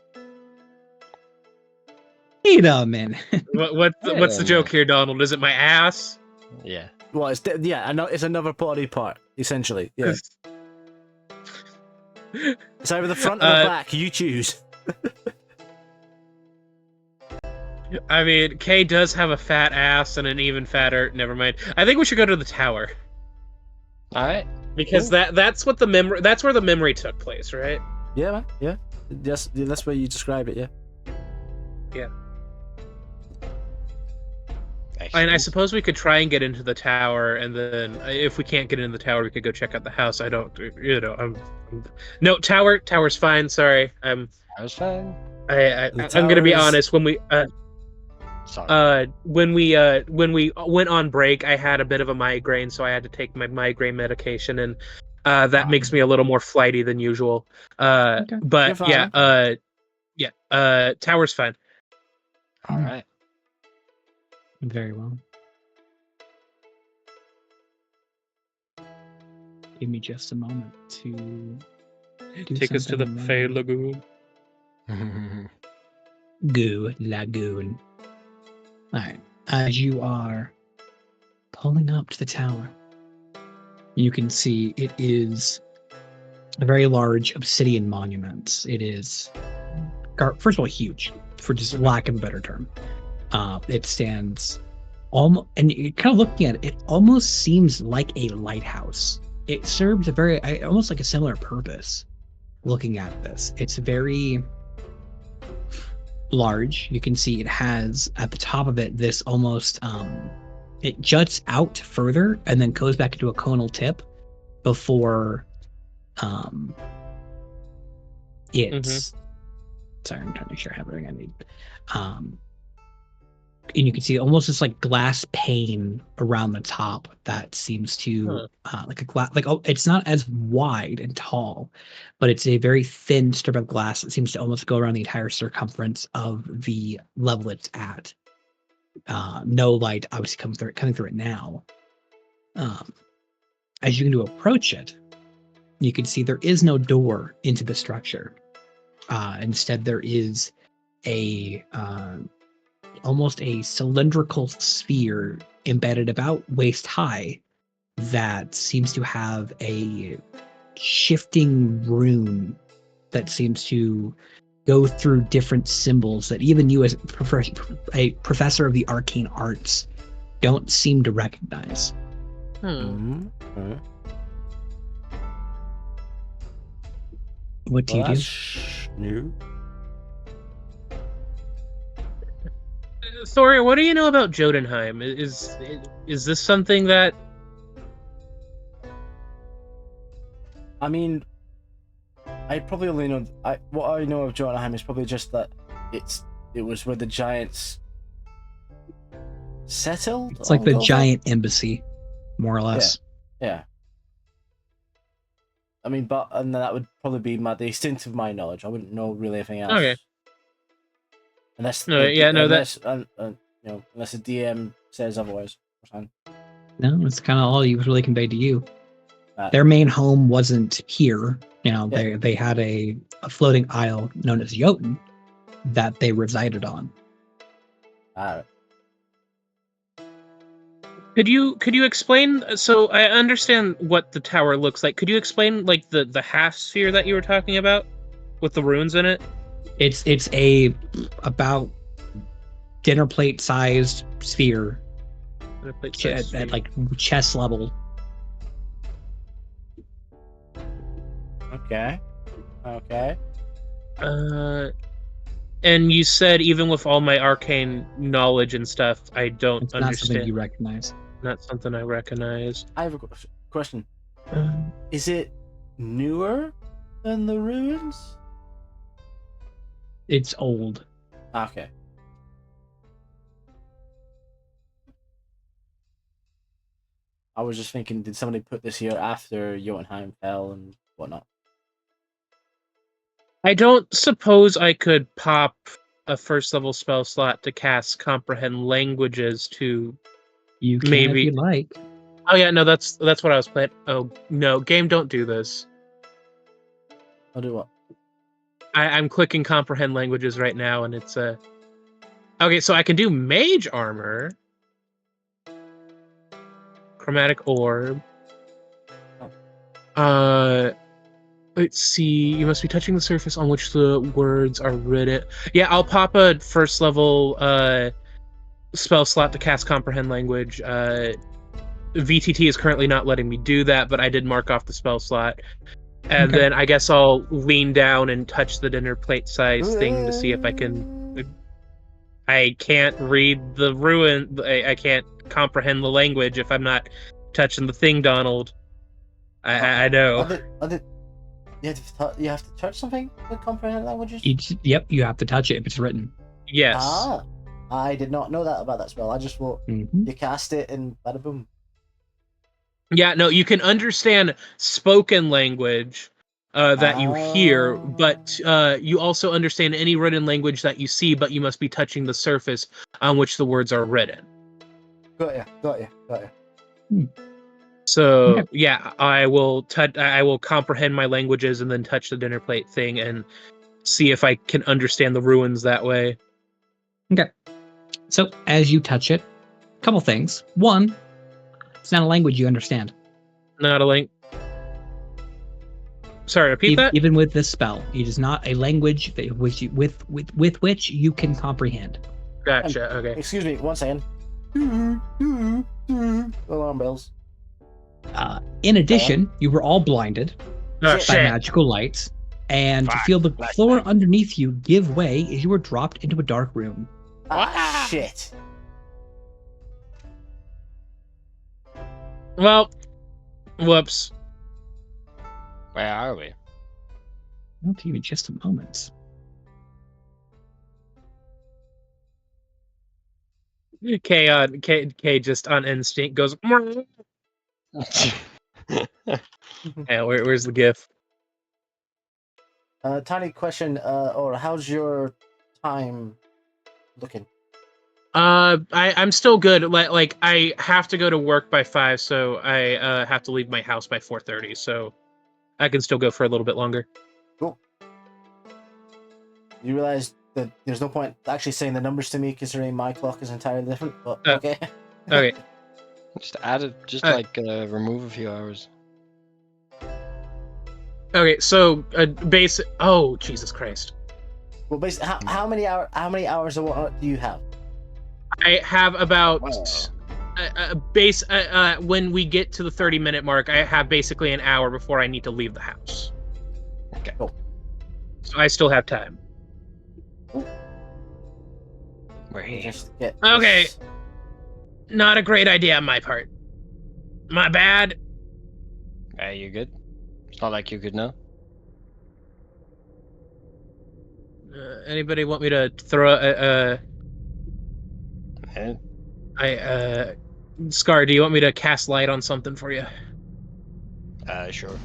Wait a minute. What's the joke here, Donald? Is it my ass? Yeah. Well, it's another body part, essentially. Yeah. It's either the front or the back. You choose. I mean, Kay does have a fat ass and an even fatter. Never mind. I think we should go to the tower. All right. Because that's what the memory. That's where the memory took place, right? Yeah, man. Yeah. That's where you describe it. Yeah. Yeah. And I suppose we could try and get into the tower, and then if we can't get into the tower, we could go check out the house. No, tower's fine. Sorry, Tower's fine. I'm gonna be honest. When we when we went on break, I had a bit of a migraine, so I had to take my migraine medication, and that makes me a little more flighty than usual. Okay. But tower's fine. All right. Very well. Give me just a moment to take us to the Fey Lagoon. Goo Lagoon. Alright. As you are pulling up to the tower, you can see it is a very large obsidian monument. It is, first of all, huge, for just lack of a better term. It stands almost, and you're kind of looking at it, it almost seems like a lighthouse. It serves a almost like a similar purpose. Looking at this, it's very large. You can see it has at the top of it this almost, it juts out further and then goes back into a conal tip before, it's, sorry, I'm trying to make sure I have everything I need. And you can see almost this like glass pane around the top that seems to like a glass, like, it's not as wide and tall, but it's a very thin strip of glass that seems to almost go around the entire circumference of the level it's at. No light obviously coming through it now. As you can approach it, you can see there is no door into the structure. Instead, there is a almost a cylindrical sphere embedded about waist high that seems to have a shifting rune that seems to go through different symbols that even you as a professor of the arcane arts don't seem to recognize. What do you do? New. Thoria, what do you know about Jotunheim? Is this something that? I mean, I probably only know. What I know of Jotunheim is probably just that it was where the giants settled. It's like the giant embassy, more or less. Yeah. I mean, and that would probably be the extent of my knowledge. I wouldn't know really anything else. Okay. Unless unless the DM says otherwise. No, it's kind of all he was really conveyed to you. Their main home wasn't here. They had a floating isle known as Jotun that they resided on. Could you explain? So I understand what the tower looks like. Could you explain like the half sphere that you were talking about with the runes in it? It's a about dinner plate sized sphere at like chest level. Okay. And you said even with all my arcane knowledge and stuff, I don't it's understand. Not something you recognize. Not something I recognize. I have a question. Is it newer than the ruins? It's old. Okay. I was just thinking, did somebody put this here after Jotunheim fell and whatnot? I don't suppose I could pop a first level spell slot to cast comprehend languages to. You can maybe if you like. Oh yeah, no, that's what I was playing. Oh no, game, don't do this. I'll do what? I'm clicking comprehend languages right now, and it's okay. So I can do mage armor, chromatic orb. Let's see. You must be touching the surface on which the words are written. Yeah, I'll pop a first level spell slot to cast comprehend language. VTT is currently not letting me do that, but I did mark off the spell slot. And then I guess I'll lean down and touch the dinner plate size thing to see if I can. I can't read the ruin. I can't comprehend the language if I'm not touching the thing, Donald. I know. You have to touch something to comprehend languages? Yep, you have to touch it if it's written. Yes. I did not know that about that spell. I just thought you cast it and bada boom. Yeah, no, you can understand spoken language that you hear, but you also understand any written language that you see, but you must be touching the surface on which the words are written. Got you. So yeah, I will comprehend my languages and then touch the dinner plate thing and see if I can understand the ruins that way. Okay. So as you touch it, a couple things. One, it's not a language you understand. Not a link. Sorry, repeat that. Even with this spell, it is not a language that with which you can comprehend. Gotcha. Okay. Excuse me, 1 second. Alarm bells. In addition, you were all blinded by magical lights, and to feel the floor underneath you give way as you were dropped into a dark room. Shit. Well, whoops. Where are we? I'll tell you in just a moment. K just on instinct goes. Yeah, where's the GIF? Tiny question. Or how's your time looking? I'm still good. Like I have to go to work by 5, so I have to leave my house by 4:30. So I can still go for a little bit longer. Cool. You realize that there's no point actually saying the numbers to me, considering my clock is entirely different. But okay. Okay. Just add it. Just remove a few hours. Okay. So Oh, Jesus Christ. Well, basically, how many hours of what do you have? I have about when we get to the 30-minute mark, I have basically an hour before I need to leave the house. Okay. Cool. So I still have time. We're here. Okay. Not a great idea on my part. My bad. Hey, you good? It's not like you could know. Anybody want me to throw Scar, do you want me to cast light on something for you? Sure.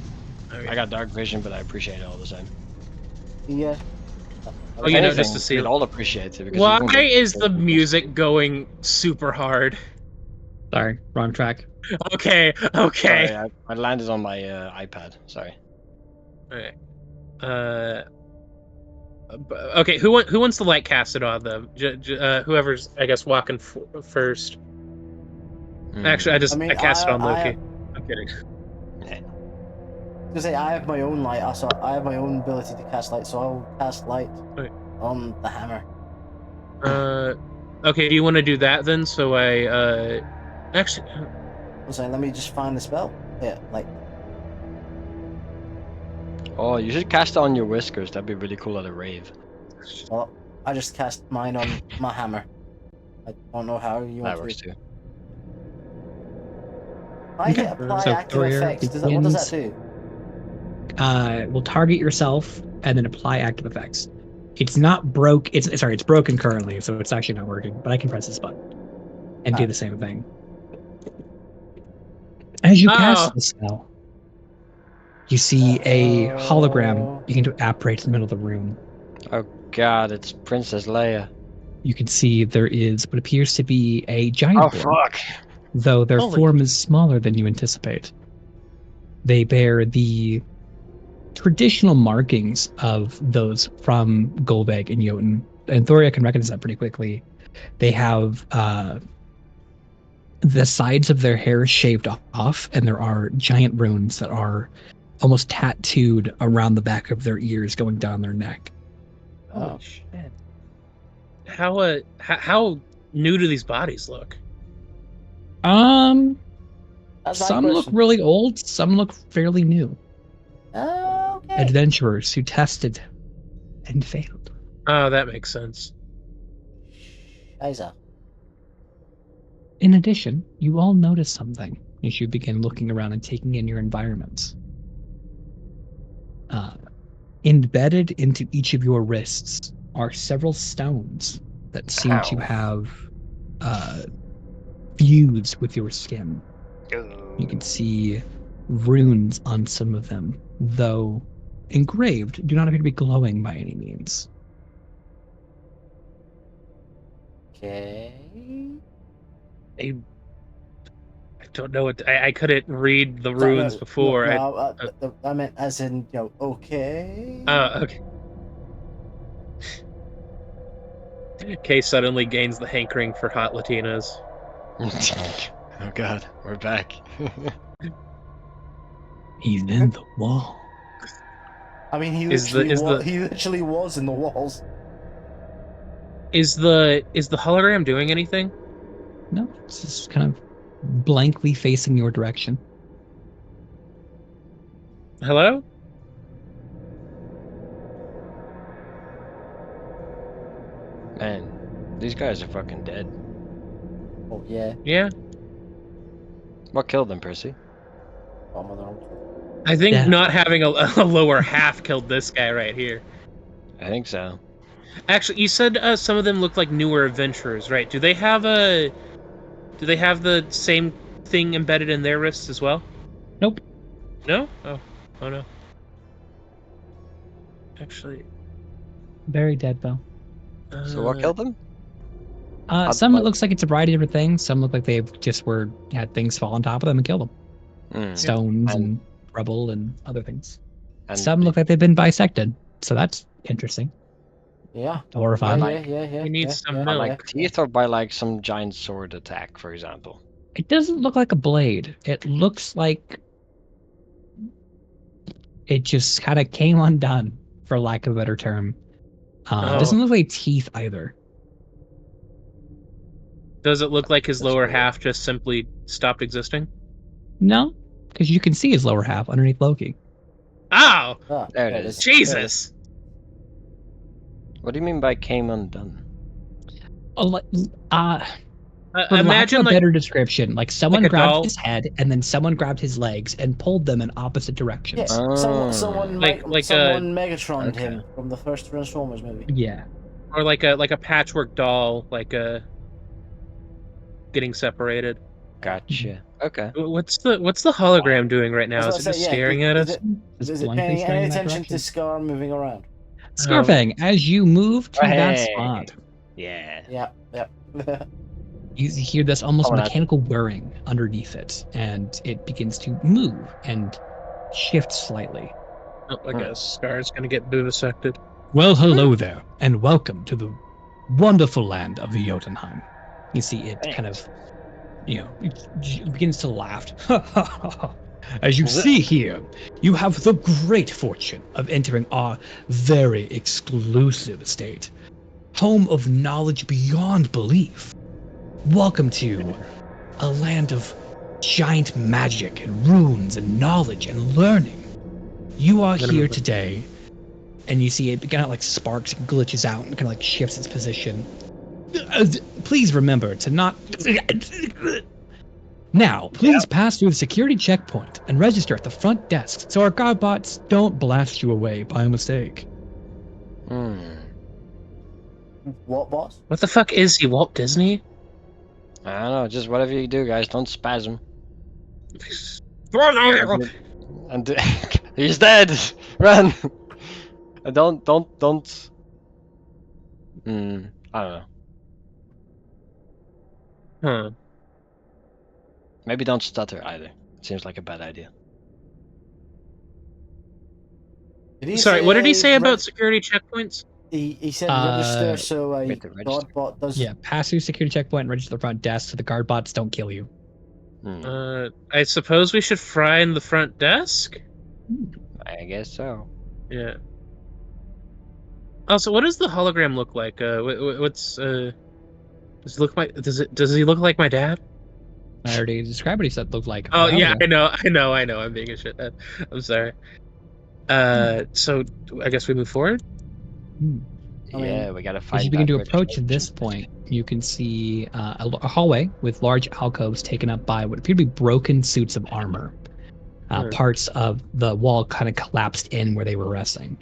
Okay. I got dark vision, but I appreciate it all the same. Yeah. Oh, you know, just to see it. All appreciate it. Why is the music going super hard? Sorry, wrong track. Okay. Sorry, I landed on my iPad. Sorry. Okay. Okay. Who wants to light cast it on them? Whoever's, I guess, walking first. Actually, I cast it on Loki. I'm kidding. Yeah. To say I have my own light, so I have my own ability to cast light, so I'll cast light on the hammer. Okay. Do you want to do that then? So I actually. So let me just find the spell. Yeah, light. Oh, you should cast it on your whiskers. That'd be really cool at a rave. Well, I just cast mine on my hammer. I don't know how you want That works to. too. I hit apply active effects. What does that do? Will target yourself and then apply active effects. It's not broke. It's broken currently, so it's actually not working. But I can press this button and do the same thing. As you cast the spell, you see a hologram begin to apparate in the middle of the room. Oh God, it's Princess Leia. You can see there is what appears to be a giant form, fuck! though their form is smaller than you anticipate. They bear the traditional markings of those from Gulveg and Jotun, and Thoria can recognize that pretty quickly. They have the sides of their hair shaved off, and there are giant runes that are almost tattooed around the back of their ears going down their neck. Oh shit! How new do these bodies look? Some question. look really old, some look fairly new. Okay. Adventurers who tested and failed. Oh, that makes sense. Isa. In addition, you all notice something as you begin looking around and taking in your environments. Embedded into each of your wrists are several stones that seem to have fused with your skin. You can see runes on some of them, though engraved, do not appear to be glowing by any means. Okay. I don't know what I couldn't read the runes before. I meant as in, okay. Okay. Kay suddenly gains the hankering for hot Latinas. Oh God, we're back. He's in the wall. I mean, he literally was in the walls. Is the hologram doing anything? No, it's just kind of blankly facing your direction. Hello? Man, these guys are fucking dead. Oh yeah. Yeah. What killed them, Percy? I think not having a lower half killed this guy right here. I think so. Actually, you said some of them look like newer adventurers, right? Do they have the same thing embedded in their wrists as well? Nope. No? Oh no. Actually, very dead though. So what killed them? Some it looks like it's a variety of different things. Some look like they just had things fall on top of them and kill them. Stones and rubble and other things. And some look like they've been bisected, so that's interesting. Yeah. Horrifying. Yeah. We need some by milk. Teeth or by like some giant sword attack, for example. It doesn't look like a blade. It looks like it just kind of came undone, for lack of a better term. It doesn't look like teeth either. Does it look like his lower half just simply stopped existing? No, because you can see his lower half underneath Loki. Oh! There it is. Jesus! What do you mean by came undone? Imagine a better description, like someone like grabbed his head and then someone grabbed his legs and pulled them in opposite directions. Yeah, someone Megatron'd him from the first Transformers movie. Yeah, or like a patchwork doll, getting separated. Gotcha. Okay. What's the hologram doing right now? Is it just staring at us? Is it paying any attention to Scar moving around? Scarfang, as you move to that spot, Yeah. Yeah. You hear this almost mechanical whirring underneath it, and it begins to move and shift slightly. Oh, I guess Scar's gonna get vivisected. Well, hello there, and welcome to the wonderful land of Jotunheim. You see it kind of, it begins to laugh. As you see here, you have the great fortune of entering our very exclusive estate, home of knowledge beyond belief. Welcome to a land of giant magic and runes and knowledge and learning. You are here today, and you see it kind of like sparks and glitches out and kind of like shifts its position. Please remember to not... Now, please pass through the security checkpoint and register at the front desk so our guard bots don't blast you away by mistake. What boss? What the fuck is he, Walt Disney? I don't know, just whatever you do, guys, don't spasm. And he's dead! Run! Don't. I don't know. Huh. Maybe don't stutter either. Seems like a bad idea. Sorry, what did he say about security checkpoints? He said register, so guard bot does. Yeah, pass through security checkpoint and register the front desk so the guard bots don't kill you. I suppose we should fry in the front desk? I guess so. Yeah. Also, what does the hologram look like? What's does he look like my dad? I already described what he said looked like. Oh yeah, I know. I'm being a shithead. I'm sorry. So I guess we move forward. Yeah, we gotta find. As you begin to approach this point, you can see a hallway with large alcoves taken up by what appear to be broken suits of armor. Parts of the wall kind of collapsed in where they were resting.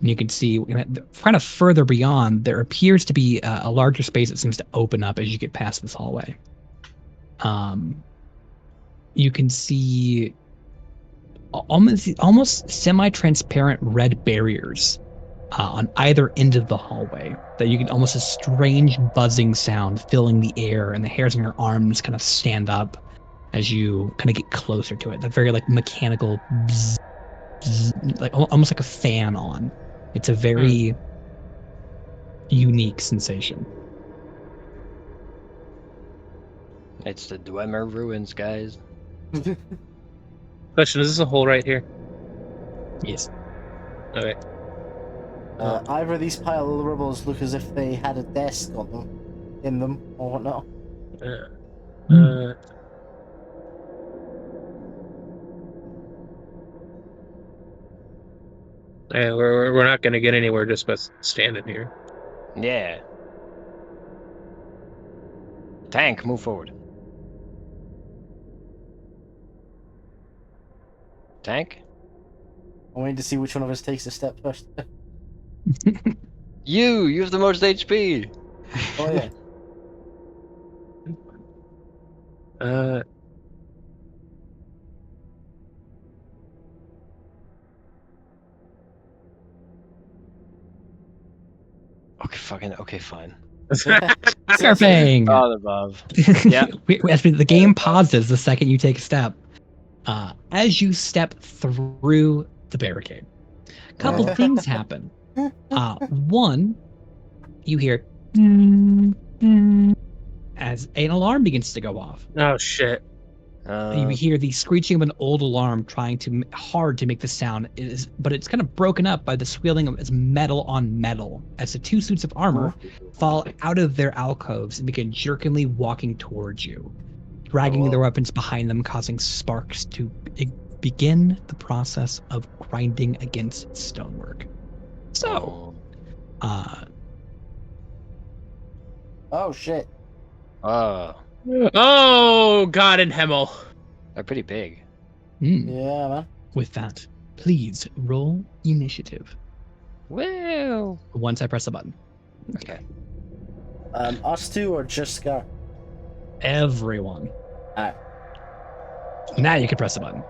And you can see kind of further beyond, there appears to be a larger space that seems to open up as you get past this hallway. You can see almost semi-transparent red barriers on either end of the hallway that you can almost a strange buzzing sound filling the air, and the hairs on your arms kind of stand up as you kind of get closer to it. The very like mechanical bzz, bzz, like almost like a fan on. It's a very unique sensation. It's the Dwemer ruins, guys. Question, is this a hole right here? Yes. Okay. Either of these pile of rubbles look as if they had a desk on them, in them, or whatnot. Yeah, we're not gonna get anywhere just by standing here. Yeah. Tank, move forward. Tank? I'm waiting to see which one of us takes a step first. You have the most HP. Oh yeah. Okay, fine. Scarfang! All above. Yeah. The game pauses the second you take a step. As you step through the barricade, a couple things happen. One, you hear as an alarm begins to go off. Oh shit! You hear the screeching of an old alarm trying to hard to make the sound, but it's kind of broken up by the squealing of metal on metal as the two suits of armor fall out of their alcoves and begin jerkingly walking towards you, dragging their weapons behind them, causing sparks to begin the process of grinding against stonework. So, oh shit. Oh, God in Himmel. They're pretty big. Yeah, man. With that, please roll initiative. Well. Once I press the button. Okay. Us two or just Scar? Everyone. Alright. Now you can press the button.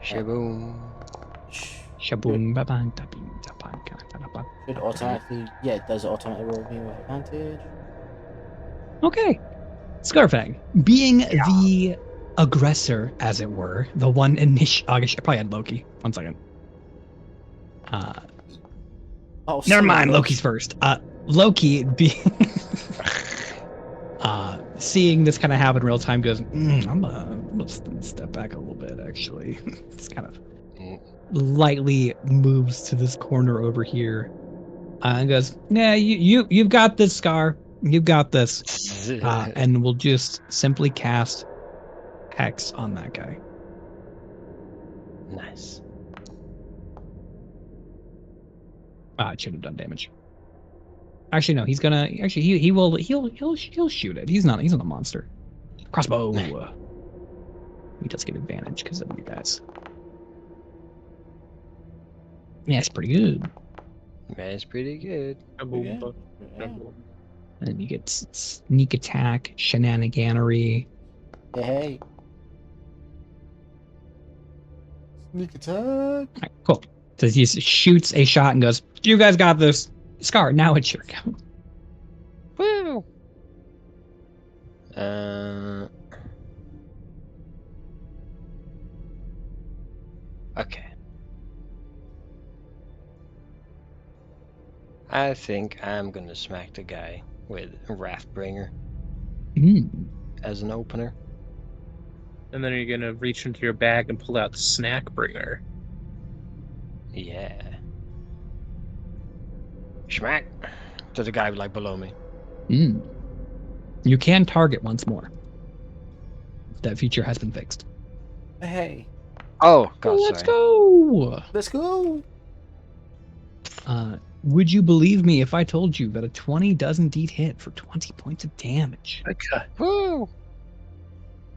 Shaboom. Shaboom. Should automatically, yeah, it does automatically roll me with advantage. Okay. Scarfang, being the aggressor, as it were, the one I probably had Loki. 1 second. Never mind, Loki's first. Loki being seeing this kind of happen in real time goes, I'm gonna step back a little bit, actually. It's kind of lightly moves to this corner over here and goes, yeah, you've got this, Scar. You've got this. And we'll just simply cast Hex on that guy. Nice. It should have done damage. Actually, no. He's gonna. Actually, he'll shoot it. He's not a monster. Crossbow. He does get advantage because of you guys. Yeah, it's pretty good. That's pretty good. And then you get sneak attack, shenaniganery. Hey. Sneak attack. All right, cool. So he shoots a shot and goes, "You guys got this." Scar, now it's your go. Woo! Okay. I think I'm gonna smack the guy with Wrathbringer as an opener. And then you're gonna reach into your bag and pull out Snackbringer. Yeah. Schmack to the guy like below me. You can target once more. That feature has been fixed. Hey. Oh God! Let's go. Let's go. Would you believe me if I told you that a 20 does indeed hit for 20 points of damage? Okay. Woo!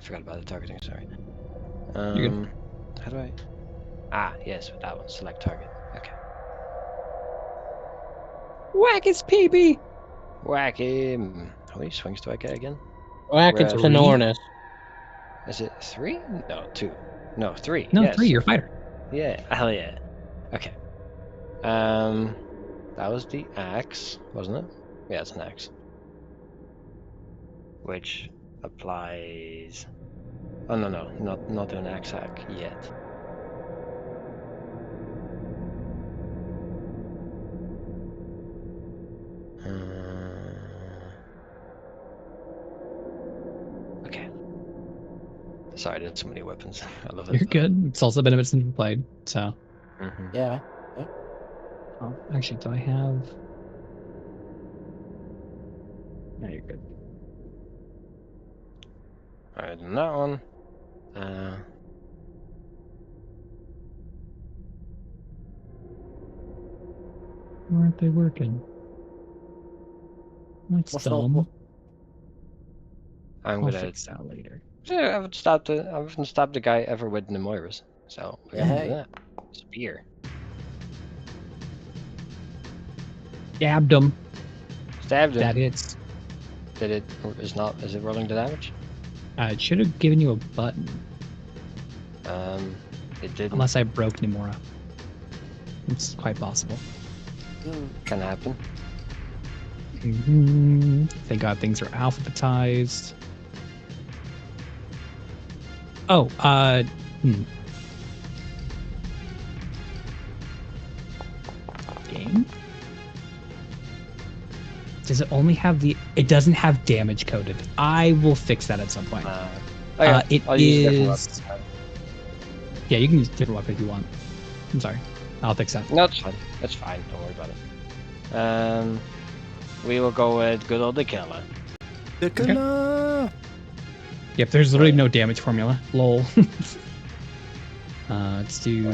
I forgot about the targeting. Sorry. You're good. How do I? Ah, yes, with that one. Select target. Okay. Whack his PB. Whack him. How many swings do I get again? Whack its Three? Penornus. Is it 3? No, 2. No, 3. No, yes. 3. You're a fighter. Yeah. Hell yeah. Okay. That was the axe, wasn't it? Yeah, it's an axe. Which applies. Oh no, not an axe hack yet. Okay. Sorry, there's so many weapons. I love it. You're good. It's also been a bit since we played, so. Yeah, man. Oh, actually, do I have? No, you're good. Alright, and that one. Why aren't they working? That's dumb. I'm I'll gonna fix that later. Yeah, I haven't stopped the guy ever with Nemoiras. So we're gonna do that. Spear. Stabbed him. Stabbed him. That hits. Is it rolling the damage? It should have given you a button. It didn't. Unless I broke Nemora. It's quite possible. Can happen. Thank God things are alphabetized. Oh, Game? Does it only have it doesn't have damage coded. I will fix that at some point. Okay. I'll use different weapons. Yeah, you can use different weapon if you want. I'm sorry. I'll fix that. No, it's fine. That's fine. Don't worry about it. We will go with good old Dekela. Dekela! Yep, there's literally no damage formula. Lol. Let's do...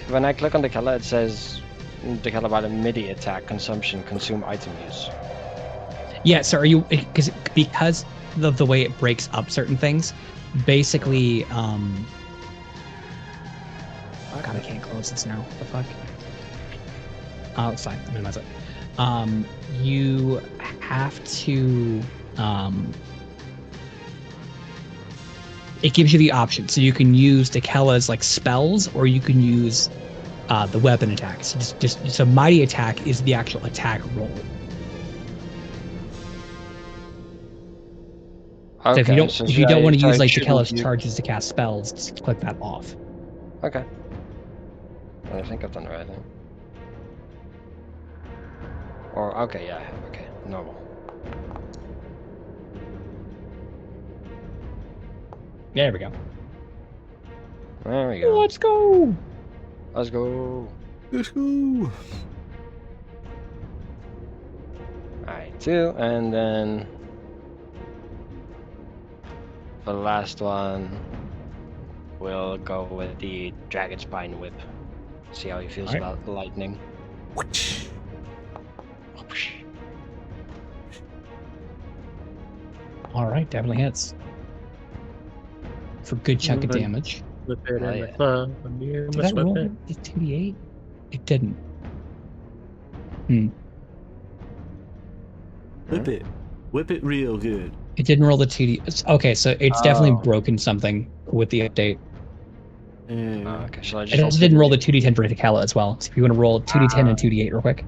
When I click on Dekela, it says Dekela by the MIDI attack, consumption, consume item use. Yeah, so are you... Because of the way it breaks up certain things, basically... Oh God, I can't close this now. What the fuck? Oh, it's fine. Minimize it. You have to... It gives you the option. So you can use Dekela's like spells, or you can use the weapon attacks. So mighty attack is the actual attack roll. Okay, So if you don't want to use like Takella's you... charges to cast spells, just click that off. Okay. I think I've done the right thing. Or okay, yeah, I have. Okay, normal. There we go. There we go. Let's go. Let's go. Let's go. Alright, 2, and then for the last one, we'll go with the Dragon Spine Whip. See how he feels about the lightning. All right, definitely hits. For good chunk of damage. Did I roll the 2d8? It didn't. Whip it real good. It didn't roll the 2d. Okay, so it's definitely broken something with the update. Okay, shall I It just also didn't roll the 2d10 for Takala as well. So if you want to roll 2d10 and 2d8 real quick.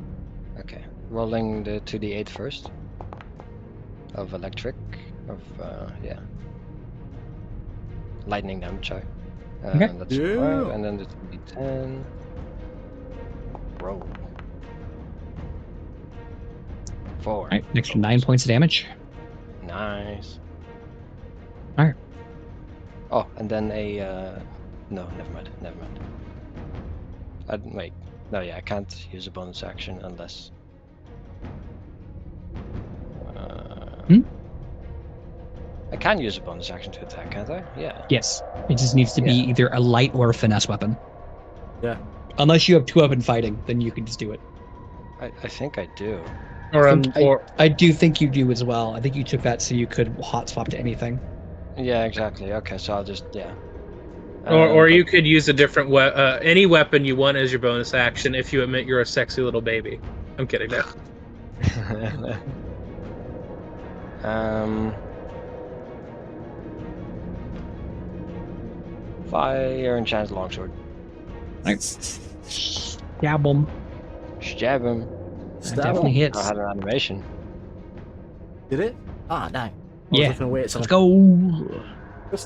Okay, rolling the 2d8 first. Of electric. Yeah. Lightning damage, sorry. Okay. That's 5, and then the 2d10. Roll. 4. All right, an extra 9 points of damage. Nice. All right. Oh, and then a no, never mind. Wait. No, yeah, I can't use a bonus action unless. I can use a bonus action to attack, can't I? Yeah. Yes. It just needs to be either a light or a finesse weapon. Yeah. Unless you have 2-weapon fighting, then you can just do it. I think I do. I do think you do as well. I think you took that so you could hot swap to anything. Yeah, exactly. Okay, so I'll just or you could use a different any weapon you want as your bonus action if you admit you're a sexy little baby. I'm kidding. No. Fire Enchanted Longsword. Thanks. Stab him. Stab him. That definitely hits. I had an animation. Did it? Ah, no. Yeah. Let's go.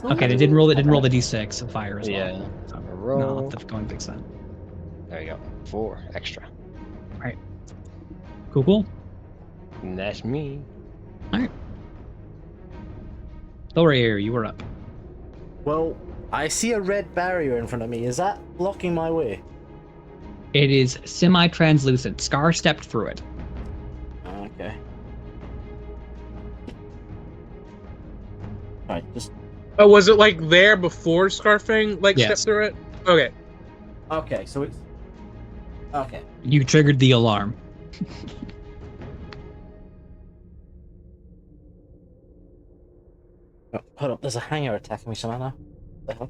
Okay, they didn't roll the d6 of fire as well. Yeah. Roll. No, that's going big set. There you go. 4 extra. All right. Cool. And that's me. All right. Thorier, you were up. Well, I see a red barrier in front of me. Is that blocking my way? It is semi-translucent. Scar stepped through it. Okay. Right, just... Oh, was it like there before Scarfang stepped through it? Okay. Okay, so it's... Okay. You triggered the alarm. Oh, hold up, there's a hanger attacking me somehow now. The hell?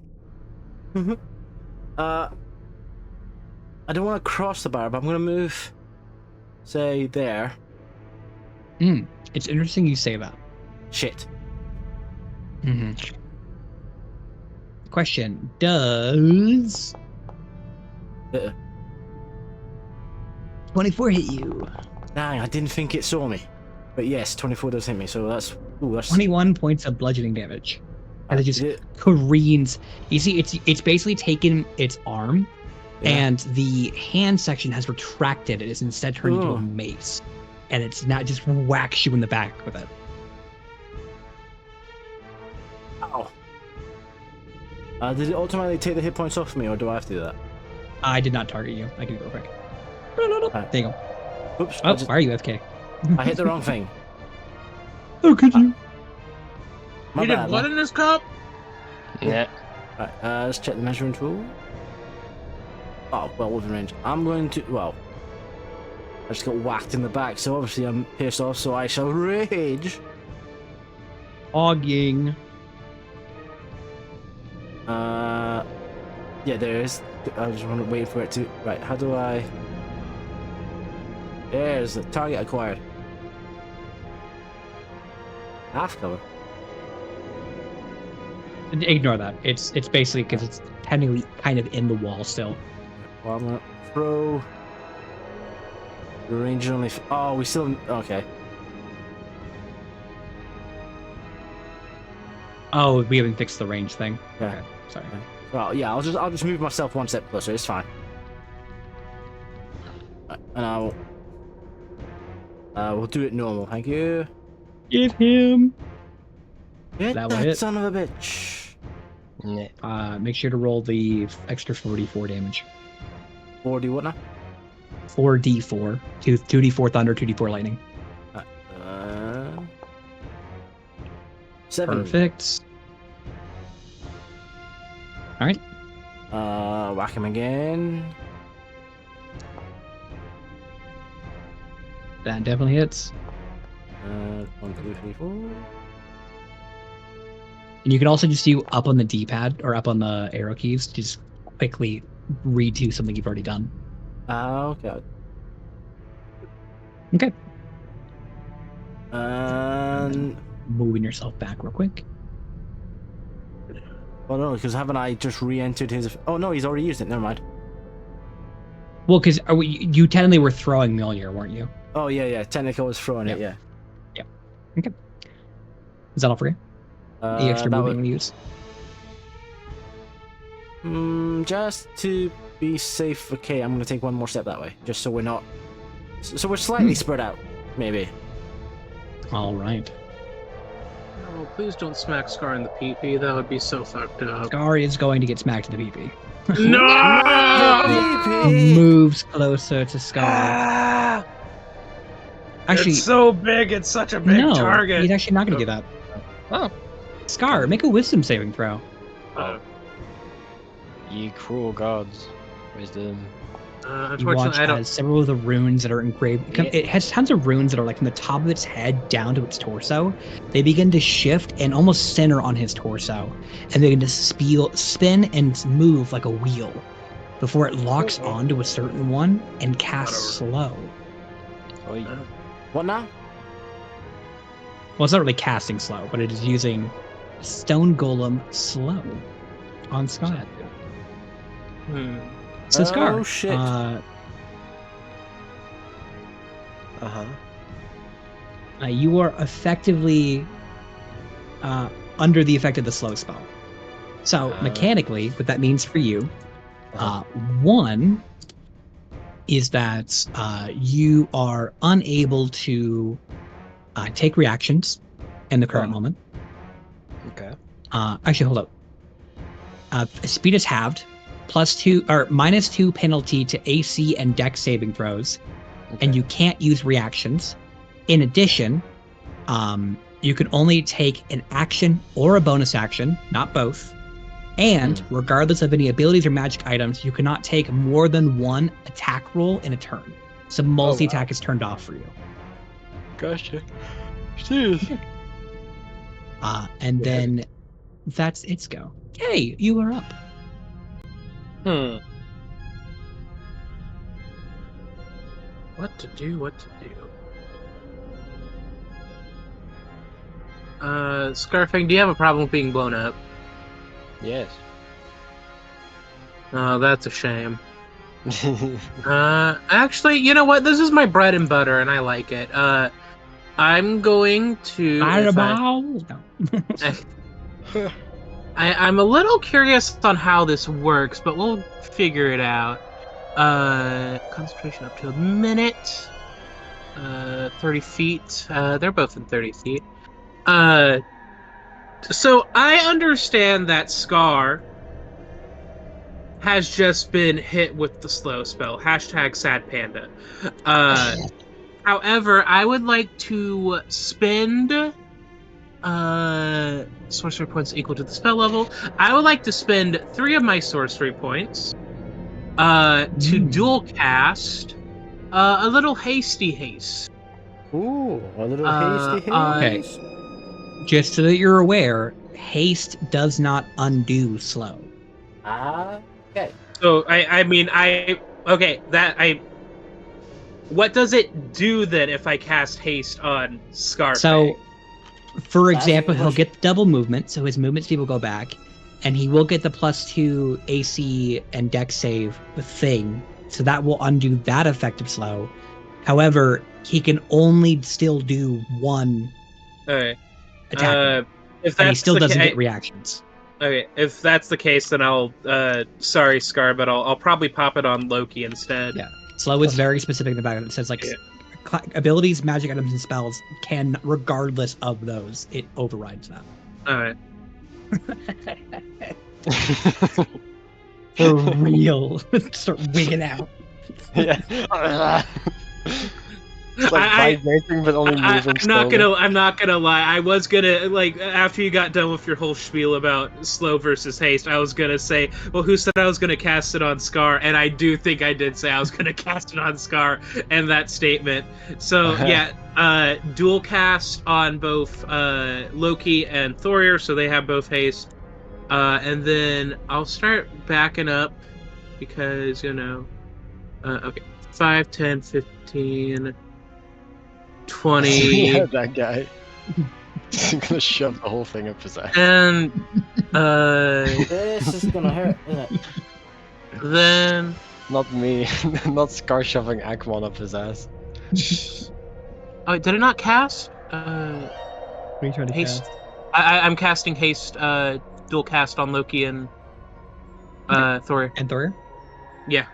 I don't want to cross the bar, but I'm going to move, say, there. It's interesting you say that. Shit. Question, does 24 hit you? Dang, I didn't think it saw me. But yes, 24 does hit me, so that's 21 points of bludgeoning damage. And it just careens. You see, it's basically taken its arm, and the hand section has retracted. It is instead turned into a mace, and it's not just whacks you in the back with it. Ow. Did it automatically take the hit points off me, or do I have to do that? I did not target you. I can do it real quick. Right. There you go. Oops. Oh, why are you FK? I hit the wrong thing. Oh, could you? You did what in this cup? Yeah. Right, let's check the measuring tool. Oh, well, within range. I'm going to... Well, I just got whacked in the back, so obviously I'm pissed off, so I shall rage. Hogging. Yeah, there is. I just want to wait for it to... Right, how do I... There's the target acquired. Half cover. Ignore that. It's basically because it's technically kind of in the wall still. Well, I'm gonna throw. The range is only. Oh, we still. Okay. Oh, we haven't fixed the range thing. Yeah. Okay, sorry. Well, yeah. I'll just move myself one step closer. It's fine. And we'll do it normal. Thank you. Get him. Get That that way it. son of a bitch. Make sure to roll the extra 4d4 damage. 40 what now? 4d4. 2d4 thunder, 2d4 lightning. 7. Perfect. All right. Whack him again. That definitely hits. 1, 2, 3, 4. And you can also just do up on the D-pad or up on the arrow keys. Just quickly redo something you've already done. Okay. Okay. And Moving yourself back real quick. well, no, because haven't I just re-entered his? Oh no, he's already used it. Never mind. Well, because you technically were throwing Mjolnir, weren't you? Oh yeah. Technical was throwing it. Yeah. Okay. Is that all for you? The extra that movement you use? Just to be safe. Okay, I'm gonna take one more step that way, just so we're not. So we're slightly spread out, maybe. All right. Oh, please don't smack Scar in the PP. That would be so fucked up. Scar is going to get smacked in the PP. No! Moves closer to Scar. Ah! Actually, It's so big. It's such a big no, target. he's actually not going to do that. Oh. Scar, make a wisdom saving throw. Ye cruel gods. Wisdom. You Unfortunately, watch I don't. as several of the runes that are engraved. Yeah. It has tons of runes that are like from the top of its head down to its torso. They begin to shift and almost center on his torso, and they begin to spin and move like a wheel before it locks onto a certain one and casts slow. Oi. What now? Well, it's not really casting slow, but it is using Stone Golem slow on Scar. So Scar, Oh shit. You are effectively under the effect of the slow spell. So mechanically, what that means for you, one is that you are unable to take reactions in the current moment. Okay. Actually, hold up. Speed is halved, +2 or -2 penalty to AC and Dex saving throws, and you can't use reactions. In addition, you can only take an action or a bonus action, not both. And regardless of any abilities or magic items, you cannot take more than one attack roll in a turn. So multi-attack is turned off for you. Gotcha. Serious. And then that's its go. Yay, you are up. What to do? Scarfang, do you have a problem with being blown up? Yes. Oh, that's a shame. Actually, you know what? This is my bread and butter, and I like it. I'm going to. I'm a little curious on how this works, but we'll figure it out. Concentration up to a minute. 30 feet. They're both in 30 feet. So I understand that Scar has just been hit with the slow spell. #SadPanda. However, I would like to spend sorcery points equal to the spell level. I would like to spend 3 of my sorcery points to dual cast a little hasty haste. Ooh, a little hasty haste. Okay. Just so that you're aware, haste does not undo slow. Okay. So what does it do then if I cast haste on Scarface? So, for example, he'll get double movement, so his movement speed will go back. and he will get the +2 AC and Dex save thing, so that will undo that effective slow. However, he can only still do one attack, if and he that's still the doesn't get reactions. Okay, if that's the case, then I'll sorry, Scar, but I'll probably pop it on Loki instead. Yeah, slow is very specific in the back. It says like abilities, magic items, and spells can, regardless of those, it overrides them. All right. For real, start wigging out. Yeah. It's like vibrating, but only moving slowly. I'm not gonna lie. I was gonna, like, after you got done with your whole spiel about slow versus haste, I was gonna say, well, who said I was gonna cast it on Scar? And I do think I did say I was gonna cast it on Scar, and that statement. So yeah, dual cast on both Loki and Thorir, so they have both haste. And then I'll start backing up because, you know, okay, 5, 10, 15. 20. Yeah, that guy. He's gonna shove the whole thing up his ass. And this is gonna hurt, isn't it? Then not me, not Scar shoving Akmon up his ass. Oh, did it not cast? What are you trying to haste? cast? I'm casting haste. Dual cast on Loki and Thorir. And Thorir? Yeah.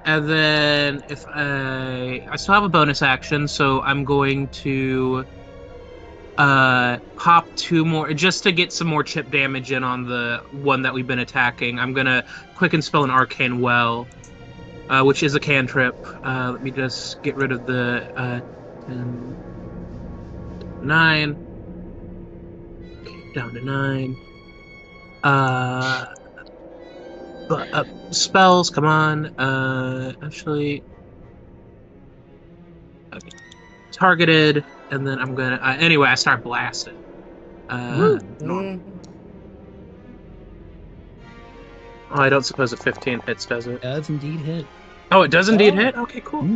And then if I still have a bonus action, so I'm going to pop 2 more just to get some more chip damage in on the one that we've been attacking. I'm gonna quicken spell an arcane well, which is a cantrip. Let me just get rid of the 10, 9. Okay, down to 9. But spells, come on. Actually, okay. Targeted, and then I'm gonna. Anyway, I start blasting. Oh, I don't suppose a 15 hits, does it? It does indeed hit. Oh, it does indeed hit. Okay, cool.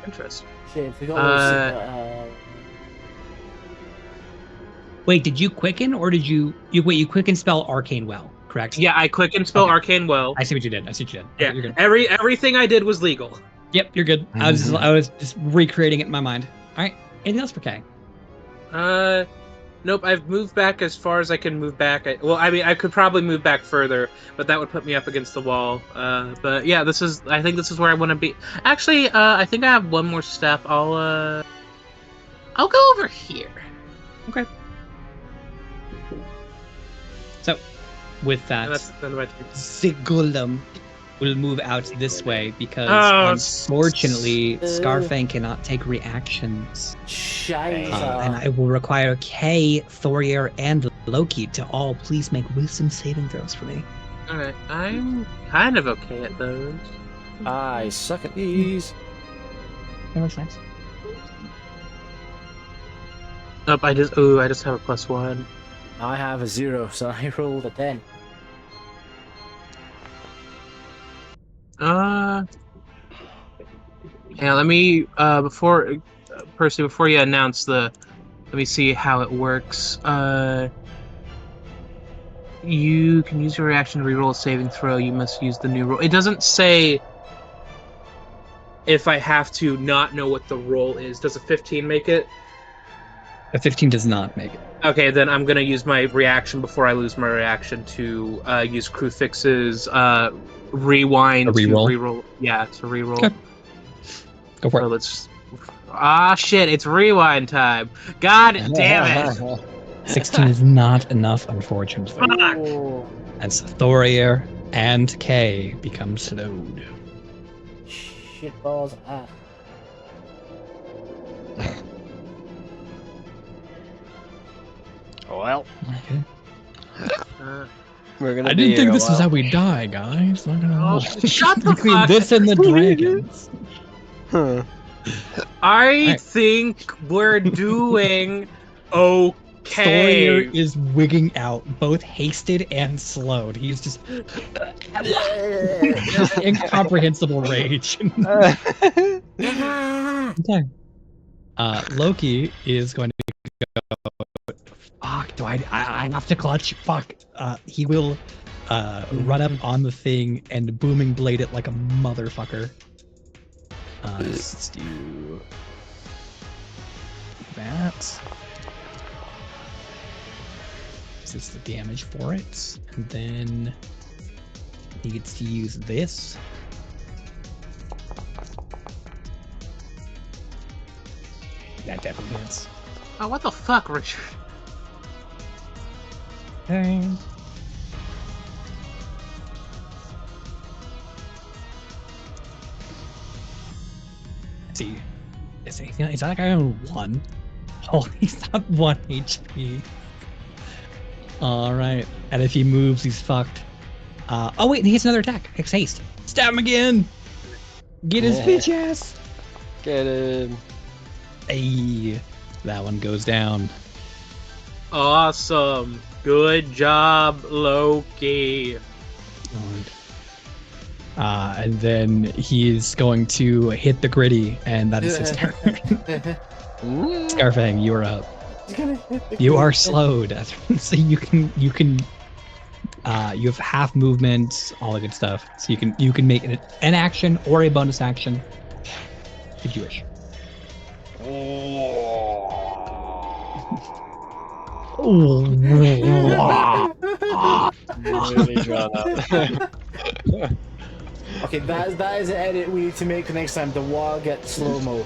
Interesting. Shit, if we got Wait, did you quicken or did you wait? You quicken spell arcane well, correct? Yeah, I quicken spell arcane well. I see what you did. Yeah, Yeah, you're good. Everything I did was legal. Yep, you're good. I was just recreating it in my mind. All right, anything else for Kay? Nope. I've moved back as far as I can move back. I could probably move back further, but that would put me up against the wall. But yeah, I think this is where I want to be. Actually, I think I have one more step. I'll go over here. Okay. So, with that, Zigulum will move out this way because unfortunately Scarfang cannot take reactions. And I will require Kay, Thorir, and Loki to all please make wisdom saving throws for me. Alright, I'm kind of okay at those. I suck at these. That looks nice. Nope, I just have a +1. I have a 0, so I rolled a 10. Yeah, let me Percy, before you announce let me see how it works. You can use your reaction to reroll a saving throw. You must use the new roll. It doesn't say if I have to not know what the roll is. Does a 15 make it? A 15 does not make it. Okay, then I'm gonna use my reaction before I lose my reaction to use Crufix's rewind to reroll. Yeah, to reroll. Okay. Go for it. Let's. Shit! It's rewind time. God damn it! 16 is not enough, unfortunately. Fuck. As Thorir and Kay become slowed. Shit balls. Well. Okay. We're gonna I didn't think this is how we die, guys. Not gonna shut the between fuck this and the dragons. I think we're doing okay. Thorir is wigging out, both hasted and slowed. He's just incomprehensible rage. Okay. Loki is going to go Fuck, do I have to clutch? Fuck. He will run up on the thing and booming blade it like a motherfucker. Let's do that. This is the damage for it. And then he gets to use this. That definitely hits. Oh, what the fuck, Richard? Okay. Let's see. Is that guy on 1? Oh, he's not 1 HP. Alright. And if he moves, he's fucked. Oh wait, and he gets another attack. Hex haste. Stab him again! Get his bitch ass! Get him. Hey, that one goes down. Awesome. Good job, Loki. And then he's going to hit the gritty, and that is his turn. Scarfang, you are up. You are slowed, so you have half movement, all the good stuff. So you can make an action or a bonus action if you wish. Really drawn out. Okay, that is an edit we need to make next time. The wall gets slow-mo.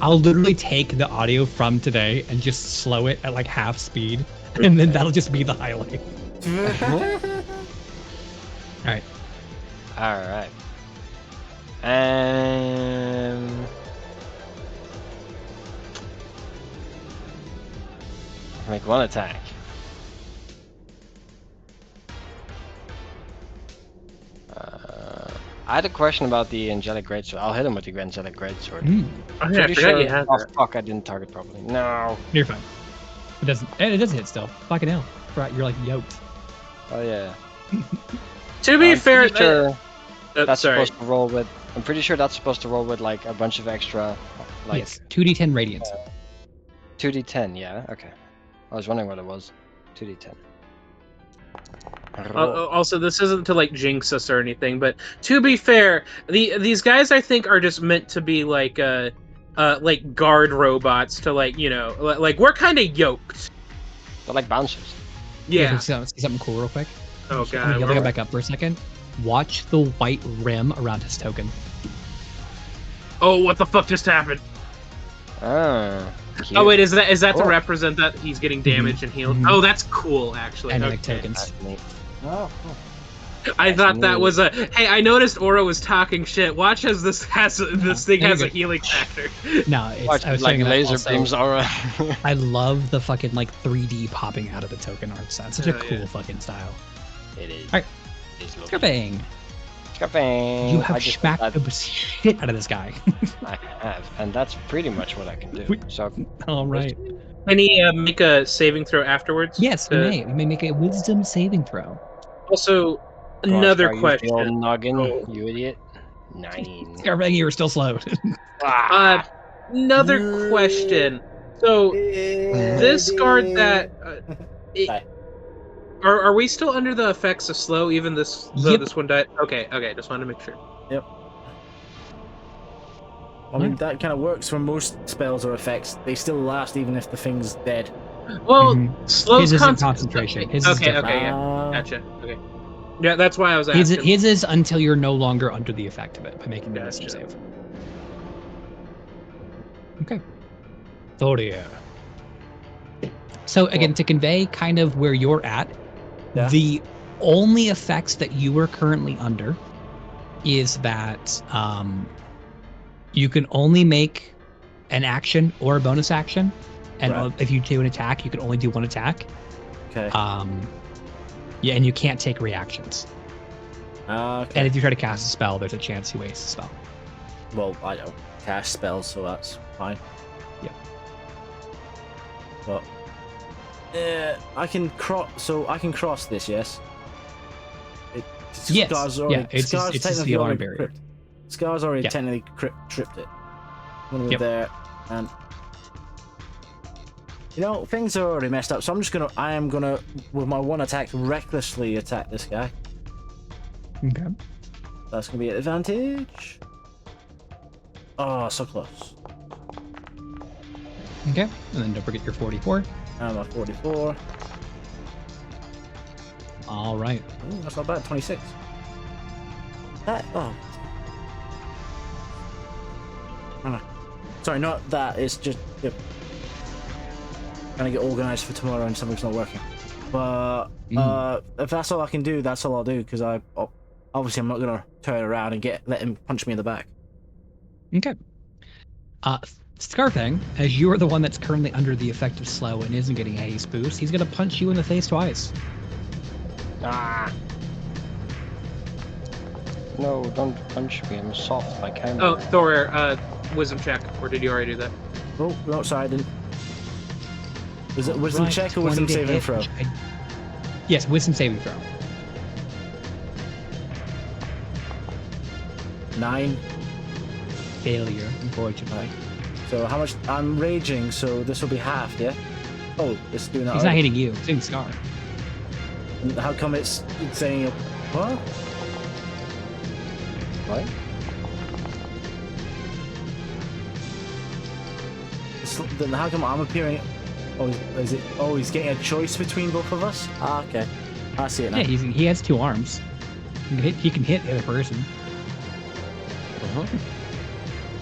I'll literally take the audio from today and just slow it at like half speed, and then that'll just be the highlight. All right. Make one attack. I had a question about the Angelic Greatsword. I'll hit him with the Angelic Greatsword. I forgot you had that. Fuck, I didn't target properly. No. You're fine. It doesn't hit still. Fucking hell. You're like yoked. Oh yeah. To be fair, sure that's sorry. supposed to roll with. I'm pretty sure that's supposed to roll with like a bunch of extra, like yes, 2d10 radiant. 2d10. Yeah. Okay. I was wondering what it was. 2d10. Also, this isn't to like jinx us or anything, but to be fair, these guys I think are just meant to be like guard robots to like like we're kind of yoked. They're like bouncers. Yeah. See something cool real quick. Oh god. Let me go back up for a second. Watch the white rim around his token. Oh, what the fuck just happened? Cute. Oh wait, is that to represent that he's getting damaged and healed? Mhm. Oh, that's cool actually. Dynamic Okay. tokens. Oh, I thought that was a. Hey, I noticed Aura was talking shit. Watch as this thing has a healing factor. No, it's Watch I was like saying laser also, beams aura. I love the fucking like 3D popping out of the token art style. It's such a Oh, cool yeah. fucking style. It is. Alright. It's lovely. Scarfang, Scarfang. you have I just smacked said the shit out of this guy. I have, and that's pretty much what I can do. So All right. Can he make a saving throw afterwards? Yes, you may. You may make a wisdom saving throw. Also, Come on, another Scar, use the old question. noggin, Oh. you idiot. 9. Scarfang, you were still slow. Another question. So this guard that are we still under the effects of slow? Even though Yep. this one died. Okay. Just wanted to make sure. I mean, that kind of works for most spells or effects. They still last even if the thing's dead. Well, Mhm. slow's His isn't concentration. His is okay, different. yeah, gotcha. Okay, yeah, that's why I was asking. His is until you're no longer under the effect of it by making the wisdom Gotcha. save. Okay. Thoria. So again, to convey kind of where you're at, Yeah. the only effects that you are currently under is that you can only make an action or a bonus action, and Right. if you do an attack, you can only do one attack. Okay. Yeah, and you can't take reactions. Okay. And if you try to cast a spell, there's a chance you waste a spell. Well, I don't cast spells, so that's fine. Yeah. But I can cross. So I can cross this, yes. Yes. Scar's Yeah, already, it's Scar's just the technically alarm already barrier. crypt. Scar's already Yeah. technically tripped it. I'm gonna go Yep. there and You know, things are already messed up, so I am gonna, with my one attack, recklessly attack this guy. Okay. That's gonna be an advantage. Oh, so close. Okay. And then don't forget your 44. I'm at 44. All right. Ooh, that's not bad. 26. That. Oh. Oh. Sorry, not that. It's just trying to get organized for tomorrow and something's not working. But if that's all I can do, that's all I'll do. Because obviously I'm not gonna turn around and let him punch me in the back. Okay. Scarfang, as you are the one that's currently under the effect of slow and isn't getting a haste boost, he's gonna punch you in the face twice. Ah. No, don't punch me. I'm soft like I'm. Oh, Thor, wisdom check. Or did you already do that? Oh, no, sorry, I didn't. Is it wisdom check or wisdom saving throw? Yes, wisdom saving throw. 9. Failure, unfortunately. So how much? I'm raging, so this will be halved, yeah? Oh, it's doing that. He's not hitting you, it's hitting Scar. And how come it's saying, what? What? Then how come I'm appearing? Oh, is it? Oh, he's getting a choice between both of us? Ah, okay. I see it now. Yeah, he has 2 arms. He can hit the other person.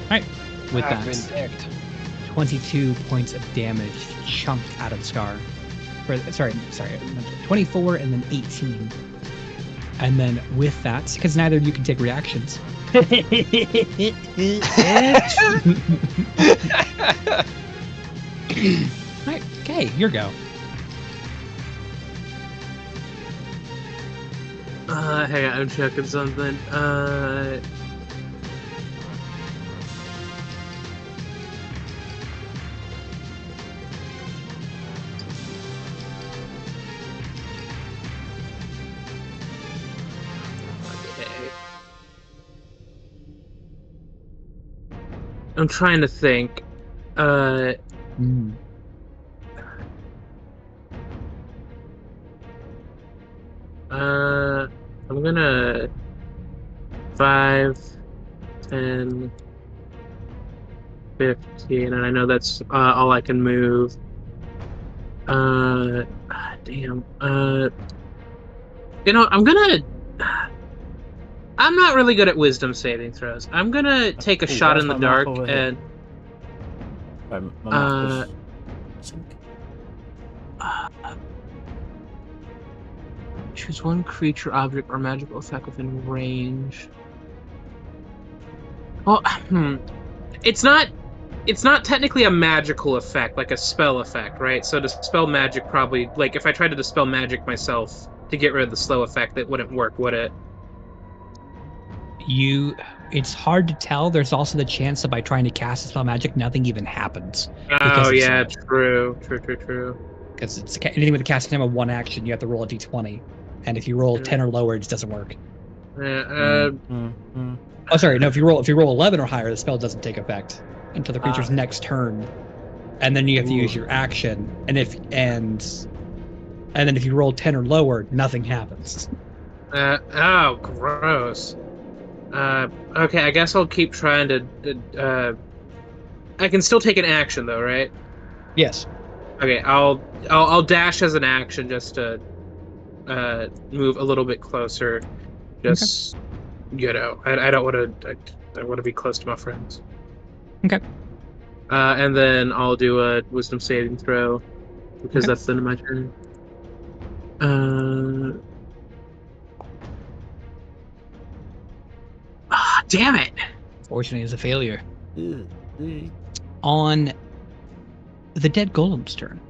Alright, with I've that, been decked. 22 points of damage chunked out of Scar. Sorry, 24 and then 18. And then with that, because neither of you can take reactions. Alright, okay, your go. Hang on, I'm checking something. I'm trying to think. Mm. I'm gonna 5, 10, 15, and I know that's all I can move. Damn. You know, I'm not really good at wisdom saving throws. I'm gonna take a shot in the dark and. Choose one creature, object, or magical effect within range. Well, it's not technically a magical effect, like a spell effect, right? So to dispel magic, probably, like, if I tried to dispel magic myself to get rid of the slow effect, that wouldn't work, would it? It's hard to tell. There's also the chance that by trying to cast a spell magic, nothing even happens. Oh yeah, true. Because it's anything with a casting time of 1 action, you have to roll a d20, and if you roll 10 or lower, it just doesn't work. Oh, sorry, no. If you roll 11 or higher, the spell doesn't take effect until the creature's next turn, and then you have to use your action. And then if you roll 10 or lower, nothing happens. Oh, gross. Okay, I guess I'll keep trying to. I can still take an action though, right? Yes. Okay, I'll dash as an action just to move a little bit closer. Just I don't want to. I want to be close to my friends. Okay. And then I'll do a wisdom saving throw because that's the end of my turn. Damn it! Fortunately, it's a failure. On the dead golem's turn,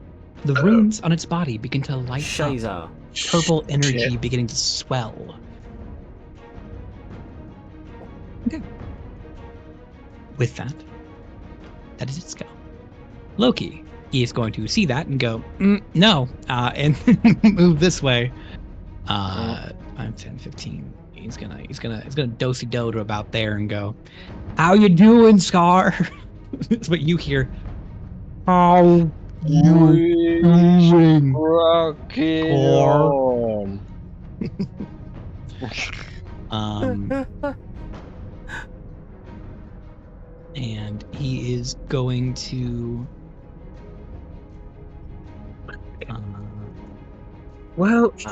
the runes on its body begin to light up. Purple energy beginning to swell. Okay. With that is its go. Loki is going to see that and go, no, and move this way. 5, 10, 15. He's gonna do-si-do to about there and go, "How you doing, Scar?" That's what you hear. Oh, ring. Rock it on. And he is going to.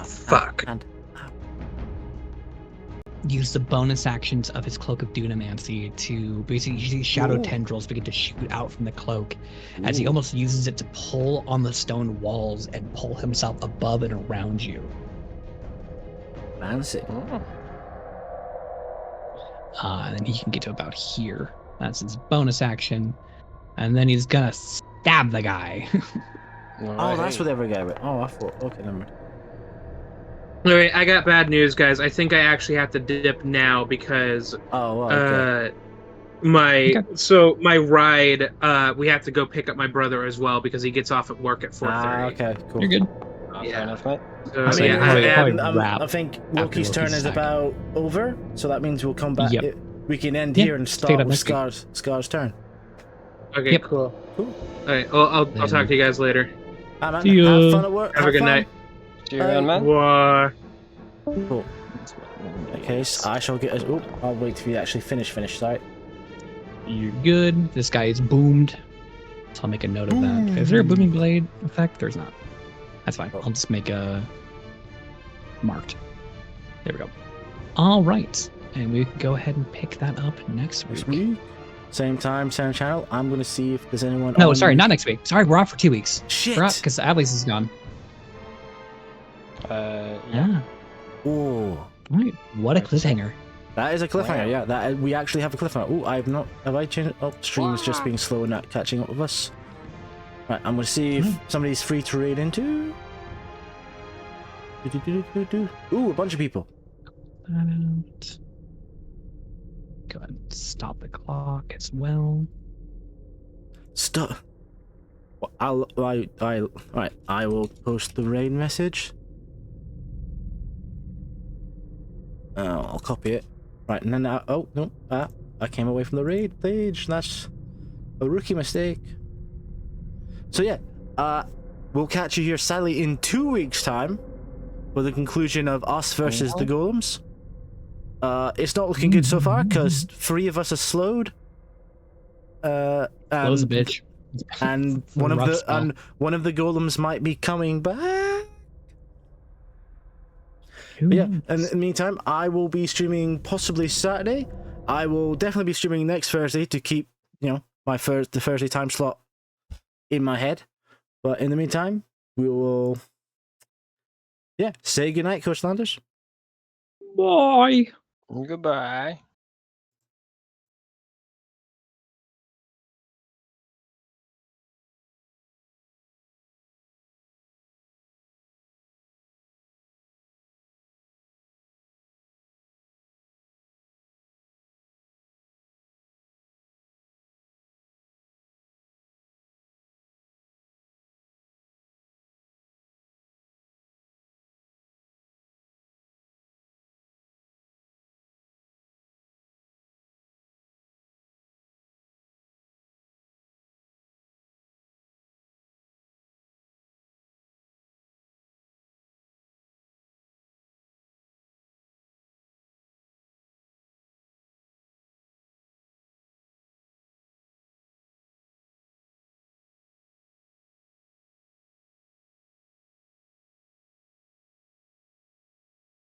Fuck. Use the bonus actions of his Cloak of Dunamancy to basically use shadow tendrils begin to shoot out from the cloak as he almost uses it to pull on the stone walls and pull himself above and around you. Fancy. And then he can get to about here. That's his bonus action. And then he's gonna stab the guy. Oh, that's what they were getting. Oh, I thought. Okay, never mind. All right, I got bad news, guys. I think I actually have to dip now because okay. my ride, we have to go pick up my brother as well because he gets off at work at 4:30. Okay, cool. You're good. Fair enough, mate. So, I think Loki's turn is about over, so that means we'll come back. Yep. We can end here and start with Scar's turn. Okay, cool. All right, well, I'll talk to you guys later. Man, have fun at work. Have a good night. See you around, man. Cool. In that case, I shall get. I'll wait till you actually finish. Sorry. You're good. This guy is boomed. So I'll make a note of that. Is there a booming blade effect? There's not. That's fine. I'll just make a marked. There we go. All right. And we can go ahead and pick that up next week. Same time, same channel. I'm going to see if there's anyone. No, sorry, not next week. Sorry, we're off for 2 weeks. Shit. We're off because Atlas is gone. Yeah. Oh. Right. What a cliffhanger. That is a cliffhanger, yeah. That we actually have a cliffhanger. Have I changed it? Oh, stream's just being slow and not catching up with us. Right, I'm gonna see if somebody's free to raid into. Ooh, a bunch of people. Go ahead and stop the clock as well. Stop. Right, I will post the raid message. I'll copy it. Right, and then I came away from the raid page. That's a rookie mistake. So yeah, we'll catch you here sadly in 2 weeks' time for the conclusion of us versus the golems. It's not looking good so far because 3 of us are slowed. Slow's a bitch. And one of the golems might be coming back. Yeah, and in the meantime, I will be streaming possibly Saturday. I will definitely be streaming next Thursday to keep, the Thursday time slot in my head. But in the meantime, we will, say goodnight, Coastlanders. Bye. Goodbye.